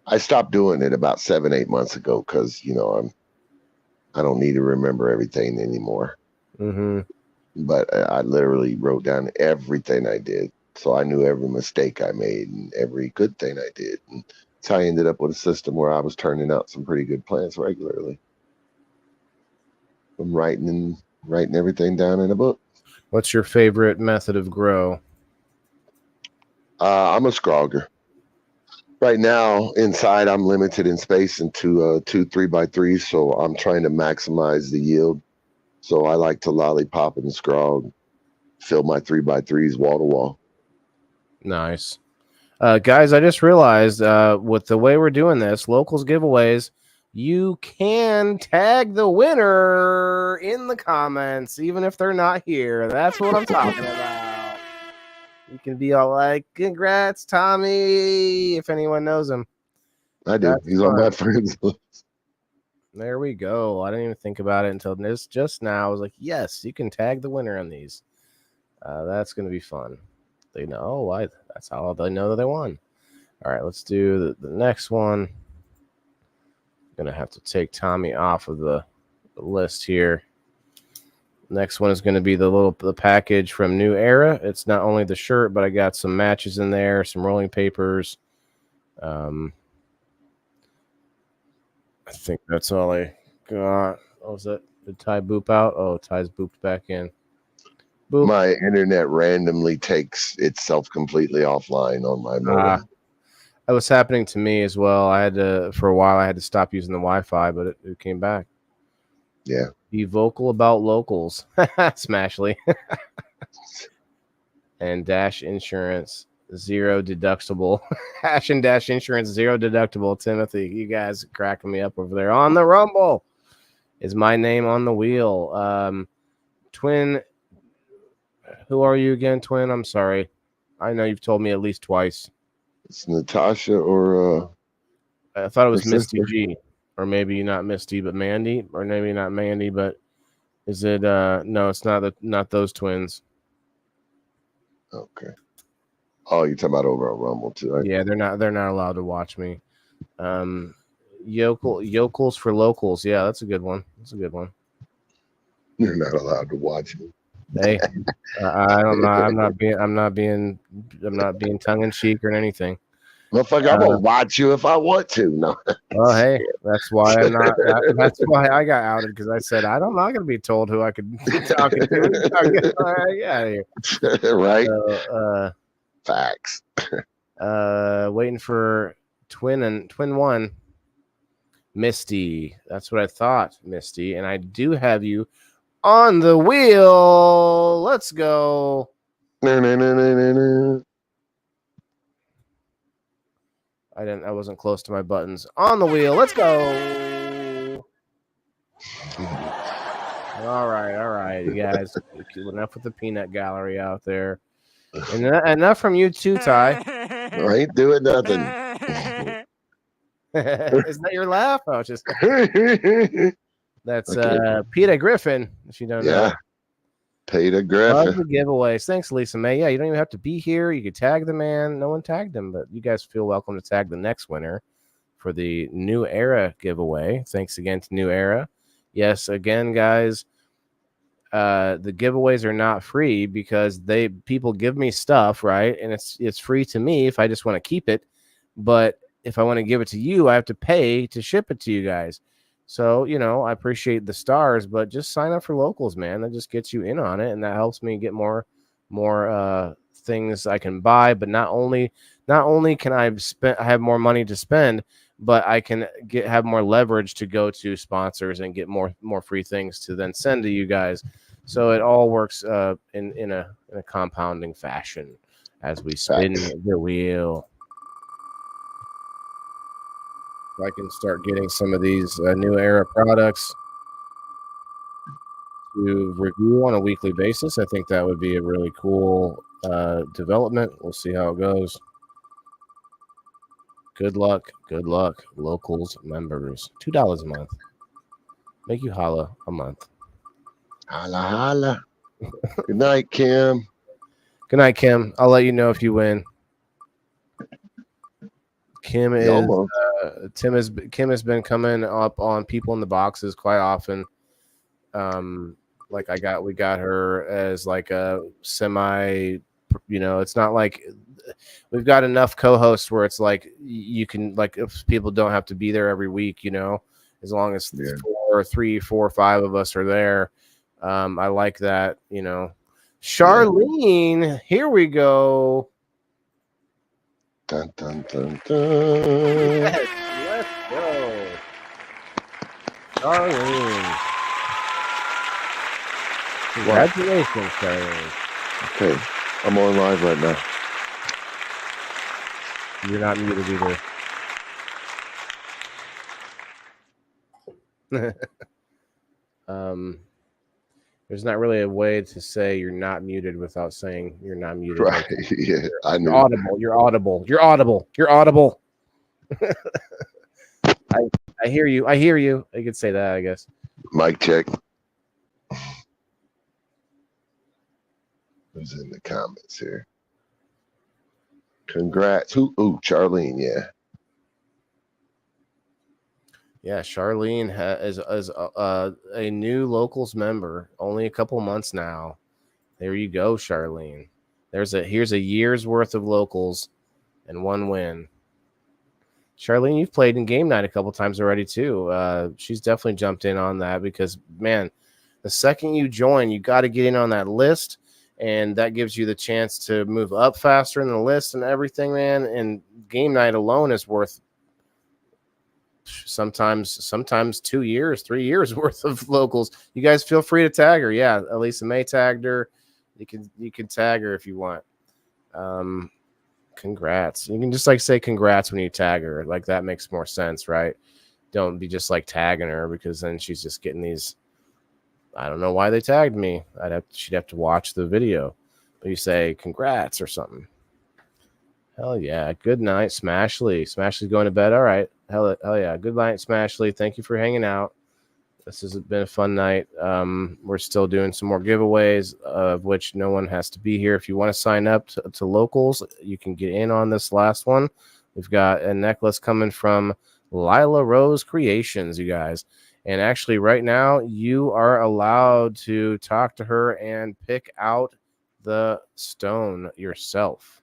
I stopped doing it about 7-8 months ago because I don't need to remember everything anymore. Mm-hmm. But I literally wrote down everything I did, so I knew every mistake I made and every good thing I did. And that's how I ended up with a system where I was turning out some pretty good plants regularly. I'm writing everything down in a book. What's your favorite method of grow? I'm a scrogger. Right now, inside, I'm limited in space into 2 3x3s, so I'm trying to maximize the yield. So I like to lollipop and scrog, fill my 3x3s wall to wall. Nice. Guys, I just realized with the way we're doing this, locals giveaways, you can tag the winner in the comments, even if they're not here. That's what I'm talking about. You can be all like, congrats, Tommy, if anyone knows him. I do. He's on my friends list. There we go. I didn't even think about it until just now. I was like, yes, you can tag the winner on these. That's going to be fun. They know. That's how they know that they won. All right, let's do the next one. Going to have to take Tommy off of the list here. Next one is going to be the package from New Era. It's not only the shirt, but I got some matches in there, some rolling papers. I think that's all I got. What was that? Did Ty boop out? Oh, Ty's booped back in. Boop. My internet randomly takes itself completely offline on my modem. That was happening to me as well. For a while, I had to stop using the Wi-Fi, but it came back. Yeah. Be vocal about locals. Smashly. And Dash Insurance, 0 deductible. Hash and Dash Insurance, 0 deductible. Timothy, you guys are cracking me up over there. On the Rumble is my name on the wheel. Twin, who are you again, Twin? I'm sorry. I know you've told me at least twice. It's Natasha or I thought it was Misty sister. G. Or maybe not Misty, but Mandy, or maybe not Mandy, but is it? No, it's not those twins. Okay. Oh, you're talking about over on Rumble too, right? Yeah, they're not allowed to watch me. Yokels for locals. Yeah, that's a good one. You're not allowed to watch me. Hey, I'm not being tongue in cheek or anything. Motherfucker, I'm gonna watch you if I want to. No. Well, hey, that's why I'm not. That's why I got outed, because I said I'm not going to be told who I could be talking to. All right, get out of here. Right. So, facts. Waiting for twin one, Misty. That's what I thought, Misty. And I do have you On the wheel. Let's go. No, no, no, no, no, no. I wasn't close to my buttons. On the wheel. Let's go. All right, you guys. Enough with the peanut gallery out there. And enough from you too, Ty. I ain't doing nothing. Is that your laugh? Oh, just that's Okay. Peter Griffin. If you don't know. Yeah. Peter Love Griffin. the giveaways. Thanks, Lisa May. Yeah, you don't even have to be here. You could tag the man. No one tagged him, but you guys feel welcome to tag the next winner for the New Era giveaway. Thanks again to New Era. Yes, again, guys, the giveaways are not free because people give me stuff, right? And it's free to me if I just want to keep it. But if I want to give it to you, I have to pay to ship it to you guys. So, I appreciate the stars, but just sign up for locals, man. That just gets you in on it, and that helps me get more things I can buy. But not only can I have more money to spend, but I can have more leverage to go to sponsors and get more free things to then send to you guys. So it all works in a compounding fashion as we spin the wheel. If I can start getting some of these New Era products to review on a weekly basis, I think that would be a really cool development. We'll see how it goes. Good luck, locals members. $2 a month. Make you holla a month. Holla, holla. Good night, Kim. Good night, Kim. I'll let you know if you win. Kim has been coming up on people in the boxes quite often. Like we got her as like a semi, it's not like we've got enough co-hosts where it's like you can, like, if people don't have to be there every week, as long as 3, 4, 5 of us are there. I like that, Charlene, here we go. Dun, dun, dun, dun. Let's go. Charlene. Congratulations, Charlene. Okay, I'm on live right now. You're not muted either. There's not really a way to say you're not muted without saying you're not muted. Right. Yeah, I know. You're audible. I hear you. I could say that, I guess. Mic check. Who's in the comments here? Congrats. Ooh, Charlene, yeah. Yeah, Charlene is a new locals member, only a couple months now. There you go, Charlene. Here's a year's worth of locals and 1 win. Charlene, you've played in game night a couple times already too. She's definitely jumped in on that because, man, the second you join, you got to get in on that list, and that gives you the chance to move up faster in the list and everything, man. And game night alone is worth sometimes 2 years, 3 years worth of locals. You guys feel free to tag her. Yeah, Elisa May tagged her. You can tag her if you want. Congrats. You can just like say congrats when you tag her. Like that makes more sense, right? Don't be just like tagging her because then she's just getting these. I don't know why they tagged me. She'd have to watch the video. But you say congrats or something. Hell yeah. Good night, Smashley. Smashley's going to bed. All right. Hell yeah. Good night, Smashley. Thank you for hanging out. This has been a fun night. We're still doing some more giveaways, of which no one has to be here. If you want to sign up to locals, you can get in on this last one. We've got a necklace coming from Lila Rose Creations, you guys. And actually, right now, you are allowed to talk to her and pick out the stone yourself.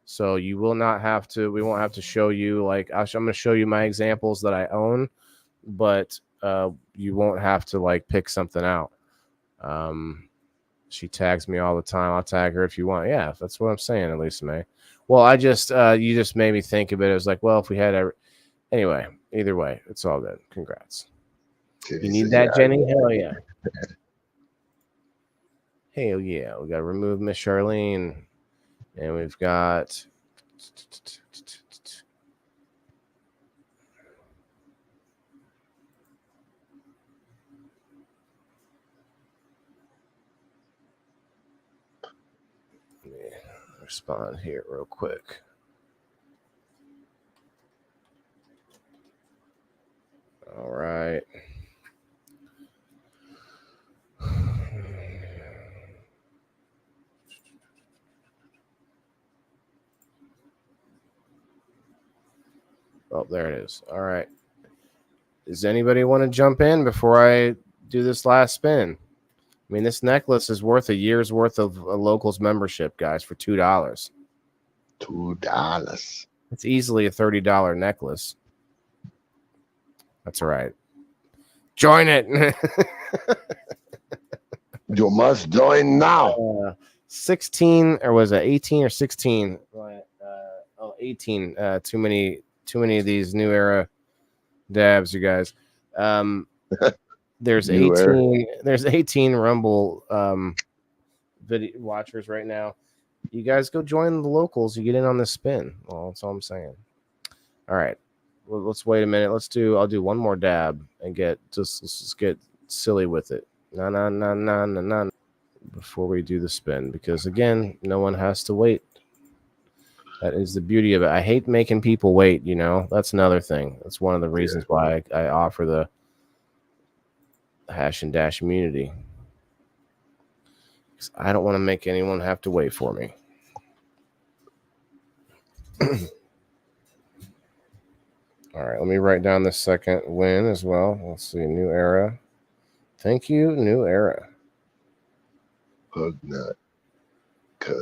So you will not have to. We won't have to show you. Like I'm going to show you my examples that I own, but you won't have to like pick something out. She tags me all the time. I'll tag her if you want. Yeah, that's what I'm saying, Elisa May. Well, I just you just made me think of it. It was like, well, if we had anyway, either way, it's all good. Congrats. You need that, Jenny? Hell yeah. Hell yeah. We got to remove Miss Charlene. And we've got. Let me respond here real quick. All right. Oh, there it is. All right. Does anybody want to jump in before I do this last spin? I mean, this necklace is worth a year's worth of a locals membership, guys, for $2. $2. It's easily a $30 necklace. That's all right. Join it. You must join now. 16 or was it 18 or 16? 18. Too many of these new era dabs, you guys. There's New 18. era. There's 18 Rumble video watchers right now. You guys go join the locals. You get in on this spin. Well, that's all I'm saying. All right. Well, let's wait a minute. I'll do one more dab and let's just get silly with it. No. Before we do the spin, because again, no one has to wait. That is the beauty of it. I hate making people wait, you know. That's another thing. That's one of the reasons why I offer the hash and dash immunity. Because I don't want to make anyone have to wait for me. All right, let me write down the second win as well. Let's see, New Era. Thank you, New Era. Hug nut. Cut.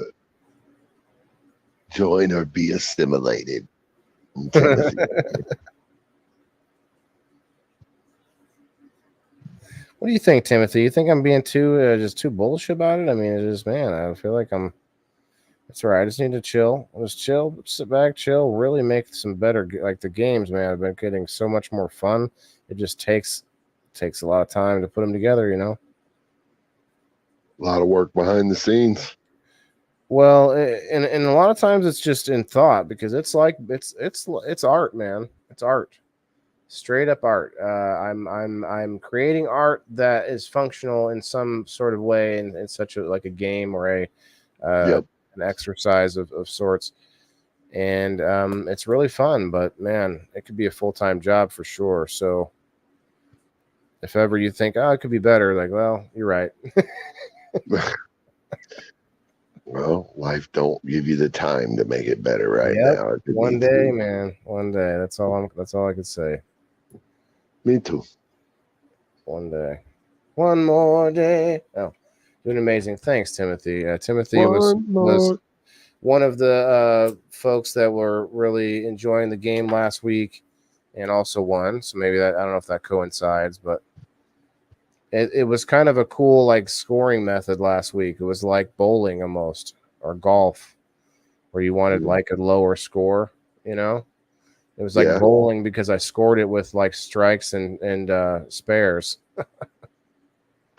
Join or be assimilated. What do you think, Timothy? You think I'm being too bullish about it? I mean, it is, man. I feel like it's all right. I just need to chill. Just chill, sit back, chill. Really make some better, like the games, man. I've been getting so much more fun. It just takes a lot of time to put them together, you know. A lot of work behind the scenes. Well, and a lot of times it's just in thought, because it's like it's art, man. It's art. Straight up art. I'm creating art that is functional in some sort of way, in such like a game or an exercise of sorts, and it's really fun. But man, it could be a full-time job for sure. So if ever you think, oh, it could be better, like, well, you're right. Well, life don't give you the time to make it better right now. One day, man. One day. That's all I could say. Me too. One day. One more day. Oh, doing amazing. Thanks, Timothy. Timothy was one of the folks that were really enjoying the game last week and also won. So maybe that, I don't know if that coincides, but it was kind of a cool like scoring method last week. It was like bowling almost, or golf, where you wanted like a lower score, you know? It was like bowling, because I scored it with like strikes and spares.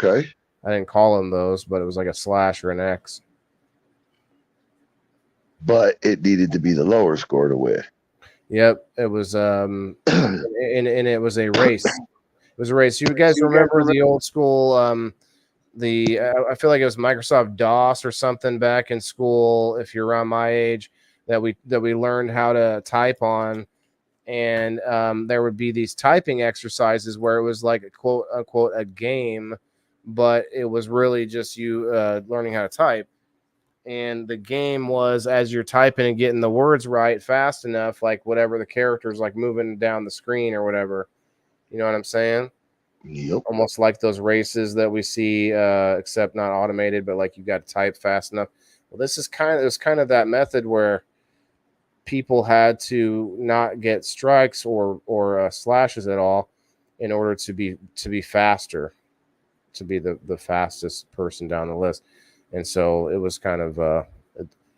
Okay. I didn't call them those, but it was like a slash or an X. But it needed to be the lower score to win. Yep, it was and it was a race. It was a race. You guys remember the old school I feel like it was Microsoft DOS or something back in school, if you're around my age, that we learned how to type on, and there would be these typing exercises where it was like a quote unquote a game, but it was really just you learning how to type. And the game was, as you're typing and getting the words right fast enough, like whatever the character's like moving down the screen or whatever. You know what I'm saying? Yep. Almost like those races that we see, except not automated, but like you got to type fast enough. Well, this is kind of that method where people had to not get strikes or slashes at all in order to be faster, to be the fastest person down the list. And so it was kind of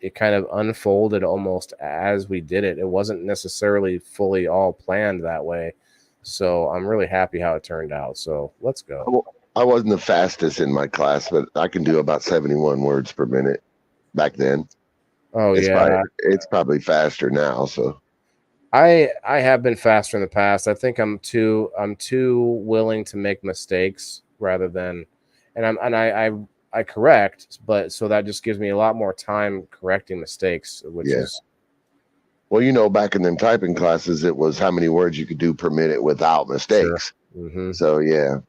it kind of unfolded almost as we did it. It wasn't necessarily fully all planned that way. So I'm really happy how it turned out. So let's go. I wasn't the fastest in my class, but I can do about 71 words per minute back then. Oh It's yeah, probably faster now. So I have been faster in the past. I think I'm too willing to make mistakes rather than, I correct, but so that just gives me a lot more time correcting mistakes, which Yeah. is well, back in them typing classes, it was how many words you could do per minute without mistakes. hmm So yeah,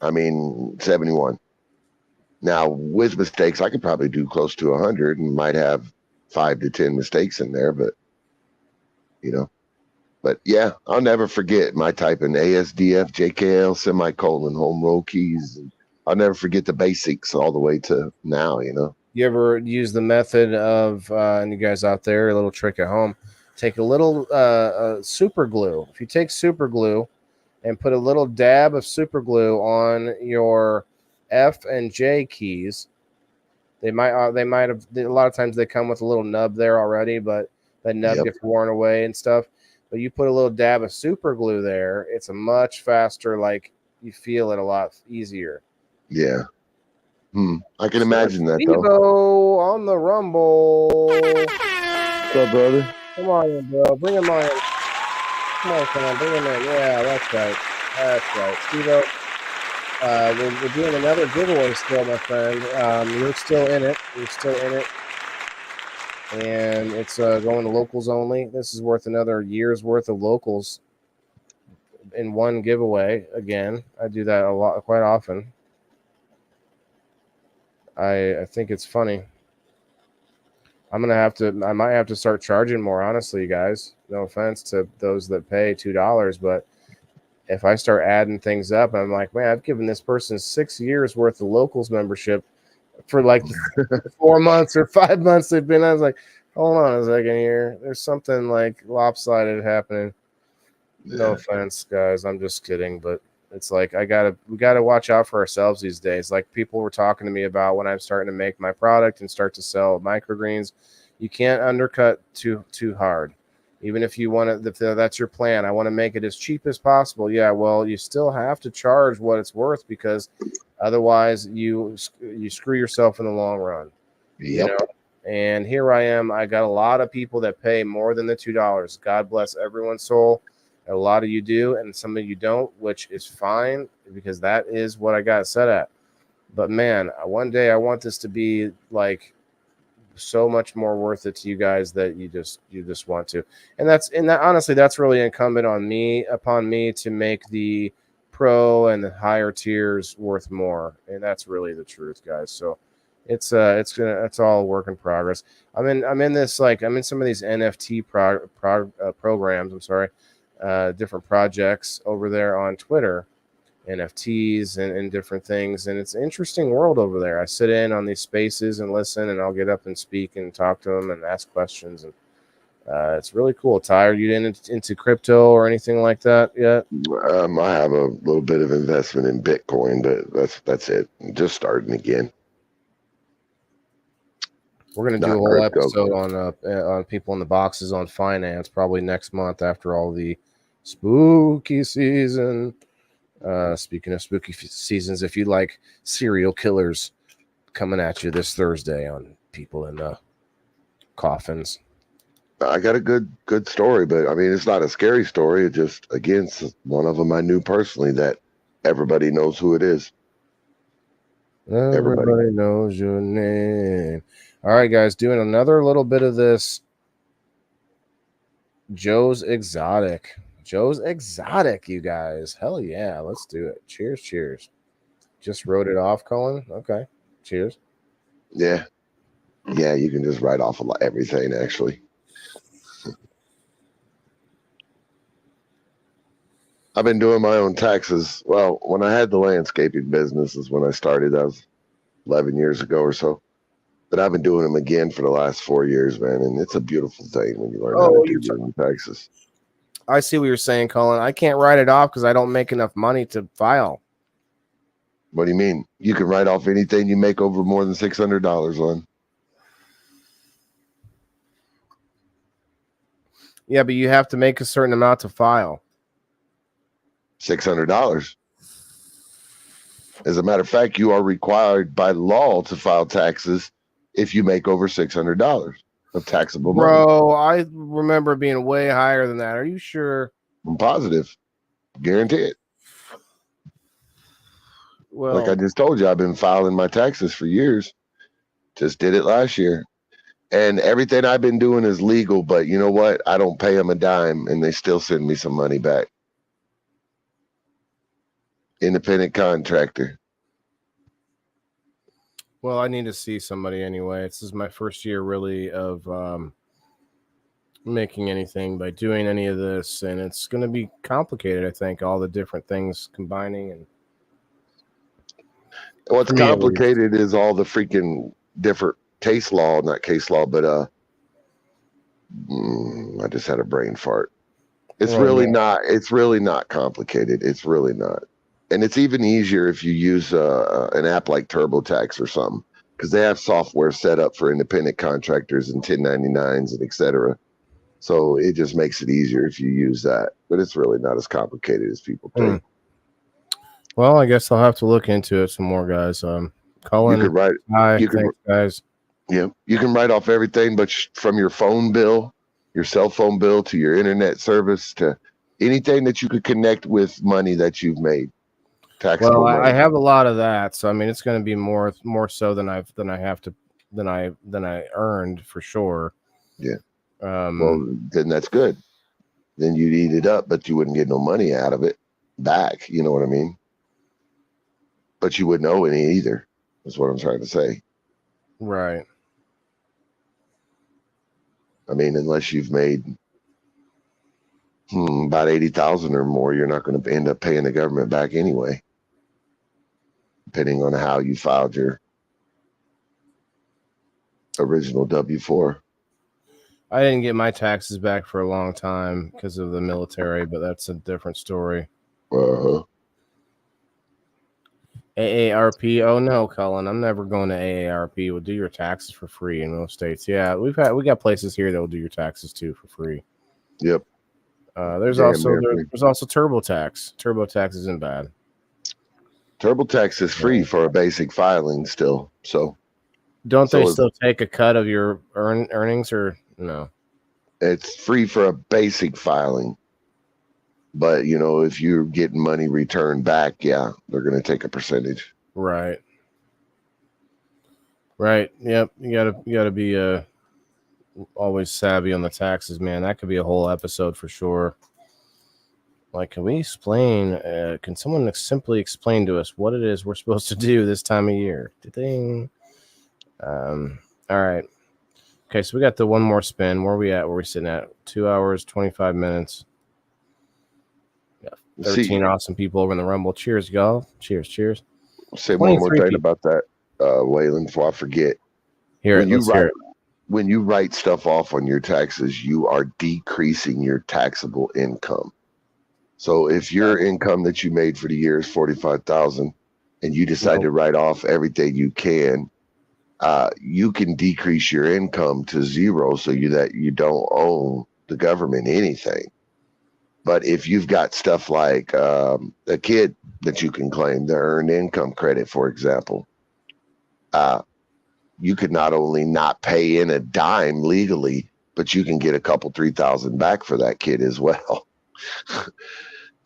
I mean 71. Now with mistakes, I could probably do close to 100 and might have 5 to 10 mistakes in there, but But yeah, I'll never forget my typing ASDF, JKL, semicolon, home row keys. And I'll never forget the basics all the way to now, You ever use the method of, and you guys out there, a little trick at home, take a little super glue. If you take super glue and put a little dab of super glue on your F and J keys, they might have, a lot of times they come with a little nub there already, but that nub Yep. gets worn away and stuff. But you put a little dab of super glue there, it's a much faster, like you feel it a lot easier. Yeah. I can imagine that though. Devo on the Rumble. What's up, brother? Come on in, bro. Bring him on. Come on. Bring him in. Yeah, that's right. Stevo, we're doing another giveaway still, my friend. You're still in it. And it's going to locals only. This is worth another year's worth of locals in one giveaway. Again, I do that quite often. I think it's funny. I might have to start charging more, honestly, you guys. No offense to those that pay $2, but if I start adding things up, I'm like, man, I've given this person 6 years worth of locals membership for like 4 months or 5 months they've been. I was like, hold on a second here. There's something like lopsided happening. No offense, guys. I'm just kidding, but it's like we gotta watch out for ourselves these days. Like people were talking to me about when I'm starting to make my product and start to sell microgreens, you can't undercut too hard. Even if you want to, if that's your plan, I want to make it as cheap as possible. Yeah, well, you still have to charge what it's worth because otherwise you screw yourself in the long run. Yep. And here I am. I got a lot of people that pay more than the $2. God bless everyone's soul. A lot of you do, and some of you don't, which is fine because that is what I got set at. But man, one day I want this to be like so much more worth it to you guys that you just want to. And honestly, that's really incumbent upon me to make the pro and the higher tiers worth more. And that's really the truth, guys. So it's all a work in progress. I'm in this, like, I'm in some of these NFT programs. I'm sorry. Different projects over there on Twitter, NFTs and different things, and it's an interesting world over there. I sit in on these spaces and listen, and I'll get up and speak and talk to them and ask questions, and it's really cool. Ty, are you into crypto or anything like that yet? I have a little bit of investment in Bitcoin, but that's it. Just starting again. We're gonna do a whole episode on people in the boxes on finance probably next month after all the spooky season. Speaking of spooky seasons, if you like serial killers coming at you this Thursday on people in coffins. I got a good story, but I mean, it's not a scary story. It just, again, it's one of them I knew personally that everybody knows who it is. Everybody knows your name. All right, guys, doing another little bit of this Joe's Exotic, you guys. Hell yeah, let's do it. Cheers. Just wrote it off, Colin. Okay, cheers. Yeah, you can just write off everything, actually. I've been doing my own taxes. Well, when I had the landscaping business is when I started. That was 11 years ago or so. But I've been doing them again for the last 4 years, man. And it's a beautiful thing when you learn how to do your own taxes. I see what you're saying, Colin. I can't write it off because I don't make enough money to file. What do you mean? You can write off anything you make over more than $600 on. Yeah, but you have to make a certain amount to file. $600. As a matter of fact, you are required by law to file taxes if you make over $600 of taxable money. Bro, I remember being way higher than that. Are you sure? I'm positive. Guarantee it. Well, Like I just told you, I've been filing my taxes for years. Just did it last year. And everything I've been doing is legal, but you know what? I don't pay them a dime and they still send me some money back. Independent contractor. well, I need to see somebody anyway. This is my first year really of making anything by doing any of this, and it's going to be complicated. I think all the different things combining, and What's For me, at least. complicated is all the freaking different case law, not case law, but I just had a brain fart. It's Oh, really yeah. not. It's really not complicated. It's really not. And it's even easier if you use an app like TurboTax or something, because they have software set up for independent contractors and 1099s and etc. So it just makes it easier if you use that. But it's really not as complicated as people think. Well, I guess I'll have to look into it some more, guys. You Colin, could write. hi, you could- thanks, guys. Yeah, you can write off everything, but from your phone bill, your cell phone bill, to your internet service, to anything that you could connect with money that you've made. Taxable Well, I money. have a lot of that, so I mean, it's going to be more so than I earned for sure. Yeah. Um, Well, then that's good. Then you'd eat it up, but you wouldn't get no money out of it back. You know what I mean? But you wouldn't owe any either. That's what I'm trying to say. right. I mean, unless you've made about 80,000 or more, you're not going to end up paying the government back anyway, depending on how you filed your original W-4. I didn't get my taxes back for a long time because of the military, but that's a different story. Uh-huh. AARP. Oh no, Colin, I'm never going to AARP. We'll do your taxes for free in most states. Yeah, we got places here that will do your taxes too for free. Yep. There's Damn also near free. there's also TurboTax. TurboTax isn't bad. TurboTax is free for a basic filing still. So Don't So they is- still take a cut of your earnings or no? it's free for a basic filing. But, you know, if you're getting money returned back, yeah, they're going to take a percentage. Right. Yep. You gotta be always savvy on the taxes, man. That could be a whole episode for sure. Like, can we explain? Can someone simply explain to us what it is we're supposed to do this time of year? Ding. All right. Okay, so we got the one more spin. Where are we at? Where are we sitting at? 2 hours, 25 minutes. 13 awesome people over in the Rumble. Cheers, y'all. Cheers. Say one more 23 thing people. about that, Waylon, before I forget. Here, When let's hear it. when you write stuff off on your taxes, you are decreasing your taxable income. So if your income that you made for the year is 45,000 and you decide to write off everything you can decrease your income to zero so that you don't owe the government anything. But if you've got stuff like a kid that you can claim, the earned income credit, for example, you could not only not pay in a dime legally, but you can get a couple 3,000 back for that kid as well.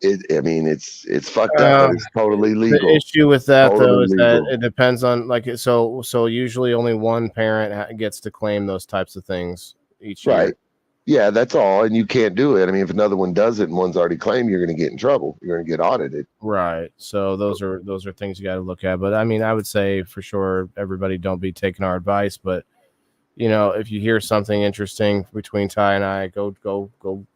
It's fucked up, but it's totally legal. The issue with that though Totally is that legal. it depends on so usually only one parent gets to claim those types of things each year. Right. Yeah, that's all. And you can't do it. I mean, if another one does it and one's already claimed, you're going to get in trouble. You're going to get audited. Right. So those are things you got to look at. But I mean, I would say for sure, everybody don't be taking our advice. But you know, if you hear something interesting between Ty and I, go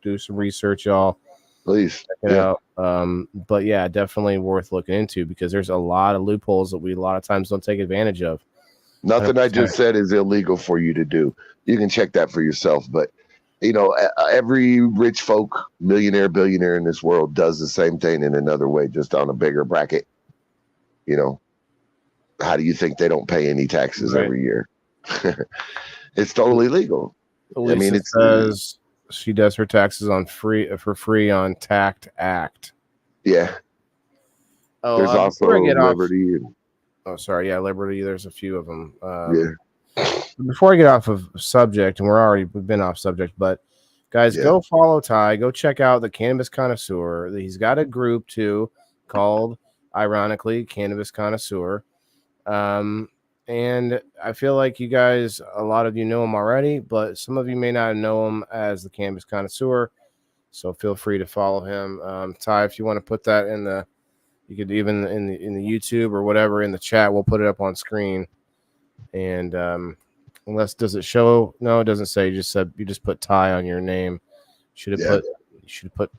do some research, y'all. Please. Check it out. But yeah, definitely worth looking into because there's a lot of loopholes that we a lot of times don't take advantage of. Nothing I 100%. just said is illegal for you to do. You can check that for yourself. But, you know, every rich folk, millionaire, billionaire in this world does the same thing in another way, just on a bigger bracket. You know, how do you think they don't pay any taxes Right. every year? It's totally legal. Elisa I mean, it's says she does her taxes for free on Tact Act. yeah. Oh, There's also before I get off. Liberty. And, Oh, sorry. Yeah, Liberty. There's a few of them. yeah. Before I get off of subject, and we've been off subject, but guys, Yeah. go follow Ty. Go check out the Cannabis Connoisseur. He's got a group too called, ironically, Cannabis Connoisseur. And I feel like you guys, a lot of you know him already, but some of you may not know him as the Cannabis Connoisseur. So feel free to follow him. Ty, if you want to put that in the, you could even in the YouTube or whatever in the chat, we'll put it up on screen. And unless does it show? No, it doesn't say. You just put Ty on your name. Should have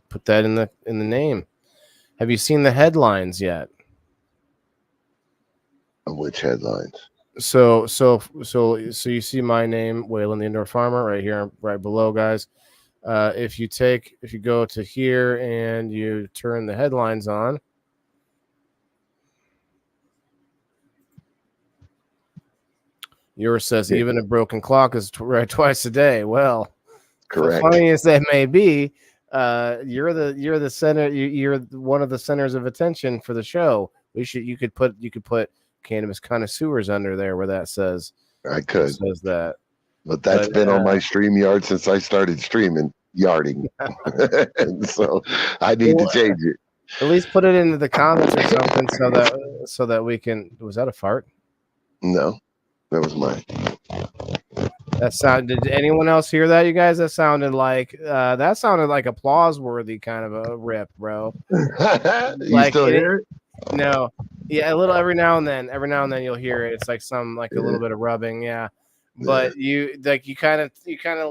put that in the name. Have you seen the headlines yet? Which headlines? So you see my name, Waylon the Indoor Farmer, right here, right below, guys. If you go to here and you turn the headlines on, yours says even a broken clock is right twice a day. Well, Correct. funny as that may be, you're the center. You're one of the centers of attention for the show. You could put Cannabis Connoisseurs under there where that says. I could. It says that. But that's been on my StreamYard since I started streaming yarding. And so I need to change it. At least put it into the comments or something so that we can. Was that a fart? No, that was mine. Did anyone else hear that, you guys? That sounded like applause worthy kind of a rip, bro. You still hear it? No. Yeah, a little every now and then you'll hear it. It's like a little bit of rubbing, yeah. But you kind of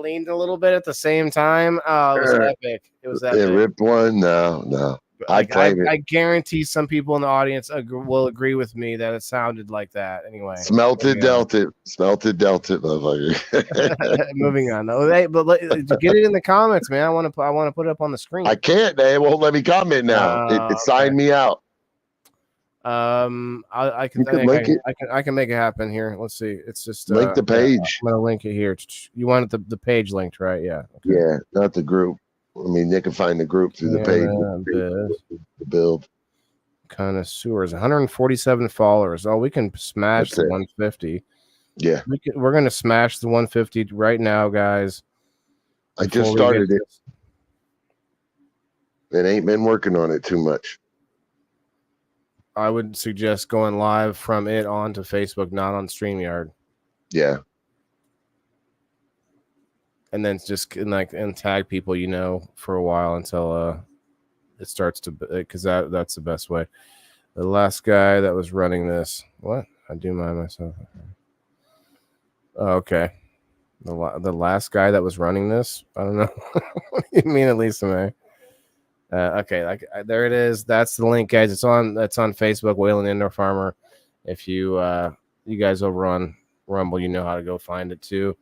leaned a little bit at the same time. Oh, it was epic. It was epic. It ripped one. No. I guarantee some people in the audience will agree with me that it sounded like that. Anyway, smelt it, dealt it, motherfucker. Moving on. Oh, hey, but get it in the comments, man. I want to put it up on the screen. I can't. They won't let me comment now. It signed me out. I can make it happen here. Let's see. It's just link the page. I'm gonna link it here. You want the page linked, right? Yeah. Okay. Yeah, not the group. I mean, they can find the group through the page. The build. Connoisseurs, 147 followers. Oh, we can smash the 150. Yeah, we're gonna smash the 150 right now, guys. I just started it. It ain't been working on it too much. I would suggest going live from it onto Facebook, not on StreamYard. Yeah. And then just and tag people for a while until it starts to, because that's the best way. The last guy that was running this, what? I do mind myself. Oh, okay. The last guy that was running this, I don't know. What do you mean, at least May? Okay, there it is. That's the link, guys. It's on Facebook, Waylon Indoor Farmer. If you guys over on Rumble, you know how to go find it too.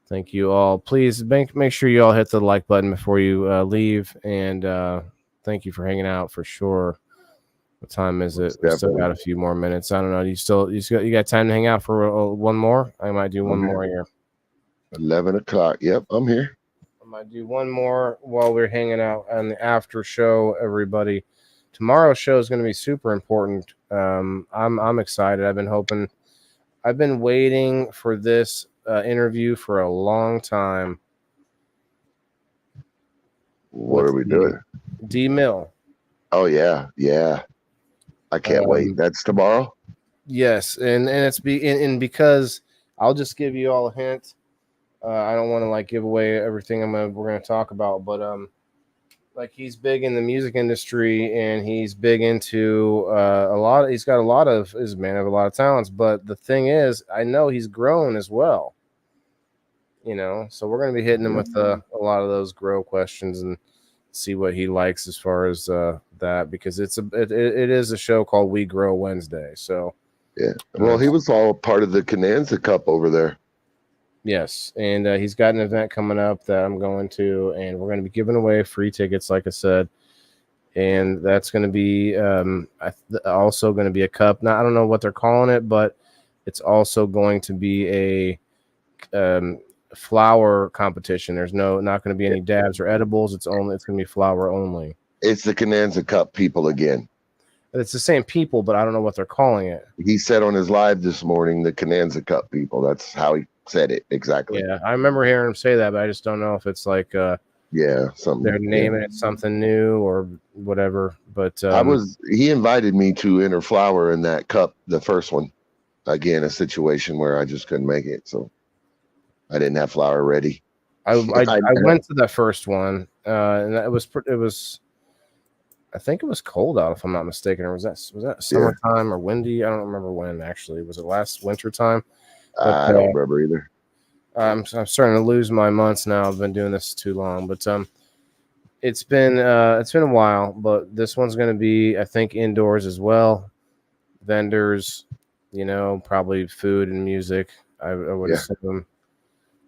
Thank you all. Please make sure you all hit the like button before you leave, and thank you for hanging out for sure. What time is it? We still got a few more minutes. I don't know. You got time to hang out for one more? I might do one more here. 11 o'clock. Yep, I'm here. I might do one more while we're hanging out on the after show, everybody. Tomorrow's show is going to be super important. I'm excited. I've been waiting for this interview for a long time. What are we doing? D Mill. Oh yeah. I can't wait. That's tomorrow. Yes, and it's because I'll just give you all a hint. I don't want to give away everything we're going to talk about, but he's big in the music industry, and he's big into he's got a lot of talents, but the thing is, I know he's grown as well, so we're going to be hitting him with a lot of those grow questions and see what he likes as far as that, because it is a show called We Grow Wednesday. So yeah, well, he was all part of the Cananza Cup over there. Yes, and he's got an event coming up that I'm going to, and we're going to be giving away free tickets, like I said, and that's going to be also going to be a cup. Now, I don't know what they're calling it, but it's also going to be a flower competition. There's not going to be any dabs or edibles. It's going to be flower only. It's the Cananza Cup people again. It's the same people, but I don't know what they're calling it. He said on his live this morning, the Cananza Cup people. That's how he said it exactly. Yeah, I remember hearing him say that, but I just don't know if it's like something they're naming it something new or whatever. But he invited me to enter flower in that cup, the first one. Again, a situation where I just couldn't make it, so I didn't have flour ready. I went to that first one, and it was. I think it was cold out, if I'm not mistaken, or was that summertime or windy? I don't remember when actually. Was it last winter time? I don't remember either. I'm starting to lose my months now. I've been doing this too long, but it's been a while. But this one's going to be, I think, indoors as well. Vendors, probably food and music. I would assume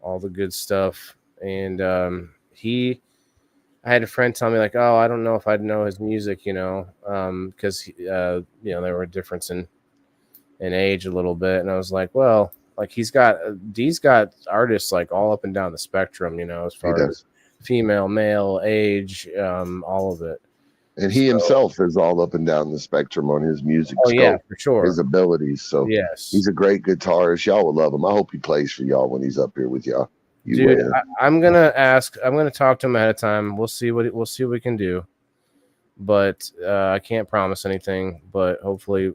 all the good stuff. And I had a friend tell me like, oh, I don't know if I'd know his music, because there were a difference in age a little bit, and I was like, well, like Dee's got artists like all up and down the spectrum, as far as female, male, age, all of it. And he himself is all up and down the spectrum on his music. Oh, yeah, for sure. His abilities. So yes, he's a great guitarist. Y'all would love him. I hope he plays for y'all when he's up here with y'all. Dude, I'm gonna talk to him ahead of time. We'll see what we can do, but I can't promise anything. But hopefully,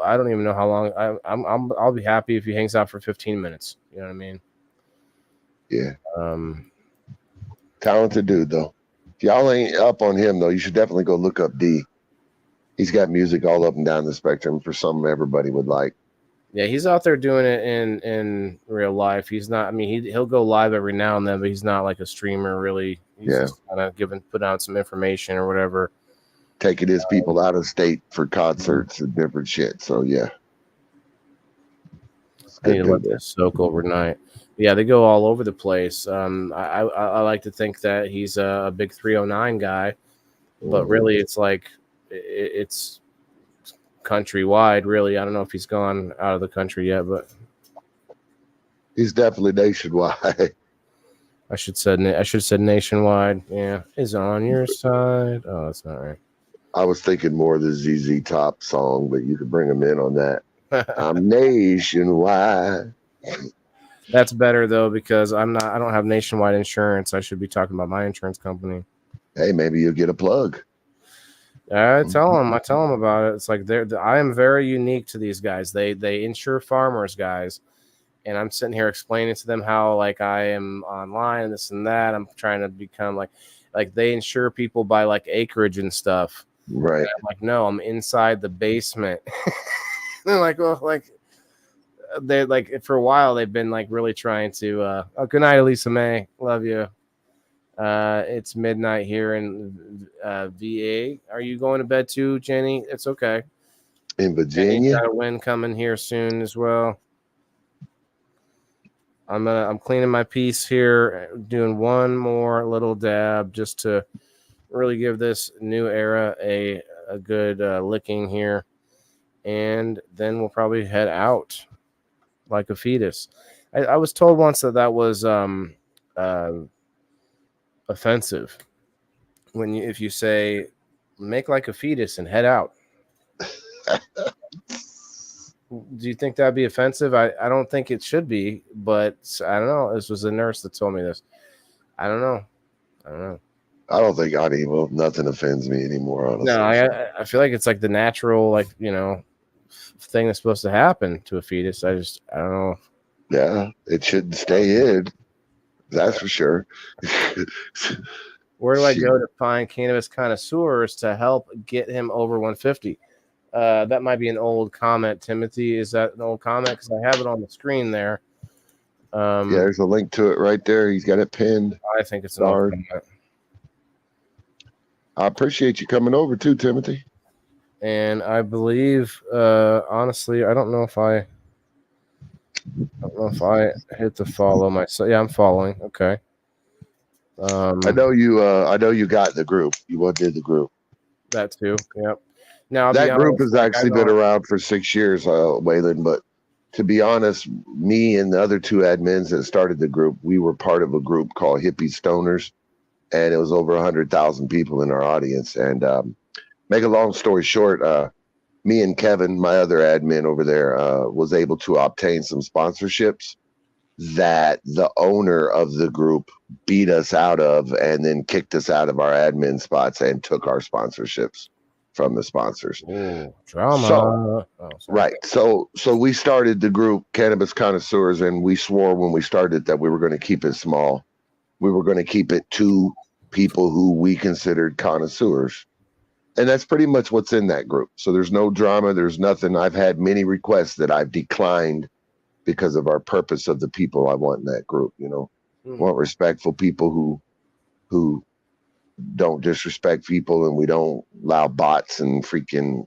I don't even know how long. I'll be happy if he hangs out for 15 minutes. You know what I mean? Yeah. Talented dude though. If y'all ain't up on him though, you should definitely go look up D. He's got music all up and down the spectrum for something everybody would like. Yeah, he's out there doing it in real life. He's not. I mean, he'll go live every now and then, but he's not like a streamer really. He's just kind of put out some information or whatever. Taking his people out of state for concerts and different shit. So yeah, I need to let this soak overnight. Yeah, they go all over the place. I like to think that he's a big 309 guy, but really it's like it's countrywide, really. I don't know if he's gone out of the country yet, but he's definitely nationwide. I should have said nationwide. Yeah, is on your side. Oh, that's not right. I was thinking more of the ZZ Top song, but you could bring him in on that. I'm nationwide. That's better though, because I don't have nationwide insurance. I should be talking about my insurance company. Hey, maybe you'll get a plug. I tell them about it. It's like I am very unique to these guys. They insure farmers, guys, and I'm sitting here explaining to them how like I am online and this and that. I'm trying to become like they insure people by like acreage and stuff. Right. And I'm like, no, I'm inside the basement. They're like, well, like they're like for a while they've been like really trying to. Good night, Elisa May. Love you. It's midnight here in VA. Are you going to bed too, Jenny? It's okay. In Virginia, got a wind coming here soon as well. I'm cleaning my piece here, doing one more little dab just to really give this new era a good licking here, and then we'll probably head out like a fetus. I was told once that was offensive if you say make like a fetus and head out. Do you think that'd be offensive? I don't think it should be, but I don't know. This was a nurse that told me this. I don't know. I don't think nothing offends me anymore, honestly. No, I feel like it's like the natural, like, thing that's supposed to happen to a fetus. I don't know. Yeah, it shouldn't stay in. That's for sure. Where do I go to find cannabis connoisseurs to help get him over 150? That might be an old comment, Timothy. Is that an old comment? Because I have it on the screen there. Yeah, there's a link to it right there. He's got it pinned. I think it's an old comment. I appreciate you coming over too, Timothy. And I believe, honestly, I don't know if I hit the follow myself. Yeah, I'm following. Okay. I know you got the group. You did the group. That too. Yep. Now that group has actually been around for 6 years, Waylon. But to be honest, me and the other two admins that started the group, we were part of a group called Hippie Stoners, and it was over 100,000 people in our audience. And make a long story short, me and Kevin, my other admin over there, was able to obtain some sponsorships that the owner of the group beat us out of and then kicked us out of our admin spots and took our sponsorships from the sponsors. Ooh, drama. So, sorry. right. So we started the group Cannabis Connoisseurs, and we swore when we started that we were going to keep it small. We were going to keep it to people who we considered connoisseurs. And that's pretty much what's in that group. So there's no drama. There's nothing. I've had many requests that I've declined because of our purpose of the people I want in that group. You know, want respectful people who don't disrespect people, and we don't allow bots and freaking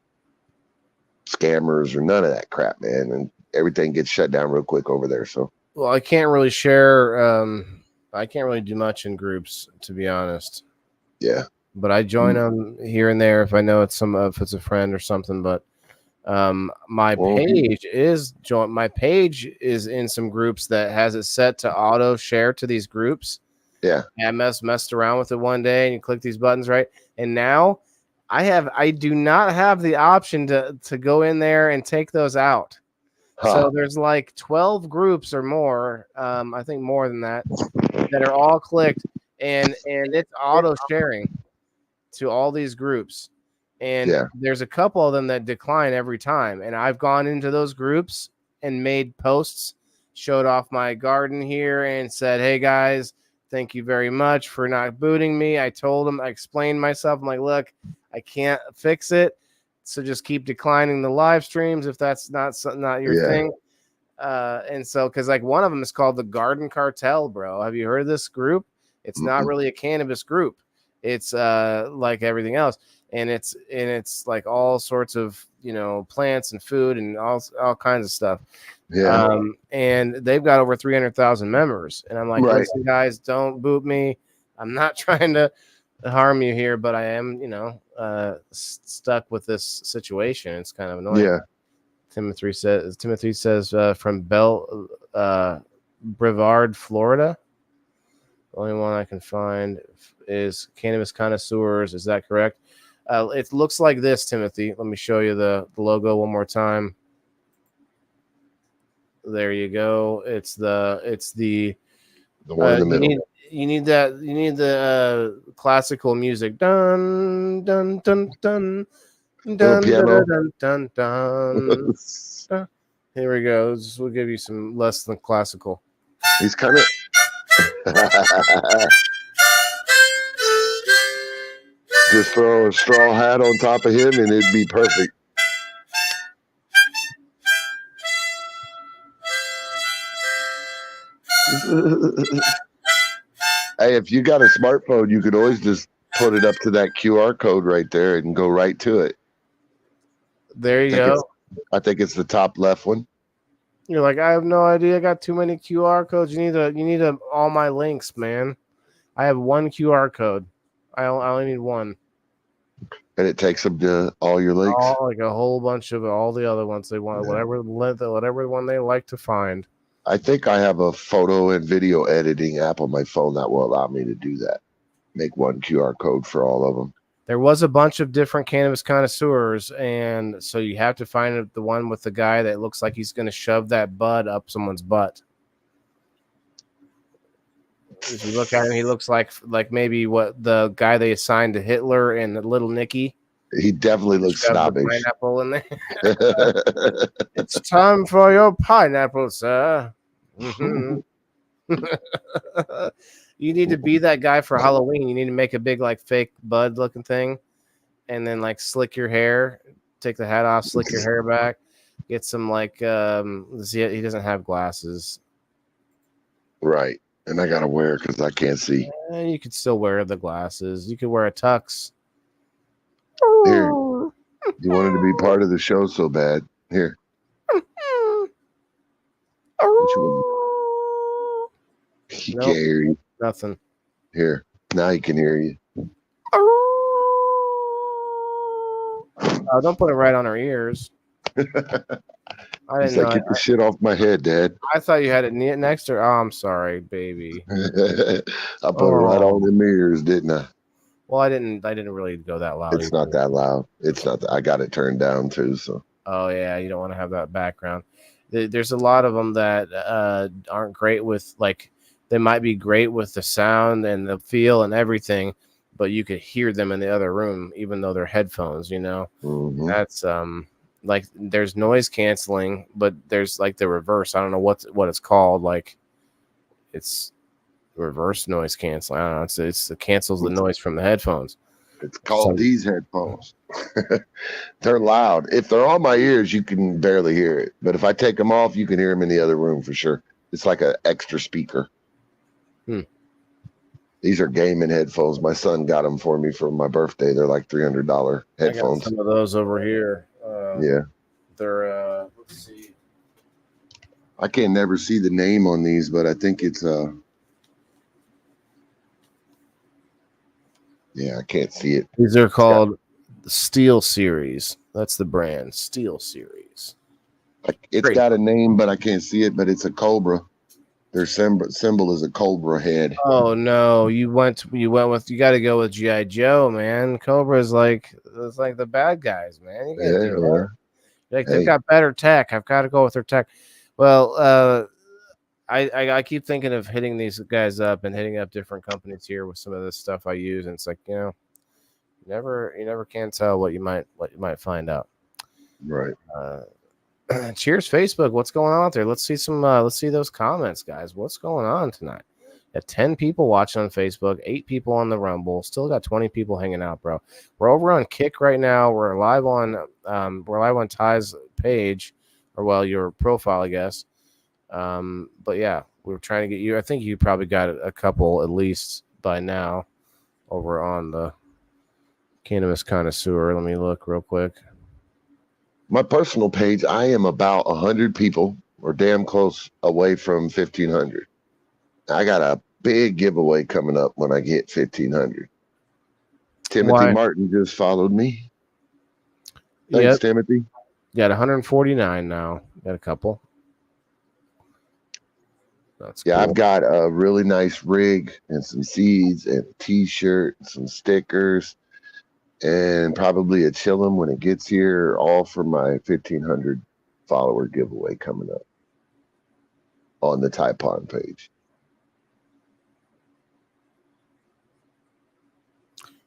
scammers or none of that crap, man. And everything gets shut down real quick over there. So, well, I can't really share. I can't really do much in groups, to be honest. Yeah. But I join them here and there if I know it's if it's a friend or something. But my page is in some groups that has it set to auto share to these groups. Yeah. I messed around with it one day, and you click these buttons, right? And now I do not have the option to go in there and take those out. So there's like 12 groups or more, I think more than that are all clicked, and it's auto sharing to all these groups. And there's a couple of them that decline every time. And I've gone into those groups and made posts, showed off my garden here, and said, hey guys, thank you very much for not booting me. I told them, I explained myself. I'm like, look, I can't fix it. So just keep declining the live streams if that's not your thing. And so, because like one of them is called the Garden Cartel, bro. Have you heard of this group? It's not really a cannabis group. It's like everything else, and it's like all sorts of plants and food and all kinds of stuff. Yeah. And they've got over 300,000 members, and I'm like, listen, guys, don't boot me. I'm not trying to harm you here, but I am, stuck with this situation. It's kind of annoying. Yeah. Timothy says from Brevard, Florida. The only one I can find is Cannabis Connoisseurs. Is that correct? It looks like this, Timothy. Let me show you the logo one more time. There you go. It's the one in the middle. You need the classical music. Dun dun dun dun dun dun dun dun dun. Here we go. We'll give you some less than classical. He's kind of. Just throw a straw hat on top of him and it'd be perfect. Hey, if you got a smartphone, you could always just put it up to that QR code right there and go right to it. There you go. I think it's the top left one. You're like, I have no idea. I got too many QR codes. You need all my links, man. I have one QR code. I only need one. And it takes them to all your links? Like a whole bunch of all the other ones they want, whatever one they like to find. I think I have a photo and video editing app on my phone that will allow me to do that. Make one QR code for all of them. There was a bunch of different Cannabis Connoisseurs, and so you have to find the one with the guy that looks like he's going to shove that bud up someone's butt. If you look at him, he looks like maybe what the guy they assigned to Hitler and the Little Nicky. He definitely looks snobbish. Pineapple in there. It's time for your pineapple, sir. Mm-hmm. You need to be that guy for Halloween. You need to make a big like fake bud looking thing, and then like slick your hair, take the hat off, slick your hair back, get some like he doesn't have glasses. Right. And I gotta wear it because I can't see. You could still wear the glasses. You could wear a tux. Here. You wanted to be part of the show so bad. Here. He can't hear you. Nothing. Here. Now he can hear you. Don't put it right on our ears. I didn't know. Get the shit off my head, Dad. I thought you had it next to. Oh, I'm sorry, baby. I put it right on the ears, didn't I? Well, I didn't really go that loud. It's not that loud. It's not. I got it turned down too. So. Oh yeah, you don't want to have that background. There's a lot of them that aren't great with, like, they might be great with the sound and the feel and everything, but you could hear them in the other room even though they're headphones. Mhm. That's like, there's noise canceling, but there's like the reverse. I don't know what it's called. Like, it's reverse noise canceling. I don't know. It cancels the noise from the headphones. It's called these headphones. They're loud. If they're on my ears, you can barely hear it. But if I take them off, you can hear them in the other room for sure. It's like an extra speaker. These are gaming headphones. My son got them for me for my birthday. They're like $300 headphones. I got some of those over here. Yeah. They're let's see. I can't never see the name on these, but I think it's yeah, I can't see it. These are called the Steel Series. That's the brand, Steel Series. It's Great. got a name, but I can't see it. But it's a cobra. Their symbol is a cobra head. Oh no, you got to go with G.I. Joe, man. Cobra is like, it's like the bad guys, man. You gotta do that. Like, they've got better tech. I've got to go with their tech. Well, I keep thinking of hitting these guys up and hitting up different companies here with some of this stuff I use, and it's like, you never can tell what you might find out. Right. Cheers, Facebook. What's going on out there? Let's see those comments, guys. What's going on tonight? Got 10 people watching on Facebook, 8 people on the Rumble. Still got 20 people hanging out, bro. We're over on Kick right now. We're live on Ty's page, or your profile, I guess. But yeah, we're trying to get you. I think you probably got a couple at least by now over on the Cannabis Connoisseur. Let me look real quick. My personal page, I am about 100 people or damn close away from 1,500. I got a big giveaway coming up when I get 1,500. Timothy Martin just followed me. Thanks, Timothy. Got 149 now. Got a couple. That's cool. I've got a really nice rig and some seeds and a t-shirt, and some stickers, and probably a chillum when it gets here, all for my 1,500 follower giveaway coming up on the Tide Pod page.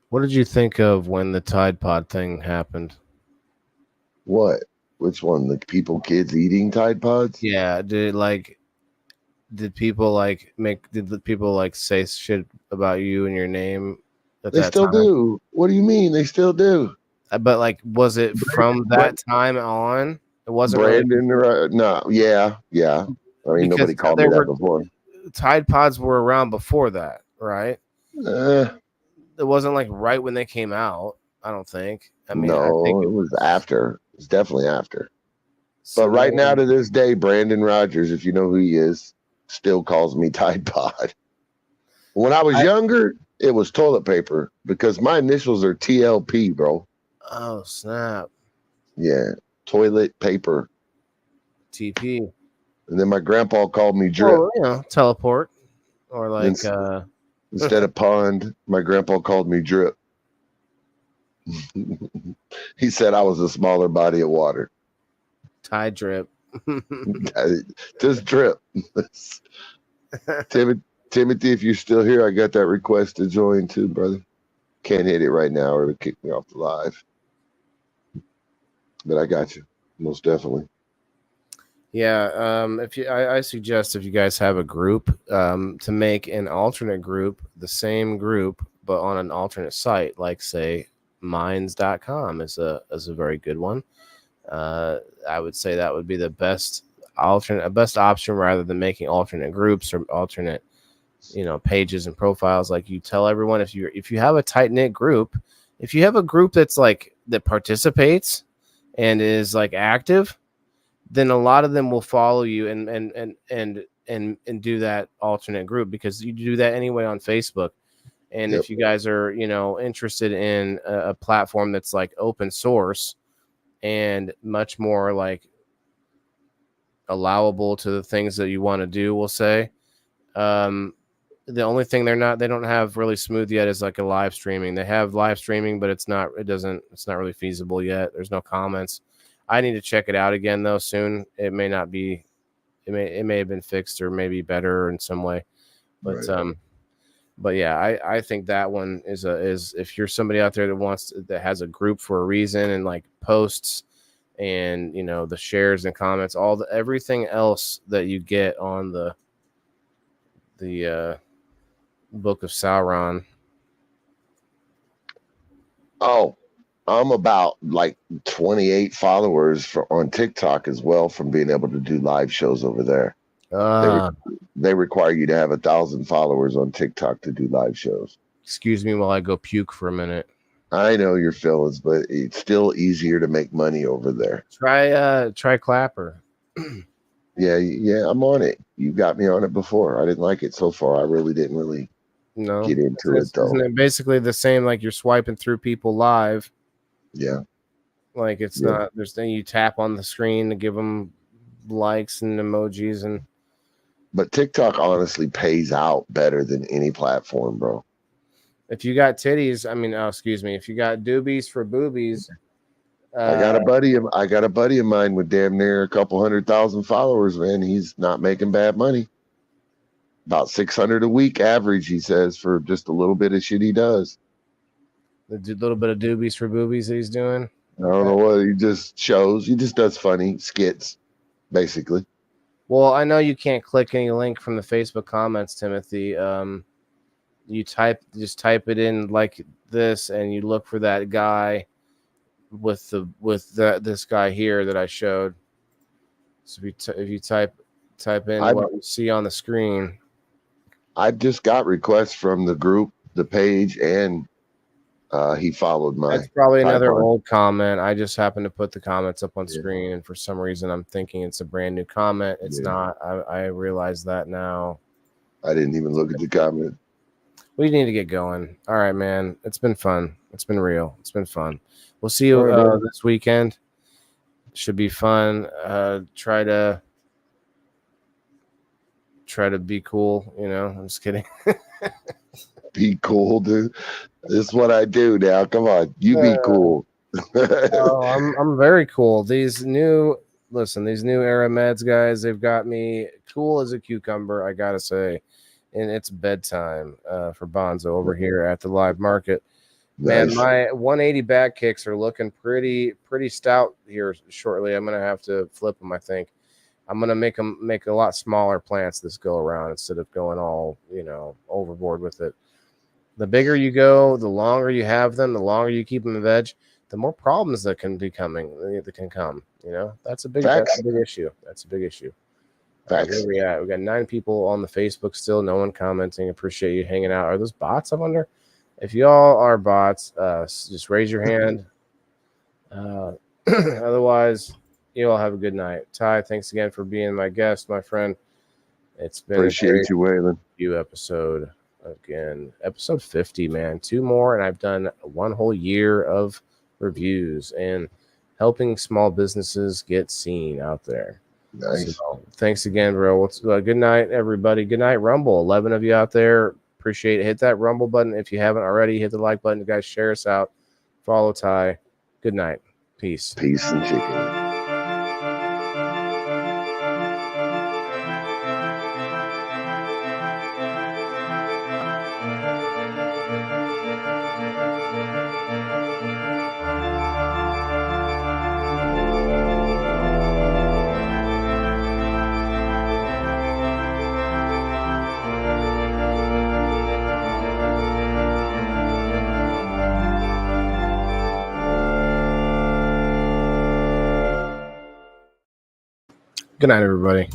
What did you think of when the Tide Pod thing happened? What? Which one? The kids eating Tide Pods? Yeah. Did people say shit about you and your name? They still do. What do you mean? They still do. But was it from that time on? It wasn't Brandon. No. Yeah. I mean, nobody called me that before. Tide Pods were around before that, right? It wasn't like right when they came out, I don't think. I mean, no, it was after. It was definitely after. But right now, to this day, Brandon Rogers, if you know who he is, still calls me Tide Pod. When I was younger, it was toilet paper because my initials are TLP, bro. Oh, snap. Yeah, toilet paper. TP. And then my grandpa called me Drip. Oh, teleport. Or like... Instead of pond, my grandpa called me Drip. He said I was a smaller body of water. Tide Drip. Just Drip. Timothy, if you're still here, I got that request to join too, brother. Can't hit it right now or it'll kick me off the live. But I got you. Most definitely. Yeah, I suggest if you guys have a group, to make an alternate group, the same group, but on an alternate site, like say minds.com is a very good one. I would say that would be the best option rather than making alternate groups or alternate, pages and profiles. Like, you tell everyone, if you have a tight knit group, if you have a group that's like that participates and is like active, then a lot of them will follow you and do that alternate group, because you do that anyway on Facebook. And if you guys are, interested in a platform that's like open source and much more like allowable to the things that you want to do, we'll say, The only thing they don't have really smooth yet is like a live streaming. They have live streaming, but it's not really feasible yet. There's no comments. I need to check it out again though soon. It may not be, it may have been fixed or maybe better in some way, but Right. but yeah, I think that one is if you're somebody out there that has a group for a reason and like posts and the shares and comments, everything else that you get on the Book of Sauron. Oh, I'm about like 28 followers on TikTok as well from being able to do live shows over there. They require you to have 1,000 followers on TikTok to do live shows. Excuse me while I go puke for a minute. I know your feelings, but it's still easier to make money over there. Try Clapper. Yeah, I'm on it. You got me on it before. I didn't like it so far. I really didn't get into it though. Isn't it basically the same like you're swiping through people live? Yeah. Like it's not. There's then you tap on the screen to give them likes and emojis But TikTok honestly pays out better than any platform, bro. If you got titties, excuse me. If you got doobies for boobies, I got a buddy of mine with damn near a couple 100,000 followers, man. He's not making bad money. About 600 a week average, he says, for just a little bit of shit he does. The little bit of doobies for boobies that he's doing. I don't know what he just shows. He just does funny skits, basically. Well, I know you can't click any link from the Facebook comments, Timothy. You just type it in like this, and you look for that guy with this guy here that I showed. So if you type in what you see on the screen. I've just got requests from the group, the page, and he followed my. That's probably another old comment. I just happened to put the comments up on screen, and for some reason, I'm thinking it's a brand new comment. It's not. I realize that now. I didn't even look at the comment. We need to get going. All right, man. It's been fun. It's been real. It's been fun. We'll see you this weekend. Should be fun. Try to be cool. I'm just kidding. Be cool, dude. This is what I do now. Come on, you be cool. I'm very cool. These new Era Meds guys, they've got me cool as a cucumber, I gotta say. And it's bedtime for Bonzo over here at the live market. Nice. Man, my 180 back kicks are looking pretty stout here shortly. I'm gonna have to flip them. I think I'm gonna make a lot smaller plants this go around instead of going all overboard with it. The bigger you go, the longer you have them, the longer you keep them in veg, the more problems that can come. That's a big issue. That's a big issue. Where we at? We got 9 people on the Facebook still. No one commenting. Appreciate you hanging out. Are those bots? I wonder if y'all are bots. Just raise your hand. Otherwise, you all have a good night. Ty, thanks again for being my guest, my friend. It's been appreciate you, Waylon. Episode again, episode 50, man. 2 more, and I've done 1 whole year of reviews and helping small businesses get seen out there. Nice. So, thanks again, bro. Good night, everybody. Good night, Rumble. 11 of you out there. Appreciate it. Hit that Rumble button if you haven't already. Hit the like button. Guys, share us out. Follow Ty. Good night. Peace. Peace and chicken. Good night, everybody.